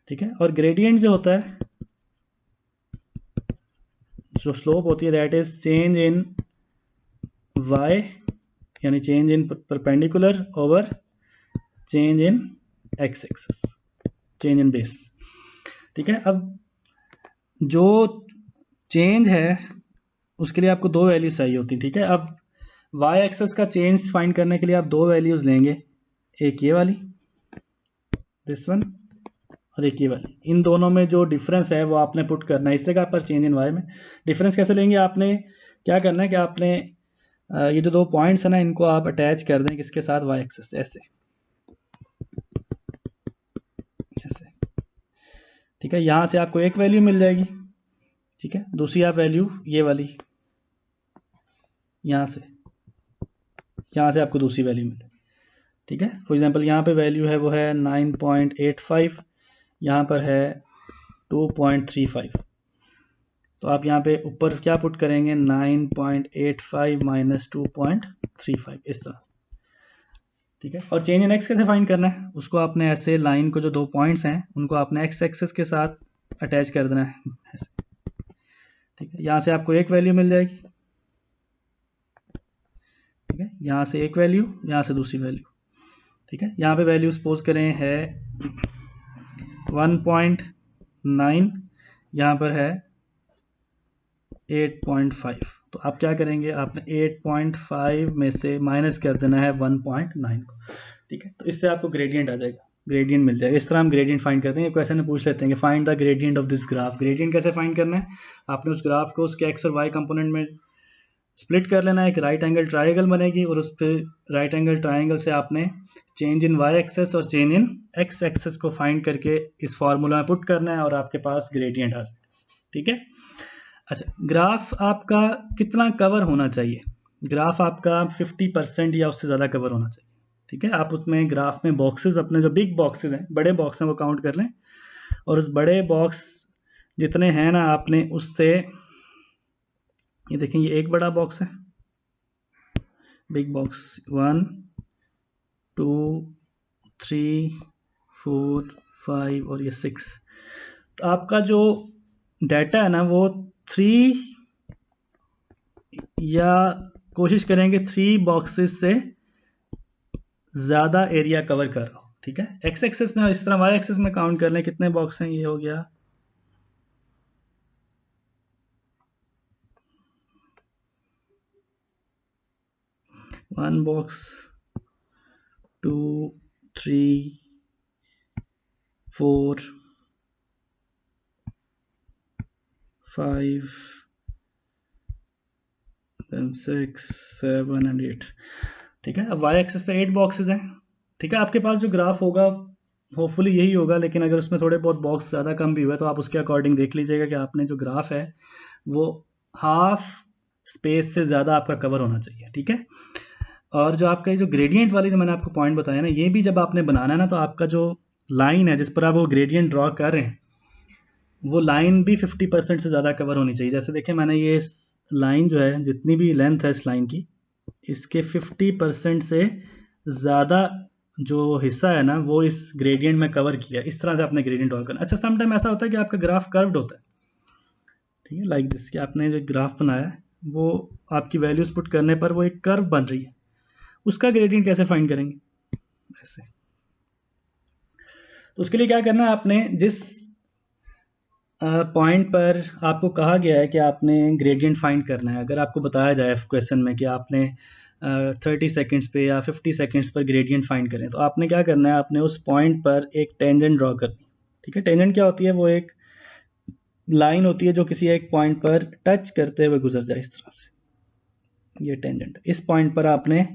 ठीक है। और ग्रेडियंट जो होता है, जो स्लोप होती है, that is change in y, यानी change in perpendicular over change in x axis, change in base, ठीक है। अब जो चेंज है उसके लिए आपको दो वैल्यूज चाहिए होती, ठीक है। अब y एक्सिस का चेंज फाइंड करने के लिए आप दो वैल्यूज लेंगे, एक ये वाली, दिस वन, और एक ये वाली। इन दोनों में जो डिफरेंस है वो आपने पुट करना है, इससे का पर चेंज इन y में डिफरेंस कैसे लेंगे, आपने क्या करना है कि आपने ये जो दो पॉइंट्स है ना, इनको आप अटैच कर दें किसके साथ, y एक्सिस, ऐसे ऐसे, ठीक है। यहाँ से आपको एक वैल्यू मिल जाएगी, ठीक है। दूसरी आप वैल्यू ये वाली, यहाँ से आपको दूसरी वैल्यू मिले, ठीक है। फॉर एग्जांपल यहाँ पे वैल्यू है वो है 9.85, यहाँ पर है 2.35, तो आप यहाँ पे ऊपर क्या पुट करेंगे, 9.85 माइनस 2.35, इस तरह से, ठीक है। और चेंज इन एक्स कैसे फाइंड करना है, उसको आपने ऐसे लाइन को, जो दो पॉइंट्स हैं उनको आपने एक्स एक्सिस के साथ अटैच कर देना है ऐसे, ठीक है। यहाँ से आपको एक वैल्यू मिल जाएगी, ठीक है। यहाँ से एक वैल्यू, यहाँ से दूसरी वैल्यू, ठीक है। यहाँ पे वैल्यू सपोज करें है 1.9, यहाँ पर है 8.5, तो आप क्या करेंगे, आपने 8.5 में से माइनस कर देना है 1.9 को, ठीक है। तो इससे आपको ग्रेडियंट आ जाएगा, ग्रेडियंट मिल जाएगा। इस तरह हम ग्रेडियंट फाइंड करते हैं। क्वेश्चन में पूछ लेते हैं कि find the gradient of this graph. Gradient कैसे फाइंड करना है, आपने उस ग्राफ को उसके एक्स और वाई कंपोनेंट में स्प्लिट कर लेना है, एक राइट एंगल ट्राइंगल बनेगी, और उस पर राइट एंगल ट्राइंगल से आपने चेंज इन वाई एक्सेस और चेंज इन एक्स एक्सेस को फाइंड करके इस फार्मूला में पुट करना है, और आपके पास ग्रेडियंट आ जाएगा, ठीक है। अच्छा, ग्राफ आपका कितना कवर होना चाहिए, ग्राफ आपका 50% या उससे ज़्यादा कवर होना चाहिए, ठीक है। आप उसमें ग्राफ में बॉक्सेस, अपने जो बिग बॉक्सेस हैं, बड़े बॉक्स हैं, वो काउंट कर लें, और उस बड़े बॉक्स जितने हैं ना, आपने उससे, ये देखें, ये एक बड़ा बॉक्स है, बिग बॉक्स, 1 2 3 4 5 और ये 6, तो आपका जो डाटा है ना वो 3, या कोशिश करेंगे 3 बॉक्सेस से ज़्यादा एरिया कवर कर रहा हो, ठीक है। एक्स एक्सेस में इस तरह, वाई एक्सेस में काउंट कर लें कितने बॉक्स हैं, ये हो गया 1 बॉक्स, 2 3 4 5 then 6 7 and 8, ठीक है। अब वाई एक्सेस पे 8 बॉक्सेस हैं, ठीक है। आपके पास जो ग्राफ होगा होपफुली यही होगा, लेकिन अगर उसमें थोड़े बहुत बॉक्स ज़्यादा कम भी हुए तो आप उसके अकॉर्डिंग देख लीजिएगा कि आपने जो ग्राफ है वो हाफ स्पेस से ज़्यादा आपका कवर होना चाहिए, ठीक है। और जो आपका जो ग्रेडियंट वाली जो मैंने आपको पॉइंट बताया ना, ये भी जब आपने बनाना है ना, तो आपका जो लाइन है जिस पर आप वो ग्रेडियंट ड्रॉ कर रहे हैं, वो लाइन भी 50% से ज़्यादा कवर होनी चाहिए। जैसे देखिए, मैंने ये लाइन जो है, जितनी भी लेंथ है इस लाइन की, इसके 50% से ज़्यादा जो हिस्सा है ना, वो इस ग्रेडियंट में कवर किया। इस तरह से आपने ग्रेडियंट ड्रॉ करना। अच्छा, समटाइम ऐसा होता है कि आपका ग्राफ कर्व्ड होता है, ठीक है, लाइक दिस, कि आपने जो ग्राफ बनाया है वो आपकी वैल्यूज पुट करने पर वो एक कर्व बन रही है, उसका ग्रेडियंट कैसे फाइंड करेंगे, ऐसे। तो उसके लिए क्या करना है, आपने जिस पॉइंट पर आपको कहा गया है कि आपने ग्रेडियंट फाइंड करना है, अगर आपको बताया जाए क्वेश्चन में कि आपने 30 सेकेंड्स पे या 50 सेकेंड्स पर ग्रेडियंट फाइंड करें, तो आपने क्या करना है, आपने उस पॉइंट पर एक टेंजेंट ड्रॉ करनी। ठीक है, टेंजेंट क्या होती है, वो एक लाइन होती है जो किसी एक पॉइंट पर टच करते हुए गुजर जाए, इस तरह से, ये टेंजेंट। इस पॉइंट पर आपने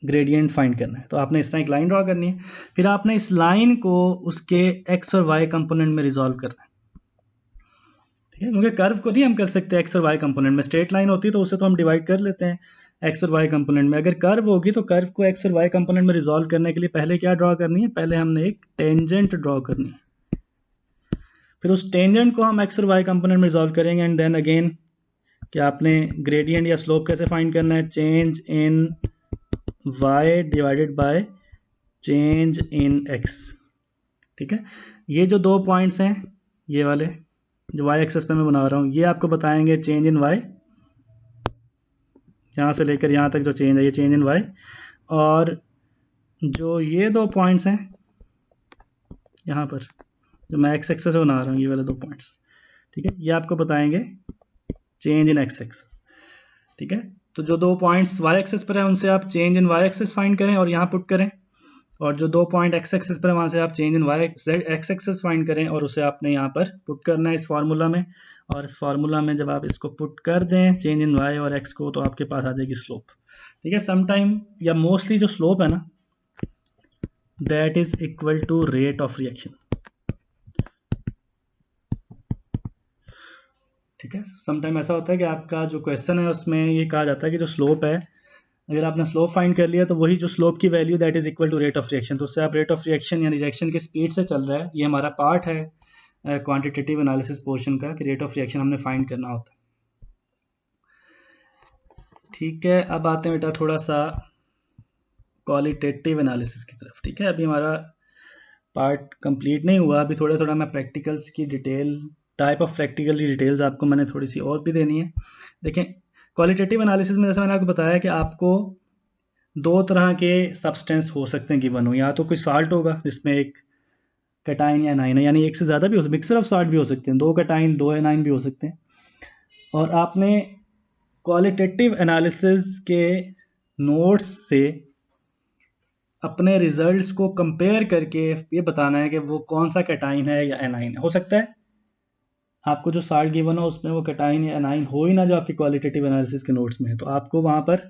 ग्रेडियंट फाइंड करना है, तो आपने इस तरह एक लाइन ड्रॉ करनी है, फिर आपने इस लाइन को उसके एक्स और वाई कंपोनेंट में रिजॉल्व करना है। ठीक है, क्योंकि कर्व को नहीं हम कर सकते एक्स और वाई कंपोनेंट में, स्ट्रेट लाइन होती है तो उसे तो हम डिवाइड कर लेते हैं एक्स और वाई कंपोनेंट में। अगर कर्व होगी तो कर्व को एक्स और वाई कंपोनेंट में रिजॉल्व करने के लिए पहले क्या ड्रॉ करनी है, पहले हमने एक टेंजेंट ड्रॉ करनी है, फिर उस टेंजेंट को हम एक्स और वाई कंपोनेंट में रिजॉल्व करेंगे, एंड देन अगेन कि आपने ग्रेडियंट या स्लोप कैसे फाइंड करना है, change in y divided by change in x। ठीक है, ये जो दो पॉइंट्स हैं, ये वाले जो y एक्सेस पे मैं बना रहा हूँ, ये आपको बताएंगे चेंज इन y, यहाँ से लेकर यहाँ तक जो चेंज है ये चेंज इन y, और जो ये दो पॉइंट्स हैं यहाँ पर जो मैं x एक्सेस बना रहा हूँ, ये वाले दो पॉइंट्स, ठीक है, ये आपको बताएंगे चेंज इन x एक्सेस। ठीक है, तो जो दो पॉइंट्स y एक्सेस पर है उनसे आप change in y axis find करें और यहाँ पुट करें, और जो दो पॉइंट x एक्सेस पर है वहाँ से आप change in x axis find करें और उसे आपने यहाँ पर पुट करना है इस फार्मूला में, और इस फार्मूला में जब आप इसको पुट कर दें चेंज इन y और x को, तो आपके पास आ जाएगी स्लोप। ठीक है, समटाइम या मोस्टली जो स्लोप है ना, that is equal to rate of reaction. ठीक है, समटाइम ऐसा होता है कि आपका जो क्वेश्चन है उसमें ये कहा जाता है कि जो स्लोप है, अगर आपने स्लोप फाइंड कर लिया तो वही जो स्लोप की value that is equal to rate of reaction, तो उससे आप रेट ऑफ रिएक्शन यानी रिएक्शन की स्पीड से चल रहा है, ये हमारा पार्ट है क्वांटिटेटिव एनालिसिस पोर्शन का कि रेट ऑफ रिएक्शन हमने फाइंड करना होता है। ठीक है, अब आते हैं बेटा थोड़ा सा क्वालिटेटिव एनालिसिस की तरफ। ठीक है, अभी हमारा पार्ट कंप्लीट नहीं हुआ, अभी थोड़ा थोड़ा मैं प्रैक्टिकल्स की डिटेल, टाइप ऑफ प्रैक्टिकल की डिटेल्स आपको मैंने थोड़ी सी और भी देनी है। देखें, क्वालिटेटिव एनालिसिस में जैसे मैंने आपको बताया कि आपको दो तरह के सब्सटेंस हो सकते हैं गिवन हो, या तो कोई साल्ट होगा जिसमें एक कैटाइन या एनाइन है, यानी एक से ज़्यादा भी हो, मिक्सर ऑफ साल्ट भी हो सकते हैं, दो कैटाइन दो एनाइन भी हो सकते हैं, और आपने क्वालिटेटिव एनालिसिस के नोट्स से अपने रिजल्ट्स को कंपेयर करके ये बताना है कि वो कौन सा कैटाइन है या एनाइन है। हो सकता है आपको जो साल्ट गिवन हो उसमें वो कैटाइन या एनाइन हो ही ना जो आपके क्वालिटेटिव एनालिसिस के नोट्स में है, तो आपको वहाँ पर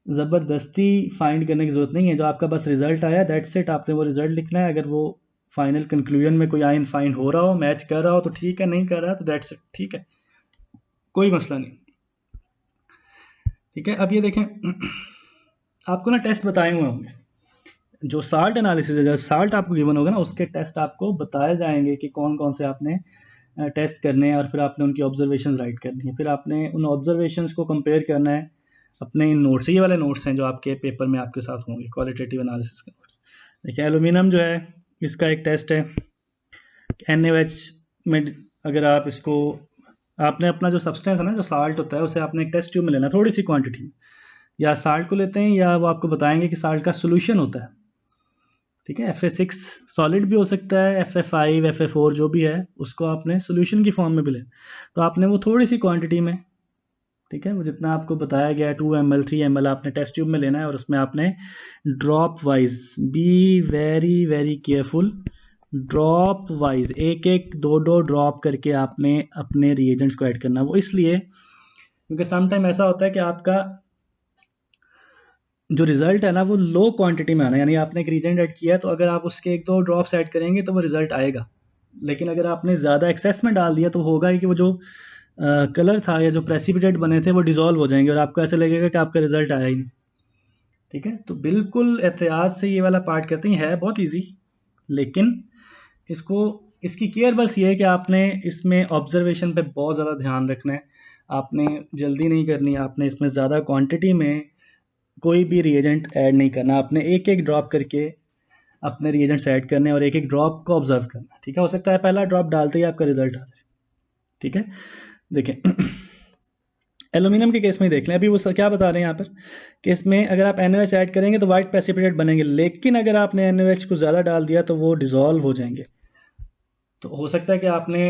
ज़बरदस्ती फाइंड करने की ज़रूरत नहीं है, जो आपका बस रिजल्ट आया दैट्स इट, आपने वो रिजल्ट लिखना है। अगर वो फाइनल कंक्लूजन में कोई आइन फाइंड हो रहा हो, मैच कर रहा हो तो ठीक है, नहीं कर रहा तो दैट्स इट, ठीक है, कोई मसला नहीं। ठीक है, अब ये देखें आपको ना टेस्ट बताए हुए होंगे, जो साल्ट एनालिसिस है, जब साल्ट आपको गिवन होगा ना उसके टेस्ट आपको बताए जाएंगे कि कौन कौन से आपने टेस्ट करने हैं, और फिर आपने उनकी ऑब्जर्वेशन राइट करनी है, फिर आपने उन ऑब्जर्वेशंस को कंपेयर करना है अपने इन नोट्स, ये वाले नोट्स हैं जो आपके पेपर में आपके साथ होंगे, क्वालिटेटिव एनालिसिस के नोट्स। देखिए, एल्यूमिनियम जो है इसका एक टेस्ट है NaOH में, अगर आप इसको, आपने अपना जो सब्सटेंस है ना, जो साल्ट होता है, उसे आपने एक टेस्ट ट्यूब में लेना, थोड़ी सी क्वांटिटी में, या साल्ट को लेते हैं या वो आपको बताएंगे कि साल्ट का सोल्यूशन होता है। ठीक है, Fa6 सॉलिड भी हो सकता है, Fa5 Fa4 जो भी है उसको आपने सोल्यूशन की फॉर्म में भी लेना, तो आपने वो थोड़ी सी क्वांटिटी में, ठीक है, वो जितना आपको बताया गया 2 ml 3 ml आपने टेस्ट ट्यूब में लेना है, और उसमें आपने drop wise, be very very careful, drop wise एक एक दो दो ड्रॉप करके आपने अपने रिएजेंट्स को ऐड करना। वो इसलिए क्योंकि समटाइम ऐसा होता है कि आपका जो रिजल्ट है ना वो लो क्वांटिटी में आना, यानी आपने एक रिएजेंट ऐड किया है तो अगर आप उसके एक दो ड्रॉप्स ऐड करेंगे तो वो रिजल्ट आएगा, लेकिन अगर आपने ज़्यादा एक्सेस में डाल दिया तो होगा ही कि वो जो कलर था या जो प्रेसिपिटेट बने थे वो डिजॉल्व हो जाएंगे और आपको ऐसा लगेगा कि आपका रिजल्ट आया ही नहीं। ठीक है, तो बिल्कुल एहतियात से ये वाला पार्ट करते हैं, है बहुत ईजी, लेकिन इसको, इसकी केयर बस ये है कि आपने इसमें ऑब्जर्वेशन पे बहुत ज़्यादा ध्यान रखना है, आपने जल्दी नहीं करनी, आपने इसमें ज़्यादा क्वांटिटी में कोई भी रिएजेंट ऐड नहीं करना, आपने एक एक ड्रॉप करके अपने रिएजेंट्स ऐड करने और एक एक ड्रॉप को ऑब्जर्व करना। ठीक है, हो सकता है पहला ड्रॉप डालते ही आपका रिजल्ट आ जाए। ठीक है, देखें एल्यूमिनियम के केस में देख लें, अभी वो क्या बता रहे हैं यहाँ पर कि इसमें अगर आप NaOH ऐड करेंगे तो वाइट प्रेसिपिटेट बनेंगे, लेकिन अगर आपने NaOH को ज़्यादा डाल दिया तो वो डिजॉल्व हो जाएंगे। तो हो सकता है कि आपने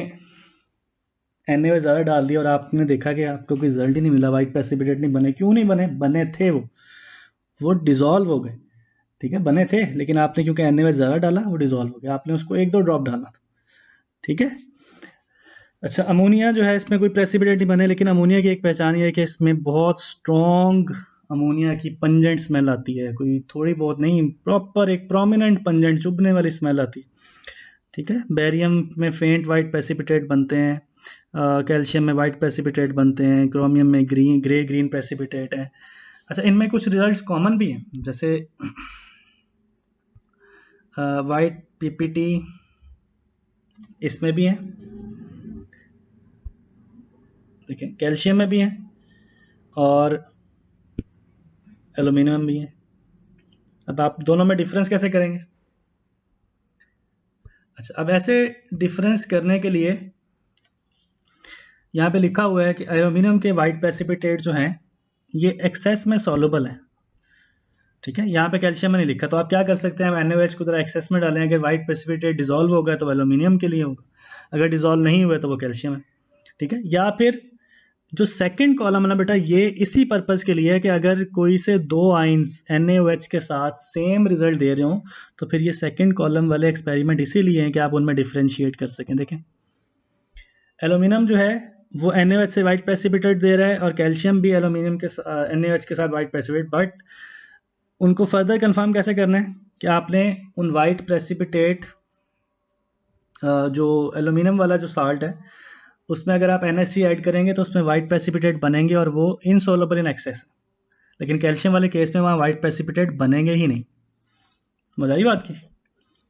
NaOH ज़्यादा डाल दिया और आपने देखा कि आपको कोई रिजल्ट ही नहीं मिला, वाइट प्रेसिपिटेट नहीं बने। क्यों नहीं बने? बने थे वो डिजॉल्व हो गए, ठीक है, बने थे, लेकिन आपने क्योंकि NaOH ज़्यादा डाला वो डिजॉल्व हो गया, आपने उसको 1-2 ड्रॉप डाला था, ठीक है। अच्छा, अमोनिया जो है इसमें कोई प्रेसिपिटेट नहीं बने, लेकिन अमोनिया की एक पहचान ये है कि इसमें बहुत स्ट्रॉन्ग अमोनिया की पंजेंट स्मेल आती है, कोई थोड़ी बहुत नहीं, प्रॉपर एक प्रोमिनेंट पंजेंट चुभने वाली स्मेल आती है, ठीक है। बेरियम में फेंट वाइट प्रेसिपिटेट बनते हैं, कैल्शियम में वाइट प्रेसिपिटेट बनते हैं, क्रोमियम में ग्रे ग्रीन प्रेसिपिटेट है। अच्छा, इनमें कुछ रिजल्ट्स कॉमन भी हैं, जैसे वाइट पीपीटी इसमें भी है, देखिए कैल्शियम में भी है और एल्यूमिनियम भी है। अब आप दोनों में डिफरेंस कैसे करेंगे? अच्छा, अब ऐसे डिफरेंस करने के लिए यहाँ पे लिखा हुआ है कि एल्यूमिनियम के वाइट प्रेसिपिटेट जो हैं ये एक्सेस में सॉल्युबल है, ठीक है। यहाँ पे कैल्शियम में नहीं लिखा, तो आप क्या कर सकते हैं, NaOH को जरा एक्सेस में डालें, अगर वाइट प्रेसिपिटेट डिजॉल्व होगा तो एल्यूमिनियम के लिए होगा, अगर डिजॉल्व नहीं हुआ तो वो कैल्शियम है, ठीक है। या फिर जो सेकंड कॉलम है ना बेटा, ये इसी पर्पस के लिए है कि अगर कोई से दो आइंस NaOH के साथ सेम रिजल्ट दे रहे हो तो फिर ये सेकंड कॉलम वाले एक्सपेरिमेंट इसीलिए हैं कि आप उनमें डिफ्रेंशिएट कर सकें। देखें, एल्यूमिनियम जो है वो NaOH से वाइट प्रेसिपिटेट दे रहा है और कैल्शियम भी एल्यूमिनियम के NaOH के साथ वाइट प्रेसिपिटेट, बट उनको फर्दर कंफर्म कैसे करना है कि आपने उन वाइट प्रेसिपिटेट जो एल्यूमिनियम वाला जो साल्ट है उसमें अगर आप NH3 ऐड करेंगे तो उसमें वाइट प्रेसिपिटेट बनेंगे और वो इनसोल्युबल इन एक्सेस, लेकिन कैल्शियम वाले केस में वहाँ वाइट प्रेसिपिटेट बनेंगे ही नहीं। समझ आई बात की?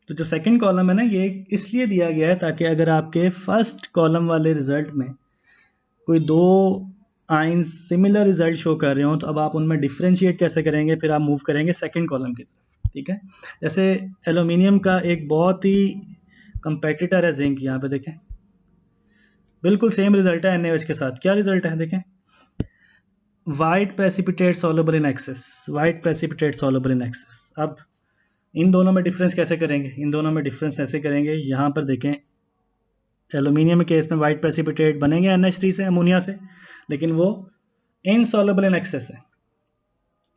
तो जो सेकंड कॉलम है ना, ये इसलिए दिया गया है ताकि अगर आपके फर्स्ट कॉलम वाले रिजल्ट में कोई दो आइंस सिमिलर रिजल्ट शो कर रहे हो तो अब आप उनमें डिफ्रेंशिएट कैसे करेंगे, फिर आप मूव करेंगे सेकंड कॉलम की तरफ, ठीक है। जैसे एल्यूमिनियम का एक बहुत ही कंपेटिटर है जिंक, यहाँ पे देखें बिल्कुल सेम रिजल्ट है NaOH के साथ। क्या रिजल्ट है? देखें, white precipitate soluble in excess, white precipitate soluble in excess. अब इन दोनों में डिफरेंस कैसे करेंगे? इन दोनों में डिफरेंस ऐसे करेंगे, यहाँ पर देखें एल्यूमिनियम के केस में वाइट प्रेसिपिटेट बनेंगे NH3 से, अमोनिया से, लेकिन वो इनसॉल्युबल इन एक्सेस है,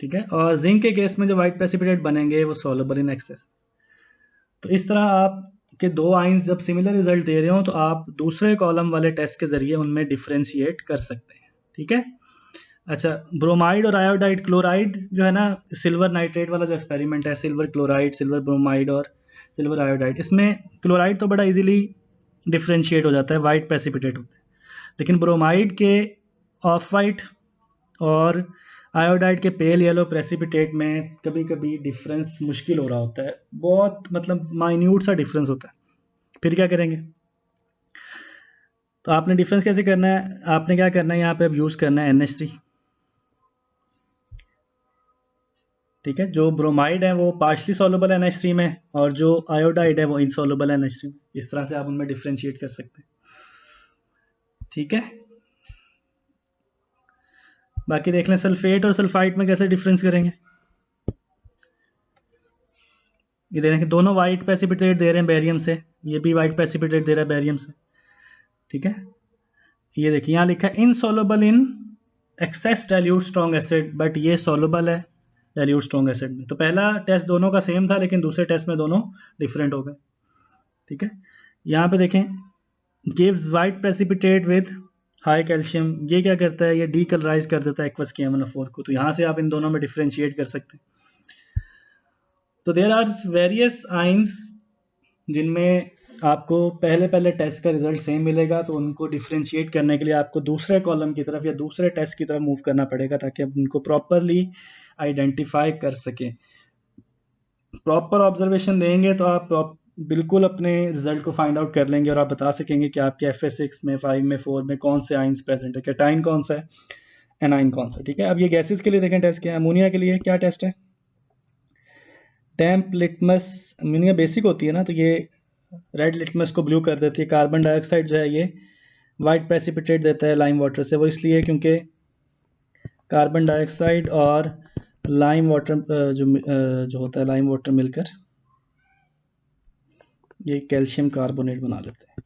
ठीक है। और जिंक के केस में जो वाइट प्रेसिपिटेट बनेंगे वो सॉल्युबल इन एक्सेस। तो इस तरह आप के दो आइंस जब सिमिलर रिजल्ट दे रहे हो तो आप दूसरे कॉलम वाले टेस्ट के जरिए उनमें डिफ्रेंशिएट कर सकते हैं, ठीक है। अच्छा, ब्रोमाइड और आयोडाइड क्लोराइड जो है ना, सिल्वर नाइट्रेट वाला जो एक्सपेरिमेंट है, सिल्वर क्लोराइड, सिल्वर ब्रोमाइड और सिल्वर आयोडाइड, इसमें क्लोराइड तो बड़ा इजीली डिफ्रेंशिएट हो जाता है, वाइट प्रेसिपिटेट होता है, लेकिन ब्रोमाइड के ऑफ वाइट और आयोडाइड के पेल येलो प्रेसिपिटेट में कभी कभी डिफरेंस मुश्किल हो रहा होता है, बहुत मतलब माइन्यूट सा डिफरेंस होता है। फिर क्या करेंगे? तो आपने डिफरेंस कैसे करना है? आपने क्या करना है, यहाँ पे अब यूज़ करना है NH3, ठीक है। जो ब्रोमाइड है वो पार्शली सॉल्युबल NH3 में और जो आयोडाइड है वो इनसॉल्युबल NH3 में। इस तरह से आप उनमें डिफ्रेंशिएट कर सकते हैं, ठीक है। बाकी देख लें सल्फेट और सल्फाइड में कैसे डिफरेंस करेंगे। ये दे रहे हैं कि दोनों वाइट प्रेसिपिटेट दे रहे हैं बेरियम से, ये भी वाइट प्रेसिपिटेट दे रहा है बेरियम से, ठीक है। ये देखिए यहाँ लिखा है insoluble in excess dilute strong acid, but ये सॉल्युबल है डाइल्यूट स्ट्रॉन्ग एसिड में। तो पहला टेस्ट दोनों का सेम था, लेकिन दूसरे टेस्ट में दोनों डिफरेंट हो गए, ठीक है। यहाँ पे देखें, gives white precipitate with high calcium, ये क्या करता है, ये डीकलराइज कर देता है एक्वस KMnO4 को। तो यहाँ से आप इन दोनों में डिफ्रेंशिएट कर सकते हैं। तो देयर आर वेरियस आइंस जिनमें आपको पहले टेस्ट का रिजल्ट सेम मिलेगा, तो उनको डिफ्रेंशिएट करने के लिए आपको दूसरे कॉलम की तरफ या दूसरे टेस्ट की तरफ मूव करना पड़ेगा ताकि आप उनको प्रॉपरली आइडेंटिफाई कर सकें। प्रॉपर ऑब्जर्वेशन देंगे तो आप बिल्कुल अपने रिजल्ट को फाइंड आउट कर लेंगे और आप बता सकेंगे कि आपके FA6 में, 5 में, 4 में कौन से आइंस प्रेजेंट है, कैटाइन कौन सा है, एनाइन कौन सा, ठीक है। अब ये गैसेस के लिए देखें टेस्ट क्या है। अमोनिया के लिए क्या टेस्ट है? डैम्प लिटमस, अमोनिया बेसिक होती है ना, तो ये रेड लिटमस को ब्लू कर देती है। कार्बन डाइऑक्साइड जो है ये वाइट प्रेसिपिटेट देता है लाइम वाटर से, वो इसलिए क्योंकि कार्बन डाइऑक्साइड और लाइम वाटर जो होता है लाइम वाटर मिलकर ये कैल्शियम कार्बोनेट बना लेते हैं।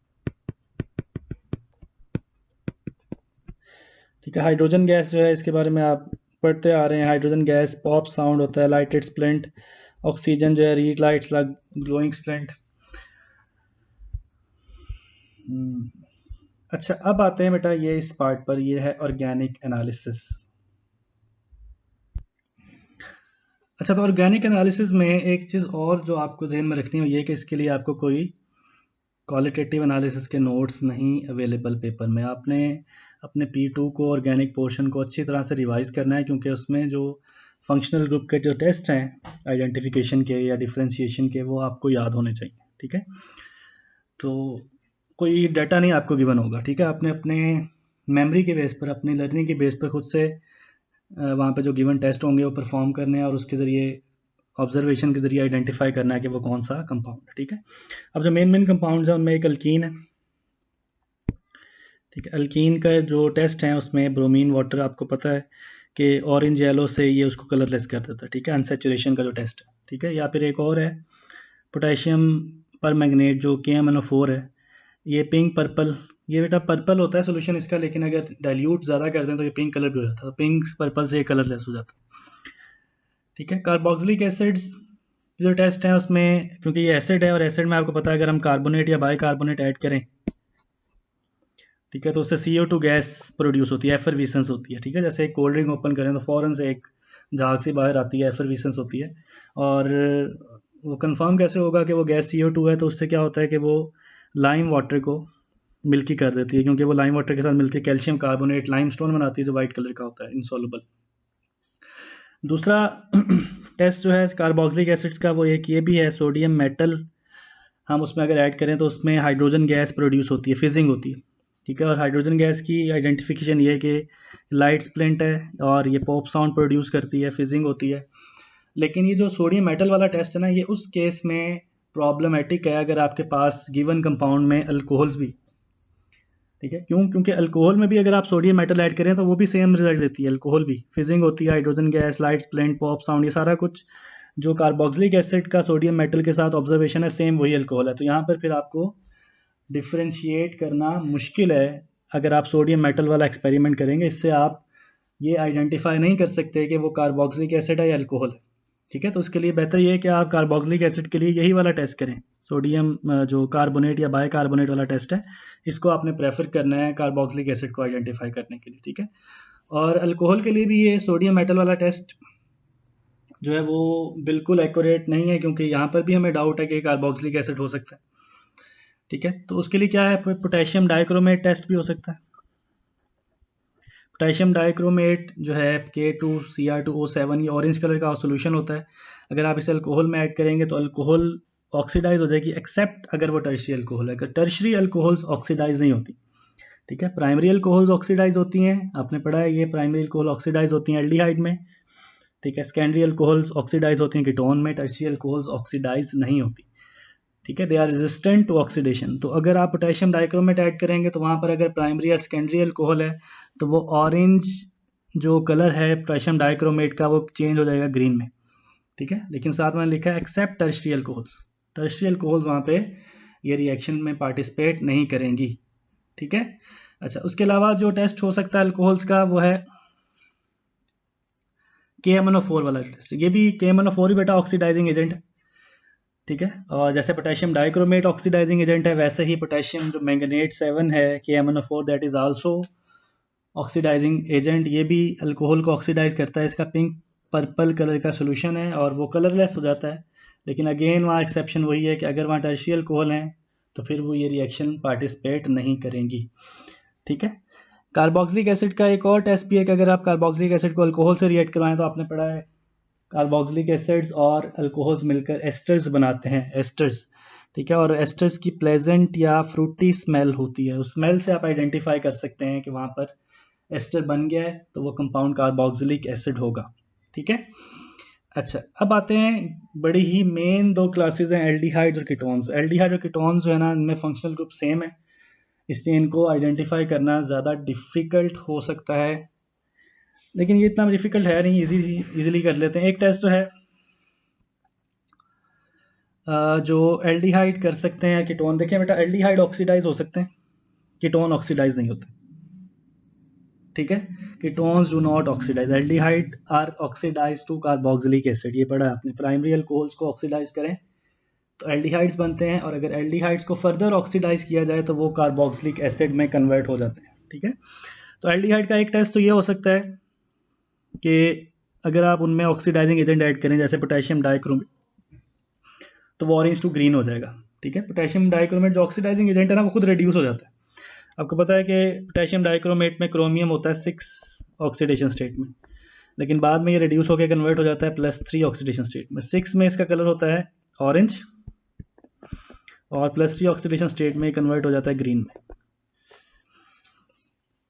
ठीक है। हाइड्रोजन गैस जो है इसके बारे में आप पढ़ते आ रहे हैं। हाइड्रोजन गैस पॉप साउंड होता है, लाइटेड स्प्लिंट। ऑक्सीजन जो है read lights like glowing splint. अच्छा, अब आते हैं बेटा ये इस पार्ट पर, ये है ऑर्गेनिक एनालिसिस। अच्छा, तो ऑर्गेनिक एनालिसिस में एक चीज़ और जो आपको ध्यान में रखनी है ये कि इसके लिए आपको कोई क्वालिटेटिव एनालिसिस के नोट्स नहीं अवेलेबल पेपर में। आपने अपने P2 को ऑर्गेनिक पोर्शन को अच्छी तरह से रिवाइज करना है, क्योंकि उसमें जो फंक्शनल ग्रुप के जो टेस्ट हैं आइडेंटिफिकेशन के या डिफरेंशिएशन के, वो आपको याद होने चाहिए। ठीक है, तो कोई डाटा नहीं आपको गिवन होगा। ठीक है, आपने अपने मेमोरी के बेस पर, अपनी लर्निंग के बेस पर खुद से वहाँ पे जो गिवन टेस्ट होंगे वो परफॉर्म करने हैं और उसके ज़रिए ऑब्जर्वेशन के ज़रिए आइडेंटिफाई करना है कि वो कौन सा कंपाउंड है। ठीक है, अब जो मेन कंपाउंड्स हैं उनमें एक अल्कीन है। ठीक है, अल्कीन का जो टेस्ट है उसमें ब्रोमीन वाटर, आपको पता है कि ऑरेंज येलो से ये उसको कलरलेस कर देता है। ठीक है, अनसेचुरेशन का जो टेस्ट है। ठीक है, या फिर एक और है पोटेशियम पर मैग्नेट जो KMnO4 है, ये पिंक पर्पल, ये बेटा पर्पल होता है सोल्यूशन इसका, लेकिन अगर डाइल्यूट ज़्यादा कर दें तो ये पिंक कलर भी हो जाता है, तो पिंक पर्पल से ये कलरलेस हो जाता है। ठीक है, कार्बोक्सिलिक एसिड्स जो टेस्ट है उसमें, क्योंकि ये एसिड है और एसिड में आपको पता है अगर हम कार्बोनेट या बाइकार्बोनेट ऐड करें, ठीक है, तो उससे CO2 गैस प्रोड्यूस होती है, एफरविसेंस होती है। ठीक है, जैसे एक कोल्ड ड्रिंक ओपन करें तो फ़ौरन से एक झाग सी बाहर आती है, एफरविसेंस होती है। और वो कंफर्म कैसे होगा कि वो गैस CO2 है? तो उससे क्या होता है कि वो लाइम वाटर को मिल्की कर देती है, क्योंकि वो लाइम वाटर के साथ मिलकर कैल्शियम कार्बोनेट लाइम स्टोन बनाती है जो वाइट कलर का होता है, इनसॉल्युबल। दूसरा टेस्ट जो है कार्बोक्सिलिक एसिड्स का, वो एक ये भी है, सोडियम मेटल हम उसमें अगर ऐड करें तो उसमें हाइड्रोजन गैस प्रोड्यूस होती है, फिजिंग होती है। ठीक है, और हाइड्रोजन गैस की आइडेंटिफिकेशन ये है कि लाइट स्प्लिंट है और ये पॉप साउंड प्रोड्यूस करती है, फिजिंग होती है। लेकिन ये जो सोडियम मेटल वाला टेस्ट है ना, ये उस केस में प्रॉब्लमेटिक है अगर आपके पास गिवन कंपाउंड में अल्कोहल्स भी। ठीक है, क्यों? क्योंकि अल्कोहल में भी अगर आप सोडियम मेटल ऐड करें तो वो भी सेम रिजल्ट देती है, अल्कोहल भी फिजिंग होती है, hydrogen gas, light splint, pop sound, ये सारा कुछ जो कार्बोक्सिलिक एसिड का सोडियम मेटल के साथ ऑब्जर्वेशन है, सेम वही अल्कोहल है। तो यहाँ पर फिर आपको डिफ्रेंशिएट करना मुश्किल है अगर आप सोडियम मेटल वाला एक्सपेरिमेंट करेंगे। इससे आप ये आइडेंटिफाई नहीं कर सकते कि वो कार्बोक्सिलिक एसिड है या अल्कोहल है। ठीक है, तो उसके लिए बेहतर ये है कि आप कार्बोक्सिलिक एसिड के लिए यही वाला टेस्ट करें, सोडियम जो कार्बोनेट या बाइकार्बोनेट वाला टेस्ट है, इसको आपने प्रेफर करना है कार्बोक्सिलिक एसिड को आइडेंटिफाई करने के लिए। ठीक है, और अल्कोहल के लिए भी ये सोडियम मेटल वाला टेस्ट जो है वो बिल्कुल एक्यूरेट नहीं है, क्योंकि यहाँ पर भी हमें डाउट है कि कार्बोक्सिलिक एसिड हो सकता है। ठीक है, तो उसके लिए क्या है, पोटेशियम डाइक्रोमेट टेस्ट भी हो सकता है। पोटेशियम डाइक्रोमेट जो है K2Cr2O7, ये ऑरेंज कलर का सॉल्यूशन होता है। अगर आप इसे अल्कोहल में ऐड करेंगे तो अल्कोहल ऑक्सीडाइज हो जाएगी, एक्सेप्ट अगर वो टर्शियरी अल्कोहल है। अगर टर्शियरी अल्कोहल्स ऑक्सीडाइज नहीं होती। ठीक है, प्राइमरी अल्कोहल्स ऑक्सीडाइज होती हैं, आपने पढ़ा है ये, प्राइमरी अल्कोहल ऑक्सीडाइज होती हैं एल्डिहाइड में। ठीक है, सेकेंडरी अल्कोहल्स ऑक्सीडाइज होती हैं कीटोन में, टर्शियरी अल्कोहल्स ऑक्सीडाइज नहीं होती। ठीक है, they are resistant to oxidation. तो अगर आप पोटेशियम डाइक्रोमेट ऐड करेंगे तो वहाँ पर अगर प्राइमरी या सेकेंडरी अल्कोहल है तो वो ऑरेंज जो कलर है पोटेशियम डाइक्रोमेट का वो चेंज हो जाएगा ग्रीन में। ठीक है, लेकिन साथ में लिखा है except tertiary alcohols, tertiary alcohols वहाँ पे ये रिएक्शन में पार्टिसिपेट नहीं करेंगी। ठीक है, अच्छा, उसके अलावा जो टेस्ट हो सकता है अल्कोहल्स का वो है KMnO4 वाला टेस्ट। ये भी KMnO4 ही बेटा ऑक्सीडाइजिंग एजेंट है। ठीक है, और जैसे पोटेशियम डाइक्रोमेट ऑक्सीडाइजिंग एजेंट है, वैसे ही पोटेशियम जो मैंगनेट 7 है KMnO4, that is also oxidising agent. ये भी अल्कोहल को ऑक्सीडाइज करता है। इसका पिंक पर्पल कलर का सोल्यूशन है और वो कलरलेस हो जाता है। लेकिन अगेन वहाँ एक्सेप्शन वही है कि अगर वहाँ टर्शियरी अल्कोहल है तो फिर वो ये रिएक्शन पार्टिसिपेट नहीं करेंगी। ठीक है, कार्बोक्सिलिक एसिड का एक और टेस्ट भी है कि अगर आप कार्बोक्सिलिक एसिड को अल्कोहल से रिएक्ट करवाएं, तो आपने पढ़ा है कार्बोक्सिलिक एसिड्स और अल्कोहल्स मिलकर एस्टर्स बनाते हैं, एस्टर्स। ठीक है, और एस्टर्स की प्लेजेंट या फ्रूटी स्मेल होती है, उस स्मेल से आप आइडेंटिफाई कर सकते हैं कि वहाँ पर एस्टर बन गया है तो वो कंपाउंड कार्बोक्सिलिक एसिड होगा। ठीक है, अच्छा, अब आते हैं बड़ी ही मेन दो क्लासेस हैं, एल्डिहाइड्स और कीटोन्स। एल्डिहाइड और कीटोन्स जो है ना, इनमें फंक्शनल ग्रुप सेम है, इसलिए इनको आइडेंटिफाई करना ज़्यादा डिफ़िकल्ट हो सकता है, लेकिन ये इतना डिफ़िकल्ट है नहीं, इजीली कर लेते हैं। एक टेस्ट जो है जो एल्डिहाइड कर सकते हैं कीटोन। देखिए बेटा, एल्डिहाइड ऑक्सीडाइज हो सकते हैं, कीटोन ऑक्सीडाइज नहीं होते। ठीक है, ketones do not oxidise, aldehyde are oxidise to carboxylic acid, ये पढ़ा आपने, प्राइमरी अल्कोहल्स को ऑक्सीडाइज करें तो एल्डिहाइड्स बनते हैं, और अगर एल्डिहाइड्स को फर्दर ऑक्सीडाइज किया जाए तो वो कार्बोक्सिलिक एसिड में कन्वर्ट हो जाते हैं। ठीक है, तो एल्डिहाइड का एक टेस्ट तो ये हो सकता है कि अगर आप उनमें ऑक्सीडाइजिंग एजेंट ऐड करें जैसे पोटेशियम डाइक्रोमेट, तो वो ऑरेंज टू ग्रीन हो जाएगा। ठीक है, पोटेशियम डाइक्रोमेट जो ऑक्सीडाइजिंग एजेंट है ना, वो खुद रिड्यूस हो जाता है। आपको पता है कि पोटेशियम डाइक्रोमेट में क्रोमियम होता है 6 ऑक्सीडेशन स्टेट में, लेकिन बाद में ये रिड्यूस होकर कन्वर्ट हो जाता है +3 ऑक्सीडेशन स्टेट में। 6 में इसका कलर होता है ऑरेंज, और +3 ऑक्सीडेशन स्टेट में कन्वर्ट हो जाता है ग्रीन में।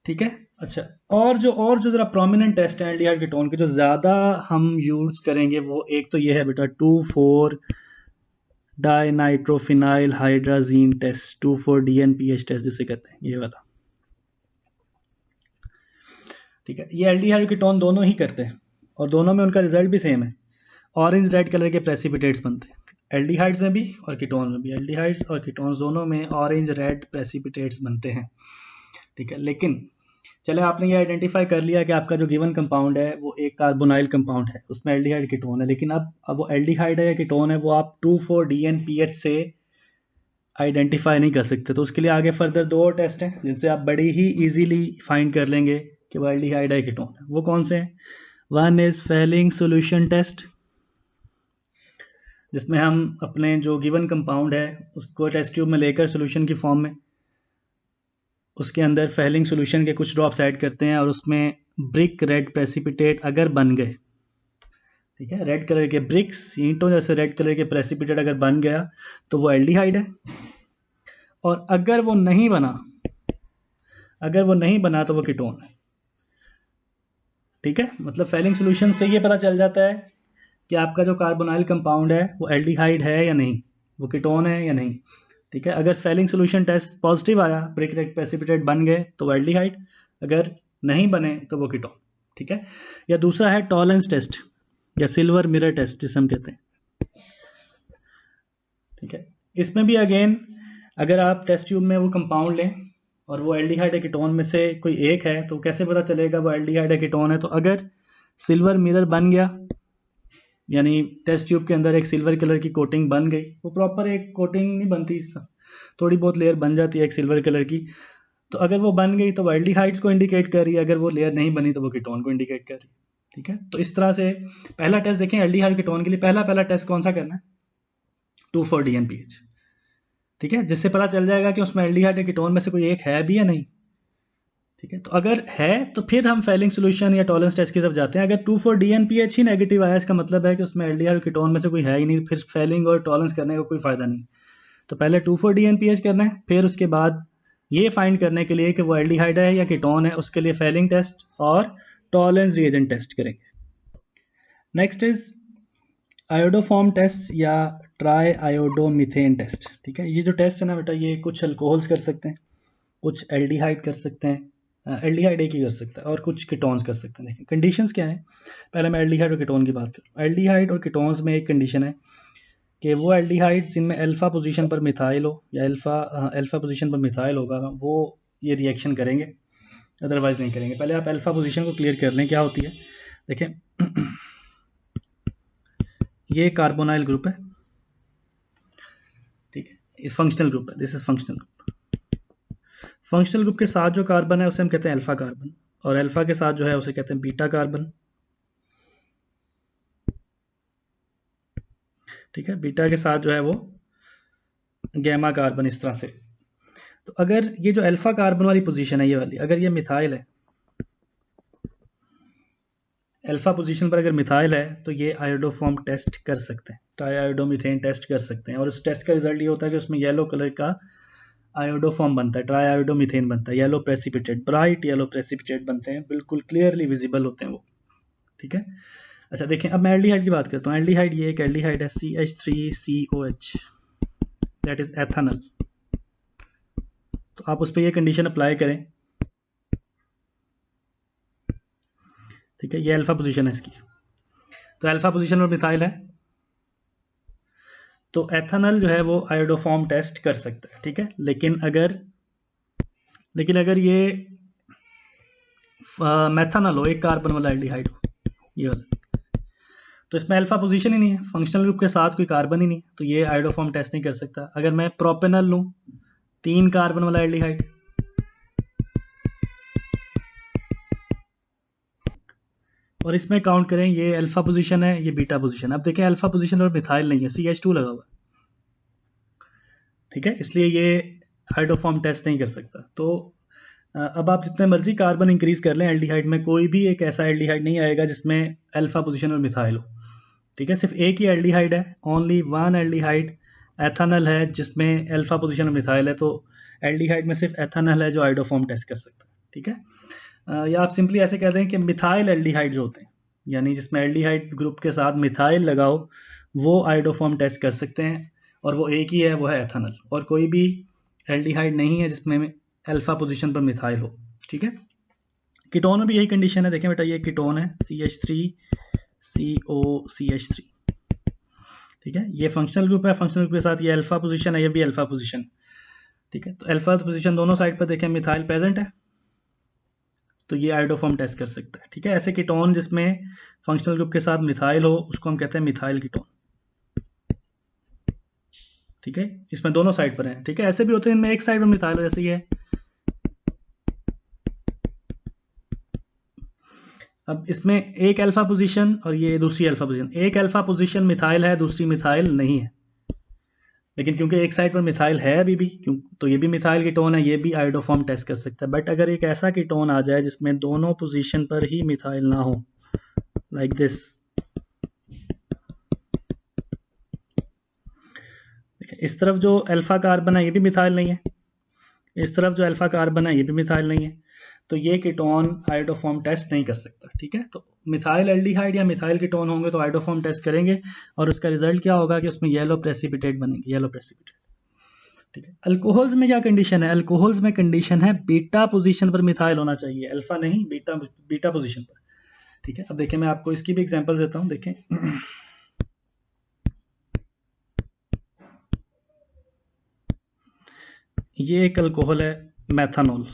ठीक है, अच्छा, और जो ज़रा प्रोमिनेंट टेस्ट है एल्डिहाइड कीटोन के जो ज़्यादा हम यूज करेंगे, वो एक तो ये है बेटा 2,4 dinitrophenyl hydrazine test, 2,4-DNPH test जिसे कहते हैं, ये वाला। ठीक है, ये एल्डिहाइड कीटोन दोनों ही करते हैं और दोनों में उनका रिजल्ट भी सेम है, ऑरेंज रेड कलर के प्रेसिपिटेट्स बनते हैं एल्डिहाइड्स में भी और कीटोन में भी। एल्डिहाइड्स और कीटोन्स दोनों में ऑरेंज रेड प्रेसिपिटेट्स बनते हैं। ठीक है, लेकिन चले आपने ये आइडेंटिफाई कर लिया कि आपका जो गिवन कंपाउंड है वो एक कार्बोनाइल कंपाउंड है, उसमें एल्डिहाइड कीटोन है, लेकिन अब वो एल्डिहाइड है या कीटोन है वो आप 2,4-DNPH से आइडेंटिफाई नहीं कर सकते। तो उसके लिए आगे फर्दर 2 और टेस्ट हैं जिनसे आप बड़ी ही इजीली फाइंड कर लेंगे कि वो एल्डिहाइड है कीटोन है। वो कौन से हैं? One is Fehling solution test, जिसमें हम अपने जो गिवन कंपाउंड है उसको टेस्ट ट्यूब में लेकर सोल्यूशन की फॉर्म में उसके अंदर फेलिंग सोल्यूशन के कुछ ड्रॉप्स ऐड करते हैं और उसमें ब्रिक रेड प्रेसिपिटेट अगर बन गए, ठीक है, रेड कलर के ब्रिक्स ईंटों जैसे रेड कलर के प्रेसिपिटेट अगर बन गया तो वो एल्डिहाइड है, और अगर वो नहीं बना तो वो कीटोन है। ठीक है, मतलब फेलिंग सोल्यूशन से ये पता चल जाता है कि आपका जो कार्बोनाइल कंपाउंड है वो एल्डिहाइड है या नहीं, वो कीटोन है या नहीं। ठीक है, अगर फेलिंग सोल्यूशन टेस्ट पॉजिटिव आया, ब्रिक रेड प्रेसिपिटेट बन गए तो वो एल्डिहाइड, अगर नहीं बने तो वो कीटोन। ठीक है, या दूसरा है टॉलेंस टेस्ट या सिल्वर मिरर टेस्ट जिसे हम कहते हैं। ठीक है, इसमें भी अगेन अगर आप टेस्ट ट्यूब में वो कंपाउंड लें और वो एल्डिहाइड या कीटोन में से कोई एक है तो कैसे पता चलेगा वो एल्डिहाइड या कीटोन है? तो अगर सिल्वर मिरर बन गया, यानी टेस्ट ट्यूब के अंदर एक सिल्वर कलर की कोटिंग बन गई, वो प्रॉपर एक कोटिंग नहीं बनती, थोड़ी बहुत लेयर बन जाती है एक सिल्वर कलर की, तो अगर वो बन गई तो वो एल्डिहाइड्स को इंडिकेट कर रही है, अगर वो लेयर नहीं बनी तो वो कीटोन को इंडिकेट कर रही है। ठीक है, तो इस तरह से पहला टेस्ट देखें एल्डिहाइड कीटोन के लिए, पहला टेस्ट कौन सा करना है? 2,4-DNPH। ठीक है, जिससे पता चल जाएगा कि उसमें एल्डिहाइड या कीटोन में से कोई एक है भी या नहीं। ठीक है, तो अगर है तो फिर हम फेलिंग सोल्यूशन या टॉलेंस टेस्ट की तरफ जाते हैं। अगर 2,4-DNPH ही नेगेटिव आया, इसका मतलब है कि उसमें एल्डिहाइड और कीटोन में से कोई है ही नहीं, फिर फेलिंग और टॉलेंस करने का कोई फायदा नहीं। तो पहले 2,4-DNPH करना है, फिर उसके बाद ये फाइंड करने के लिए कि वो एल्डिहाइड है या कीटोन है, उसके लिए फेलिंग टेस्ट और टॉलेंस रिएजेंट टेस्ट करेंगे। नेक्स्ट इज आयोडोफॉर्म टेस्ट या ट्राई आयोडोमीथेन टेस्ट। ठीक है, ये जो टेस्ट है ना बेटा, ये कुछ अल्कोहल्स कर सकते हैं, कुछ एल्डिहाइड कर सकते हैं, एल्डिहाइड एक ही कर सकता है, और कुछ कीटोन्स कर सकते हैं। देखिए कंडीशंस क्या है, पहले मैं एल्डिहाइड और कीटोन की बात करूँ। एल्डिहाइड और कीटोन्स में एक कंडीशन है कि वो एल्डिहाइड जिनमें अल्फा पोजीशन पर मिथाइल हो या अल्फा पोजीशन पर मिथाइल होगा, वो ये रिएक्शन करेंगे, अदरवाइज नहीं करेंगे। पहले आप अल्फा पोजीशन को क्लियर कर लें क्या होती है। देखें ये कार्बोनाइल ग्रुप है, ठीक है, इस फंक्शनल ग्रुप है, this is functional group. Functional group के साथ जो कार्बन है उसे हम कहते हैं अल्फा कार्बन, और अल्फा के साथ जो है उसे कहते हैं बीटा कार्बन। ठीक है, बीटा के साथ जो है वो गैमा कार्बन, इस तरह से। तो अगर ये जो अल्फा कार्बन वाली पोजीशन है, ये वाली, अगर ये मिथाइल है, अल्फा पोजीशन पर अगर मिथाइल है तो ये आयोडोफॉर्म टेस्ट कर सकते हैं, ट्राई आयोडोमीथेन टेस्ट कर सकते हैं, और उस टेस्ट का रिजल्ट ये होता है कि उसमें येलो कलर का आयोडोफॉर्म बनता है, ट्राई आयोडोमीथेन बनता है, yellow precipitate, bright yellow precipitate बनते हैं, बिल्कुल क्लियरली विजिबल होते हैं वो। ठीक है, अच्छा देखें, अब मैं एल्डिहाइड की बात करता हूँ। एल्डिहाइड, ये एक एल्डिहाइड है CH3COH, दैट इज एथेनॉल। तो आप उस पर ये कंडीशन अप्लाई करें, ठीक है, ये अल्फा पोजीशन है इसकी, तो अल्फा पोजीशन पर मिथाइल है, तो एथेनॉल जो है वो आयोडोफॉर्म टेस्ट कर सकता है। ठीक है, लेकिन अगर ये मेथानॉल हो, एक कार्बन वाला एल्डिहाइड हो, ये वाला, तो इसमें अल्फा पोजीशन ही नहीं है, फंक्शनल ग्रुप के साथ कोई कार्बन ही नहीं, तो ये आइडोफॉर्म टेस्ट नहीं कर सकता। अगर मैं प्रोपेनल लूँ, 3 कार्बन वाला एल्डिहाइड, और इसमें काउंट करें, ये अल्फा पोजीशन है, ये बीटा पोजीशन है। अब देखें अल्फा पोजीशन पर मिथाइल नहीं है, CH2 लगा हुआ, ठीक है, इसलिए ये हाइड्रोफॉर्म टेस्ट नहीं कर सकता। तो अब आप जितने मर्जी कार्बन इंक्रीज कर लें एल्डिहाइड में, कोई भी एक ऐसा एल्डिहाइड नहीं आएगा जिसमें अल्फा पोजीशन और मिथाइल हो, ठीक है। सिर्फ एक ही एल्डिहाइड है, ओनली वन एल्डिहाइड एथानल है जिसमें अल्फा पोजीशन और मिथाइल है, तो एल्डिहाइड में सिर्फ एथानल है जो आइडोफॉर्म टेस्ट कर सकता है, ठीक है। या आप सिंपली ऐसे कह दें कि मिथाइल एल्डिहाइड जो होते हैं, यानी जिसमें एल्डिहाइड ग्रुप के साथ मिथाइल लगाओ, वो आइडोफॉर्म टेस्ट कर सकते हैं, और वो एक ही है, वो है एथानल, और कोई भी एल्डिहाइड नहीं है जिसमें अल्फा पोजीशन पर मिथाइल हो, ठीक है। कीटोन में भी यही कंडीशन है, देखें बेटा ये कीटोन है CH3COCH3, ठीक है, ये फंक्शनल ग्रुप है, फंक्शनल ग्रुप के साथ ये अल्फा पोजीशन है, ये भी अल्फा पोजीशन, ठीक है। तो अल्फा पोजीशन दोनों साइड पर देखें मिथाइल प्रेजेंट है, तो ये आइडोफॉर्म टेस्ट कर सकता है, ठीक है। ऐसे कीटोन जिसमें फंक्शनल ग्रुप के साथ मिथाइल हो उसको हम कहते हैं मिथाइल कीटोन, ठीक है, इसमें दोनों साइड पर हैं, ठीक है। ऐसे भी होते हैं इनमें एक साइड पर मिथाइल हो, जैसे ये है। अब इसमें एक अल्फा पोजीशन और ये दूसरी अल्फा पोजीशन, एक अल्फा पोजीशन मिथाइल है, दूसरी मिथाइल नहीं है, लेकिन क्योंकि एक साइड पर मिथाइल है अभी भी, क्यों, तो ये भी मिथाइल कीटोन है, ये भी आइडोफॉर्म टेस्ट कर सकता है। बट अगर एक ऐसा कीटोन आ जाए जिसमें दोनों पोजीशन पर ही मिथाइल ना हो, लाइक दिस, इस तरफ जो अल्फा कार्बन है ये भी मिथाइल नहीं है, इस तरफ जो अल्फा कार्बन है ये भी मिथाइल नहीं है, तो ये कीटोन आइडोफॉर्म टेस्ट नहीं कर सकता, ठीक है। तो मिथाइल एल्डिहाइड या मिथाइल कीटोन होंगे तो आइडोफॉर्म टेस्ट करेंगे, और उसका रिजल्ट क्या होगा कि उसमें येलो प्रेसिपिटेट बनेंगे, येलो प्रेसिपिटेट, ठीक है। अल्कोहल्स में क्या कंडीशन है, अल्कोहल्स में कंडीशन है बीटा पोजीशन पर मिथाइल होना चाहिए, अल्फा नहीं, बीटा, बीटा पोजीशन पर, ठीक है। अब देखें मैं आपको इसकी भी एग्जांपल देता हूं, देखें ये एक अल्कोहल है मेथानॉल,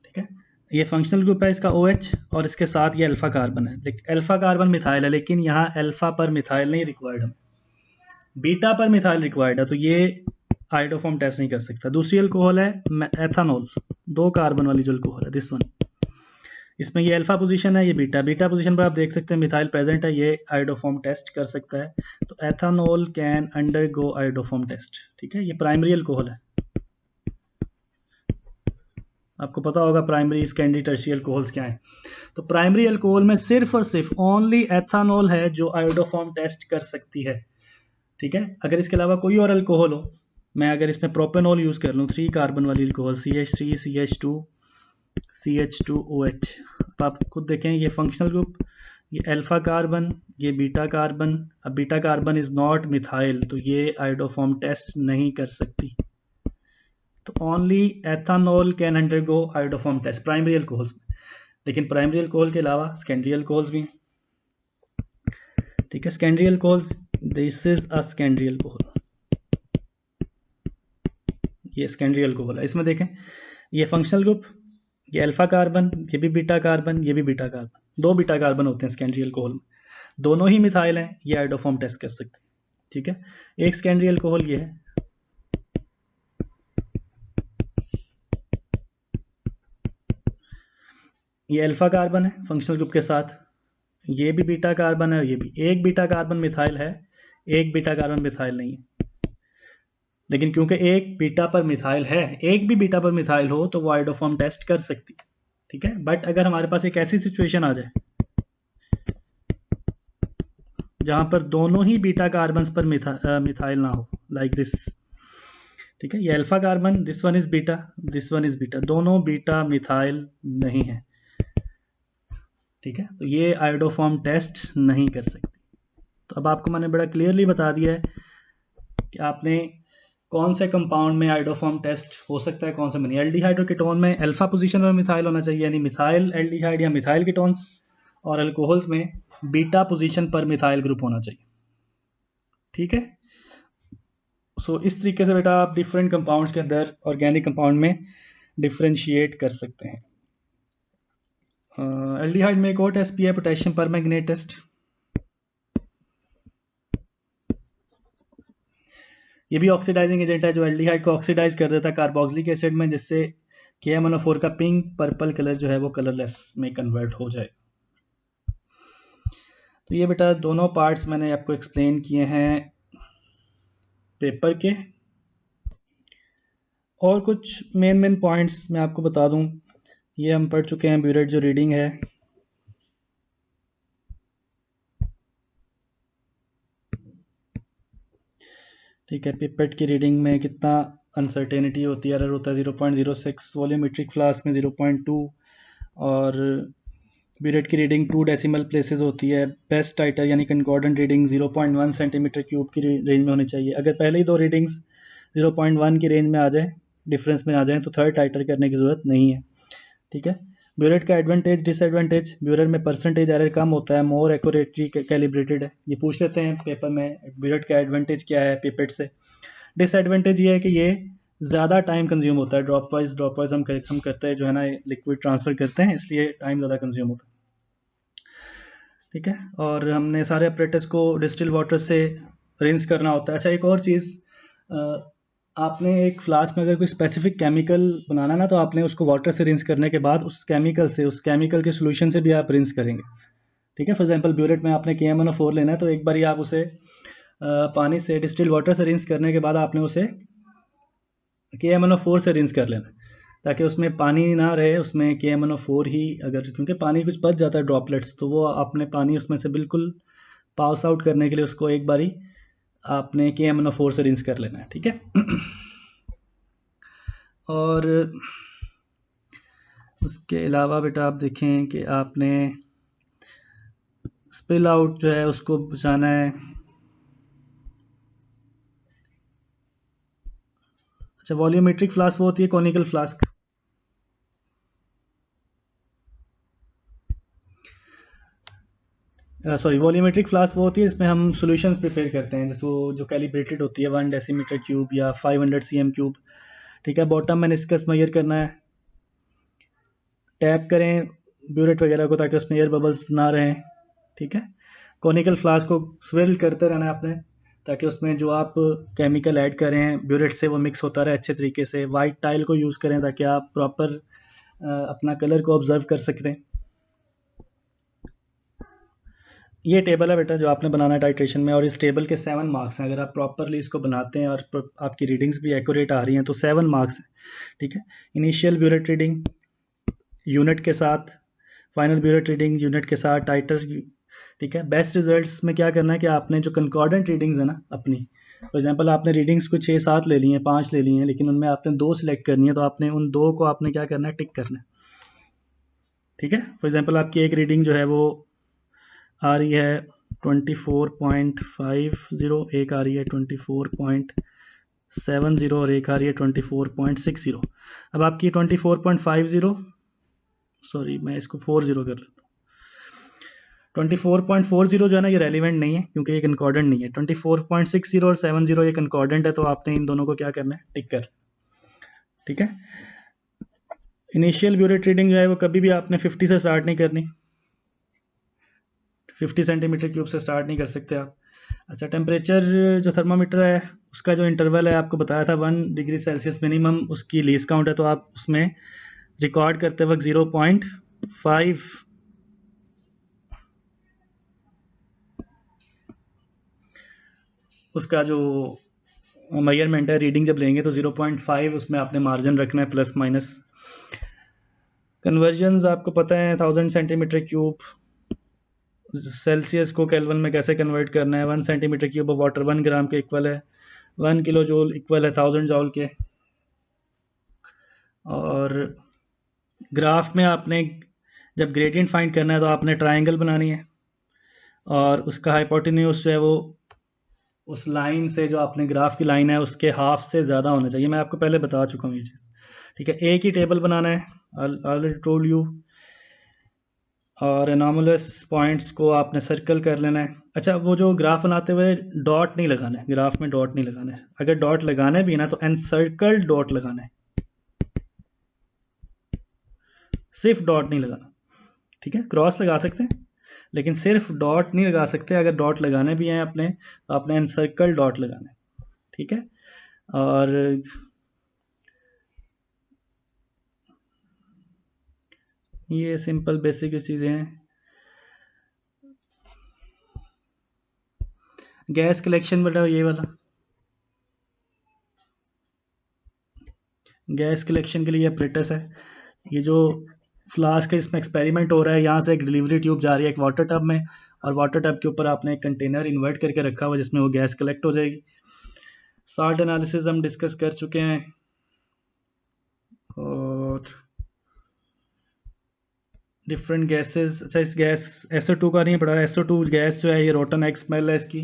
ठीक है, ये फंक्शनल ग्रुप है इसका OH, और इसके साथ ये अल्फा कार्बन है, अल्फा कार्बन मिथाइल है, लेकिन यहाँ अल्फा पर मिथाइल नहीं रिक्वायर्ड है, बीटा पर मिथाइल रिक्वायर्ड है, तो ये आइडोफॉर्म टेस्ट नहीं कर सकता। दूसरी अल्कोहल है एथानॉल, 2 कार्बन वाली जो अल्कोहल है, दिस वन, इसमें ये अल्फा पोजीशन है, ये बीटा, बीटा पोजीशन पर आप देख सकते हैं मिथाइल प्रेजेंट है, ये आइडोफॉर्म टेस्ट कर सकता है, तो ethanol can undergo iodoform test, ठीक है। ये प्राइमरी अल्कोहल है, आपको पता होगा प्राइमरी सेकेंडरी टर्शियरी अल्कोहल्स क्या है। तो प्राइमरी अल्कोहल में सिर्फ और सिर्फ ओनली एथानॉल है जो आइडोफॉर्म टेस्ट कर सकती है, ठीक है। अगर इसके अलावा कोई और अल्कोहल हो, मैं अगर इसमें प्रोपेनॉल यूज कर लूँ, 3 कार्बन वाली अल्कोहल, CH3 CH2 CH2OH, तो आप खुद देखें ये फंक्शनल ग्रुप, ये अल्फा कार्बन, ये बीटा कार्बन, अब beta carbon is not methyl, तो ये आइडोफॉर्म टेस्ट नहीं कर सकती, तो only ethanol can undergo iodoform test primary alcohols में, लेकिन प्राइमरी अल्कोहल के अलावा सेकेंडरी अल्कोहल्स भी, ठीक है। Secondary alcohols, this is a secondary alcohol, ये सेकेंडरी अल्कोहल है, इसमें देखें ये फंक्शनल ग्रुप, ये अल्फा कार्बन, ये भी बीटा कार्बन, ये भी बीटा कार्बन, 2 बीटा कार्बन होते हैं सेकेंडरी अल्कोहल में, दोनों ही मिथाइल हैं, ये आइडोफॉर्म टेस्ट कर सकते हैं, ठीक है। एक सेकेंडरी अल्कोहल ये है, ये अल्फा कार्बन है फंक्शनल ग्रुप के साथ, ये भी बीटा कार्बन है, ये भी, एक बीटा कार्बन मिथाइल है, एक बीटा कार्बन मिथाइल नहीं है, लेकिन क्योंकि एक बीटा पर मिथाइल है, एक भी बीटा पर मिथाइल हो तो वो आइडोफॉर्म टेस्ट कर सकती है, ठीक है। बट अगर हमारे पास एक ऐसी सिचुएशन आ जाए जहां पर दोनों ही बीटा कार्बन पर मिथाइल ना हो, लाइक दिस, ठीक है, ये alpha carbon, this one is beta, this one is beta, दोनों बीटा मिथाइल नहीं है, ठीक है, तो ये आइडोफॉर्म टेस्ट नहीं कर सकती। तो अब आपको मैंने बड़ा क्लियरली बता दिया है कि आपने कौन से कंपाउंड में आइडोफॉर्म टेस्ट हो सकता है, कौन से में नहीं। एल्डिहाइड और कीटोन में अल्फा पोजीशन में मिथाइल होना चाहिए, यानी मिथाइल एल्डिहाइड या मिथाइल कीटोन्स, और अल्कोहल्स में बीटा पोजीशन पर मिथाइल ग्रुप होना चाहिए, ठीक है। सो इस तरीके से बेटा आप डिफरेंट कंपाउंड्स के अंदर ऑर्गेनिक कंपाउंड में डिफ्रेंशिएट कर सकते हैं। एल्डिहाइड में एक और टेस्ट भी है, पोटेशियम परमैंगनेट टेस्ट। ये भी ऑक्सीडाइजिंग एजेंट है जो एल्डिहाइड को ऑक्सीडाइज कर देता है कार्बोक्सिलिक एसिड में, जिससे KMnO4 का पिंक पर्पल कलर जो है वो कलरलेस में कन्वर्ट हो जाए। तो ये बेटा दोनों पार्ट्स मैंने आपको एक्सप्लेन किए हैं पेपर के। और कुछ मेन पॉइंट्स मैं आपको बता दूं, ये हम पढ़ चुके हैं। ब्यूरेट जो रीडिंग है, ठीक है, पिपेट की रीडिंग में कितना अनसर्टेनिटी होती है, एरर होता है 0.06, वॉल्यूमेट्रिक फ्लास्क में 0.2, और ब्यूरेट की रीडिंग 2 डेसिमल प्लेसेस होती है। बेस्ट टाइटर यानी कंकॉर्डेंट रीडिंग 0.1 सेंटीमीटर क्यूब की रेंज में होनी चाहिए। अगर पहले ही दो रीडिंग्स 0.1 की रेंज में आ जाए, डिफरेंस में आ जाए, तो थर्ड टाइटर करने की ज़रूरत नहीं है, ठीक है। ब्यूरेट का एडवांटेज डिसएडवांटेज, ब्यूरेट में परसेंटेज एरर कम होता है, मोर एक्यूरेटली कैलिब्रेटेड है। ये पूछ लेते हैं पेपर में, ब्यूरेट का एडवांटेज क्या है पिपेट से। डिसएडवांटेज ये है कि ये ज़्यादा टाइम कंज्यूम होता है, ड्रॉप वाइज हम करते हैं जो है ना, लिक्विड ट्रांसफ़र करते हैं, इसलिए टाइम ज़्यादा कंज्यूम होता है, ठीक है। और हमने सारे अपरेटस को डिस्टिल वाटर से रिंस करना होता है। अच्छा, एक और चीज़, आपने एक फ्लास्क में अगर कोई स्पेसिफिक केमिकल बनाना ना, तो आपने उसको वाटर से रिंस करने के बाद उस केमिकल के सोल्यूशन से भी आप रिंस करेंगे, ठीक है। फॉर एग्जांपल ब्यूरेट में आपने KMnO4 लेना है, तो एक बार ही आप उसे पानी से डिस्टिल वाटर से रिंस करने के बाद आपने उसे KMnO4 से रिंस कर लेना, ताकि उसमें पानी ना रहे, उसमें KMnO4 ही, अगर क्योंकि पानी कुछ बच जाता है ड्रॉपलेट्स, तो वो आपने पानी उसमें से बिल्कुल पास आउट करने के लिए उसको एक बारी आपने KMnO4 से रिंस कर लेना है, ठीक है। और उसके अलावा बेटा आप देखें कि आपने स्पिल आउट जो है उसको बचाना है। अच्छा, वॉल्यूमेट्रिक फ्लास्क वो होती है conical flask. Sorry, volumetric flask वो होती है इसमें हम सॉल्यूशंस प्रिपेयर करते हैं, जैसे वो जो कैलिब्रेटेड होती है 1 डेसीमीटर क्यूब या 500 cm क्यूब, ठीक है। बॉटम में निस्कस मेजर करना है, टैप करें ब्यूरेट वगैरह को ताकि उसमें एयर बबल्स ना रहें, ठीक है। कॉनिकल फ्लास्क को स्विल करते रहना है आपने, ताकि उसमें जो आप केमिकल ऐड कर रहे हैं ब्यूरेट से वो मिक्स होता रहे अच्छे तरीके से। वाइट टाइल को यूज़ करें ताकि आप प्रॉपर अपना कलर को ऑब्जर्व कर सकते हैं। ये टेबल है बेटा जो आपने बनाना है टाइट्रेशन में, और इस टेबल के 7 मार्क्स हैं। अगर आप प्रॉपरली इसको बनाते हैं और आपकी रीडिंग्स भी एक्यूरेट आ रही हैं तो 7 मार्क्स हैं, ठीक है। इनिशियल ब्यूरेट रीडिंग यूनिट के साथ, फाइनल ब्यूरेट रीडिंग यूनिट के साथ, टाइटर, ठीक है। बेस्ट रिजल्ट्स में क्या करना है कि आपने जो कंकॉर्डेंट रीडिंग्स है ना अपनी, फॉर एग्जांपल आपने रीडिंग्स को 6-7 ले ली हैं, 5 ले ली हैं, लेकिन उनमें आपने 2 सिलेक्ट करनी है, तो आपने उन 2 को आपने क्या करना है, टिक करना है, ठीक है। फॉर एग्जांपल आपकी एक रीडिंग जो है वो आ रही है 24.50, एक आ रही है 24.70, और एक आ रही है 24.60। अब आपकी 24.50, सॉरी मैं इसको 40 कर लेता हूँ, 24.40 जो है ना ये रेलिवेंट नहीं है क्योंकि ये कंकॉर्डेंट नहीं है। 24.60 और 70 ये कंकॉर्डेंट है, तो आपने इन दोनों को क्या करना है, टिक कर, ठीक है। इनिशियल ब्यूरेट रीडिंग जो है वो कभी भी आपने 50 से स्टार्ट नहीं करनी, 50 सेंटीमीटर क्यूब से स्टार्ट नहीं कर सकते आप। अच्छा, टेम्परेचर जो थर्मामीटर है उसका जो इंटरवल है आपको बताया था 1 डिग्री सेल्सियस मिनिमम उसकी लीज काउंट है, तो आप उसमें रिकॉर्ड करते वक्त 0.5 उसका जो मेजरमेंट है, रीडिंग जब लेंगे तो 0.5 उसमें आपने मार्जिन रखना है, प्लस माइनस। कन्वर्जन्स आपको पता है 1000 सेंटीमीटर क्यूब सेल्सियस को केल्विन में कैसे कन्वर्ट करना है। 1 सेंटीमीटर क्यूब ऑफ वाटर 1 ग्राम के इक्वल है, 1 किलो जूल इक्वल है 1000 जूल के। और ग्राफ में आपने जब ग्रेडियंट फाइंड करना है तो आपने ट्रायंगल बनानी है, और उसका हाइपोटेन्यूज जो है वो उस लाइन से, जो आपने ग्राफ की लाइन है उसके हाफ से ज़्यादा होना चाहिए। मैं आपको पहले बता चुका हूँ ये चीज़, ठीक है। एक ही टेबल बनाना है, ऑलरेडी टोल्ड यू। और एनॉमलस पॉइंट्स को आपने सर्कल कर लेना है। अच्छा, वो जो ग्राफ बनाते हुए डॉट नहीं लगाना है, ग्राफ में डॉट नहीं लगाना है। अगर डॉट लगाना भी है ना तो एनसर्कल्ड डॉट लगाना है, सिर्फ डॉट नहीं लगाना, ठीक है, क्रॉस लगा सकते हैं लेकिन सिर्फ डॉट नहीं लगा सकते। अगर डॉट लगाने भी हैं अपने तो आपने एनसर्कल डॉट लगाना है। ठीक है, और ये सिंपल बेसिक चीज़ें हैं। गैस कलेक्शन बेटा ये वाला, गैस कलेक्शन के लिए अपरेटस है। ये जो फ्लास्क है इसमें एक्सपेरिमेंट हो रहा है, यहाँ से एक डिलीवरी ट्यूब जा रही है एक वाटर टब में, और वाटर टब के ऊपर आपने एक कंटेनर इन्वर्ट करके रखा हुआ जिसमें वो गैस कलेक्ट हो जाएगी। साल्ट एनालिसिस हम डिस्कस कर चुके हैं, और डिफरेंट गैसेस। अच्छा, इस गैस SO2 का नहीं पड़ा। SO2 गैस जो है ये रोटन एग स्मेल है इसकी।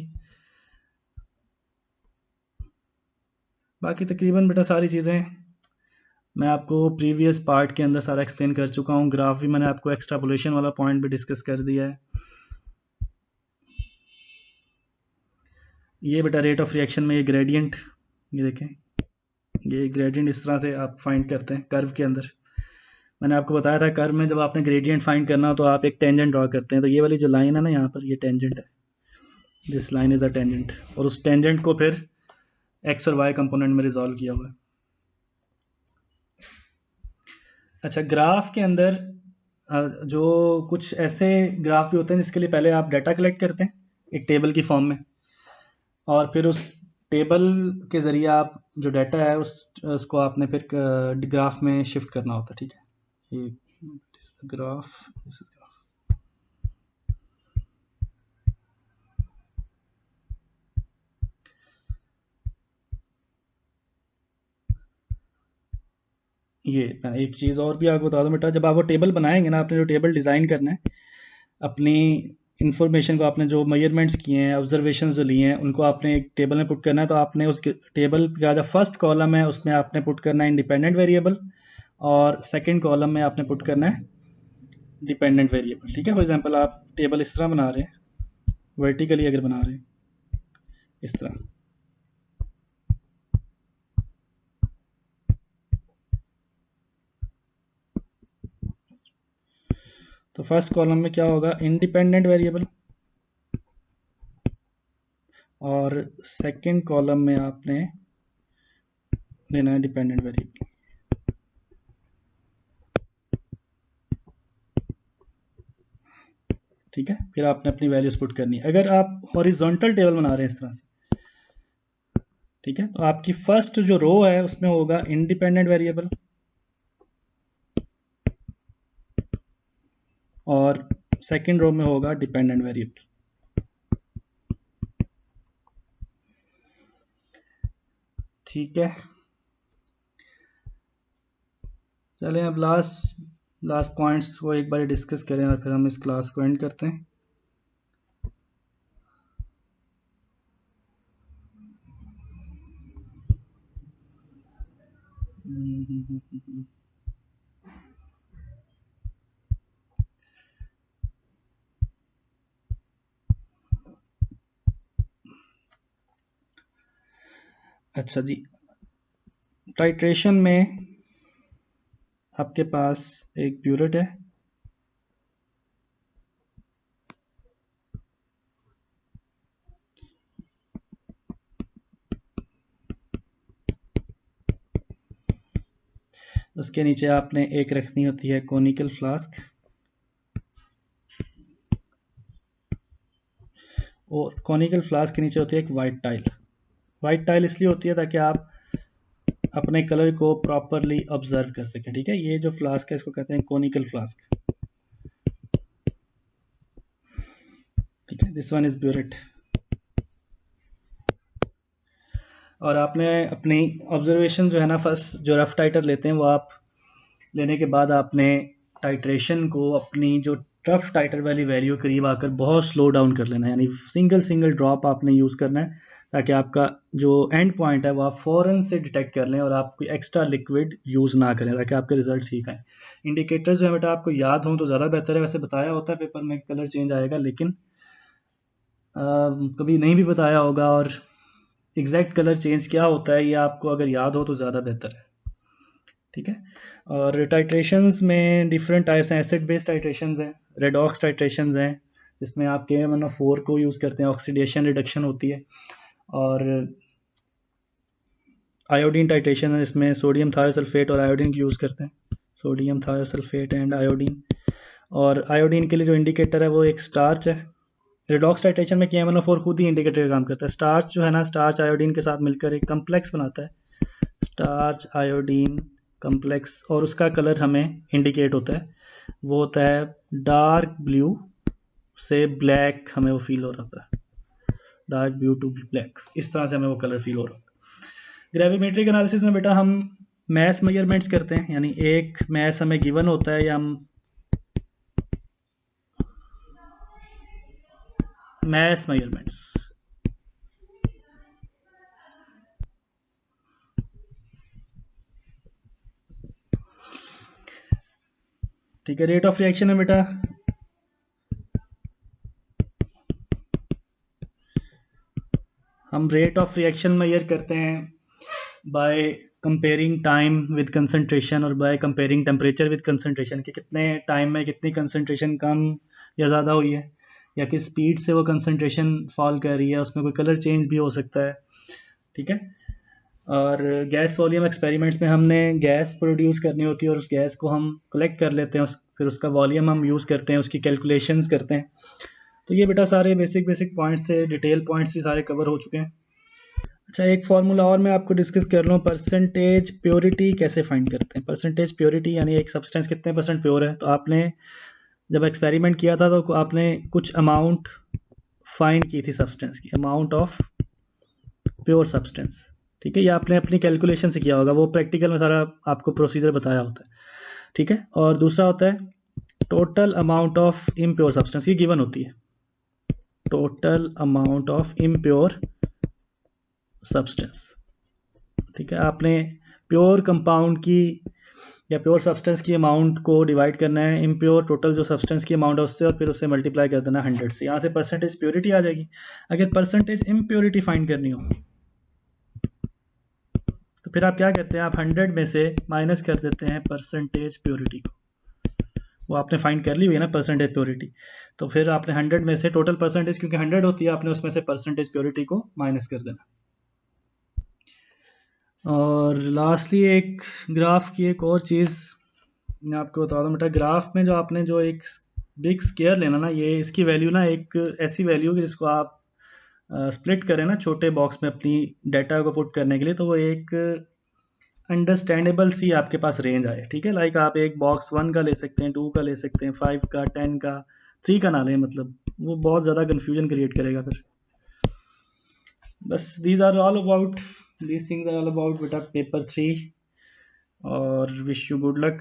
बाकी तकरीबन बेटा सारी चीज़ें मैं आपको प्रीवियस पार्ट के अंदर सारा एक्सप्लेन कर चुका हूँ। ग्राफ भी मैंने आपको एक्सट्रापोलेशन वाला पॉइंट भी डिस्कस कर दिया है। ये बेटा रेट ऑफ रिएक्शन में ये ग्रेडियंट, ये देखें, ये ग्रेडियंट इस तरह से आप फाइंड करते हैं कर्व के अंदर। मैंने आपको बताया था कर्व में जब आपने ग्रेडियंट फाइंड करना हो तो आप एक टेंजेंट ड्रॉ करते हैं। तो ये वाली जो लाइन है ना यहाँ पर, ये टेंजेंट है, this line is a tangent, और उस टेंजेंट को फिर एक्स और वाई कंपोनेंट में रिजॉल्व किया हुआ है। अच्छा, ग्राफ के अंदर जो कुछ ऐसे ग्राफ भी होते हैं जिसके लिए पहले आप डाटा कलेक्ट करते हैं एक टेबल की फॉर्म में, और फिर उस टेबल के ज़रिए आप जो डाटा है उसको आपने फिर ग्राफ में शिफ्ट करना होता है। ठीक है, ये ग्राफ, ये मैं एक चीज़ और भी आपको बता दूं बेटा, जब आप वो टेबल बनाएंगे ना, आपने जो टेबल डिज़ाइन करना है, अपनी इन्फॉर्मेशन को, आपने जो मेजरमेंट्स किए हैं, ऑब्जर्वेशन जो लिए हैं, उनको आपने एक टेबल में पुट करना है। तो आपने उस टेबल का जो फर्स्ट कॉलम है उसमें आपने पुट करना है इंडिपेंडेंट वेरिएबल, और सेकंड कॉलम में आपने पुट करना है डिपेंडेंट वेरिएबल। ठीक है, फॉर एग्जांपल आप टेबल इस तरह बना रहे हैं, वर्टिकली अगर बना रहे हैं इस तरह, तो फर्स्ट कॉलम में क्या होगा, इंडिपेंडेंट वेरिएबल, और सेकंड कॉलम में आपने लेना है डिपेंडेंट वेरिएबल। ठीक है, फिर आपने अपनी वैल्यूज पुट करनी है। अगर आप हॉरिजॉन्टल टेबल बना रहे हैं इस तरह से, ठीक है, तो आपकी फर्स्ट जो रो है उसमें होगा इंडिपेंडेंट वेरिएबल, और सेकंड रो में होगा डिपेंडेंट वेरिएबल। ठीक है, चलें अब लास्ट पॉइंट्स को एक बार डिस्कस करें और फिर हम इस क्लास को एंड करते हैं। अच्छा जी, टाइट्रेशन में आपके पास एक ब्यूरेट है, उसके नीचे आपने एक रखनी होती है कोनिकल फ्लास्क, और कोनिकल फ्लास्क के नीचे होती है एक वाइट टाइल। वाइट टाइल इसलिए होती है ताकि आप अपने कलर को प्रॉपरली ऑब्जर्व कर सकें। ठीक है, ये जो फ्लास्क है इसको कहते हैं कोनिकल फ्लास्क। ठीक है, दिस वन इज ब्यूरेट। और आपने अपनी ऑब्जर्वेशन जो है ना, फर्स्ट जो रफ टाइटर लेते हैं वो आप लेने के बाद आपने टाइट्रेशन को अपनी जो रफ टाइटर वाली वैल्यू करीब आकर बहुत स्लो डाउन कर लेना है, यानी सिंगल सिंगल ड्रॉप आपने यूज़ करना है ताकि आपका जो एंड पॉइंट है वो आप फ़ौरन से डिटेक्ट कर लें और आप कोई एक्स्ट्रा लिक्विड यूज़ ना करें ताकि आपके रिजल्ट ठीक आए। इंडिकेटर्स जो है बेटा आपको याद हों तो ज़्यादा बेहतर है, वैसे बताया होता है पेपर में कलर चेंज आएगा, लेकिन कभी नहीं भी बताया होगा, और एग्जैक्ट कलर चेंज क्या होता है ये आपको अगर याद हो तो ज़्यादा बेहतर है। ठीक है। और टाइट्रेशंस में डिफरेंट टाइप्स हैं, एसिड बेस्ड टाइट्रेशंस हैं, रेडॉक्स टाइट्रेशंस हैं, जिसमें आप KMnO4 को यूज़ करते हैं, ऑक्सीडेशन रिडक्शन होती है। और आयोडीन टाइट्रेशन है, इसमें सोडियम थायोसल्फेट और आयोडीन की यूज़ करते हैं, सोडियम थायोसल्फेट एंड आयोडीन। और आयोडीन के लिए जो इंडिकेटर है वो एक स्टार्च है। रिडॉक्स टाइट्रेशन में KMnO4 खुद ही इंडिकेटर का काम करता है। स्टार्च जो है ना, स्टार्च आयोडीन के साथ मिलकर एक कम्प्लेक्स बनाता है, स्टार्च आयोडीन कम्प्लेक्स, और उसका कलर हमें इंडिकेट होता है, वो होता है डार्क ब्लू से ब्लैक, हमें वो फील हो रहा है, डार्क ब्लू टू ब्लैक, इस तरह से हमें वो कलर फील हो रहा है। ग्रेविमेट्रिक एनालिसिस में बेटा हम मैस मेजरमेंट्स करते हैं, यानी एक मैस हमें गिवन होता है या हम मैस मेजरमेंट्स, ठीक है। रेट ऑफ रिएक्शन है बेटा, हम रेट ऑफ रिएक्शन मेजर करते हैं by comparing time with concentration और by comparing temperature with concentration, कि कितने टाइम में कितनी कंसंट्रेशन कम या ज़्यादा हुई है, या किस स्पीड से वो कंसंट्रेशन फॉल कर रही है, उसमें कोई कलर चेंज भी हो सकता है, ठीक है। और गैस वॉल्यूम एक्सपेरिमेंट्स में हमने गैस प्रोड्यूस करनी होती है और उस गैस को हम कलेक्ट कर लेते हैं, फिर उसका वॉल्यूम हम यूज़ करते हैं, उसकी कैलकुलेशंस करते हैं। तो ये बेटा सारे बेसिक पॉइंट्स थे, डिटेल पॉइंट्स भी सारे कवर हो चुके हैं। अच्छा, एक फार्मूला और मैं आपको डिस्कस कर लूँ, परसेंटेज प्योरिटी कैसे फाइंड करते हैं। परसेंटेज प्योरिटी यानी एक सब्सटेंस कितने परसेंट प्योर है। तो आपने जब एक्सपेरिमेंट किया था तो आपने कुछ अमाउंट फाइंड की थी सब्सटेंस की, अमाउंट ऑफ प्योर सब्सटेंस, ठीक है। ये आपने अपनी कैलकुलेशन से किया होगा, वो प्रैक्टिकल में सारा आपको प्रोसीजर बताया होता है, ठीक है। और दूसरा होता है total amount of impure substance, ये गिवन होती है, total amount of impure substance, ठीक है। आपने प्योर कंपाउंड की या प्योर सब्सटेंस की अमाउंट को डिवाइड करना है इम्प्योर टोटल जो सब्सटेंस की अमाउंट है उससे, और फिर उससे मल्टीप्लाई कर देना 100 से, यहाँ से परसेंटेज प्योरिटी आ जाएगी। अगर परसेंटेज इम्प्योरिटी फाइंड करनी हो तो फिर आप क्या करते हैं, आप 100 में से माइनस कर देते हैं परसेंटेज प्योरिटी को, वो आपने फाइंड कर ली हुई है ना परसेंटेज प्योरिटी, तो फिर आपने 100 में से टोटल परसेंटेज क्योंकि 100 होती है, आपने उसमें से परसेंटेज प्योरिटी को माइनस कर देना। और लास्टली एक ग्राफ की एक और चीज़ मैं आपको बता दूं बेटा, ग्राफ में जो आपने जो एक बिग स्क्वायर लेना ना, ये इसकी वैल्यू ना एक ऐसी वैल्यू है जिसको आप स्प्लिट करें ना छोटे बॉक्स में अपनी डाटा को पुट करने के लिए, तो वो एक अंडरस्टैंडेबल सी आपके पास रेंज आए, ठीक है। लाइक आप एक बॉक्स 1 का ले सकते हैं, 2 का ले सकते हैं, 5 का, 10 का, 3 का ना लें, मतलब वो बहुत ज़्यादा कन्फ्यूजन क्रिएट करेगा फिर। बस these are all about, these things are all about बेटा पेपर 3, और विश यू गुड लक।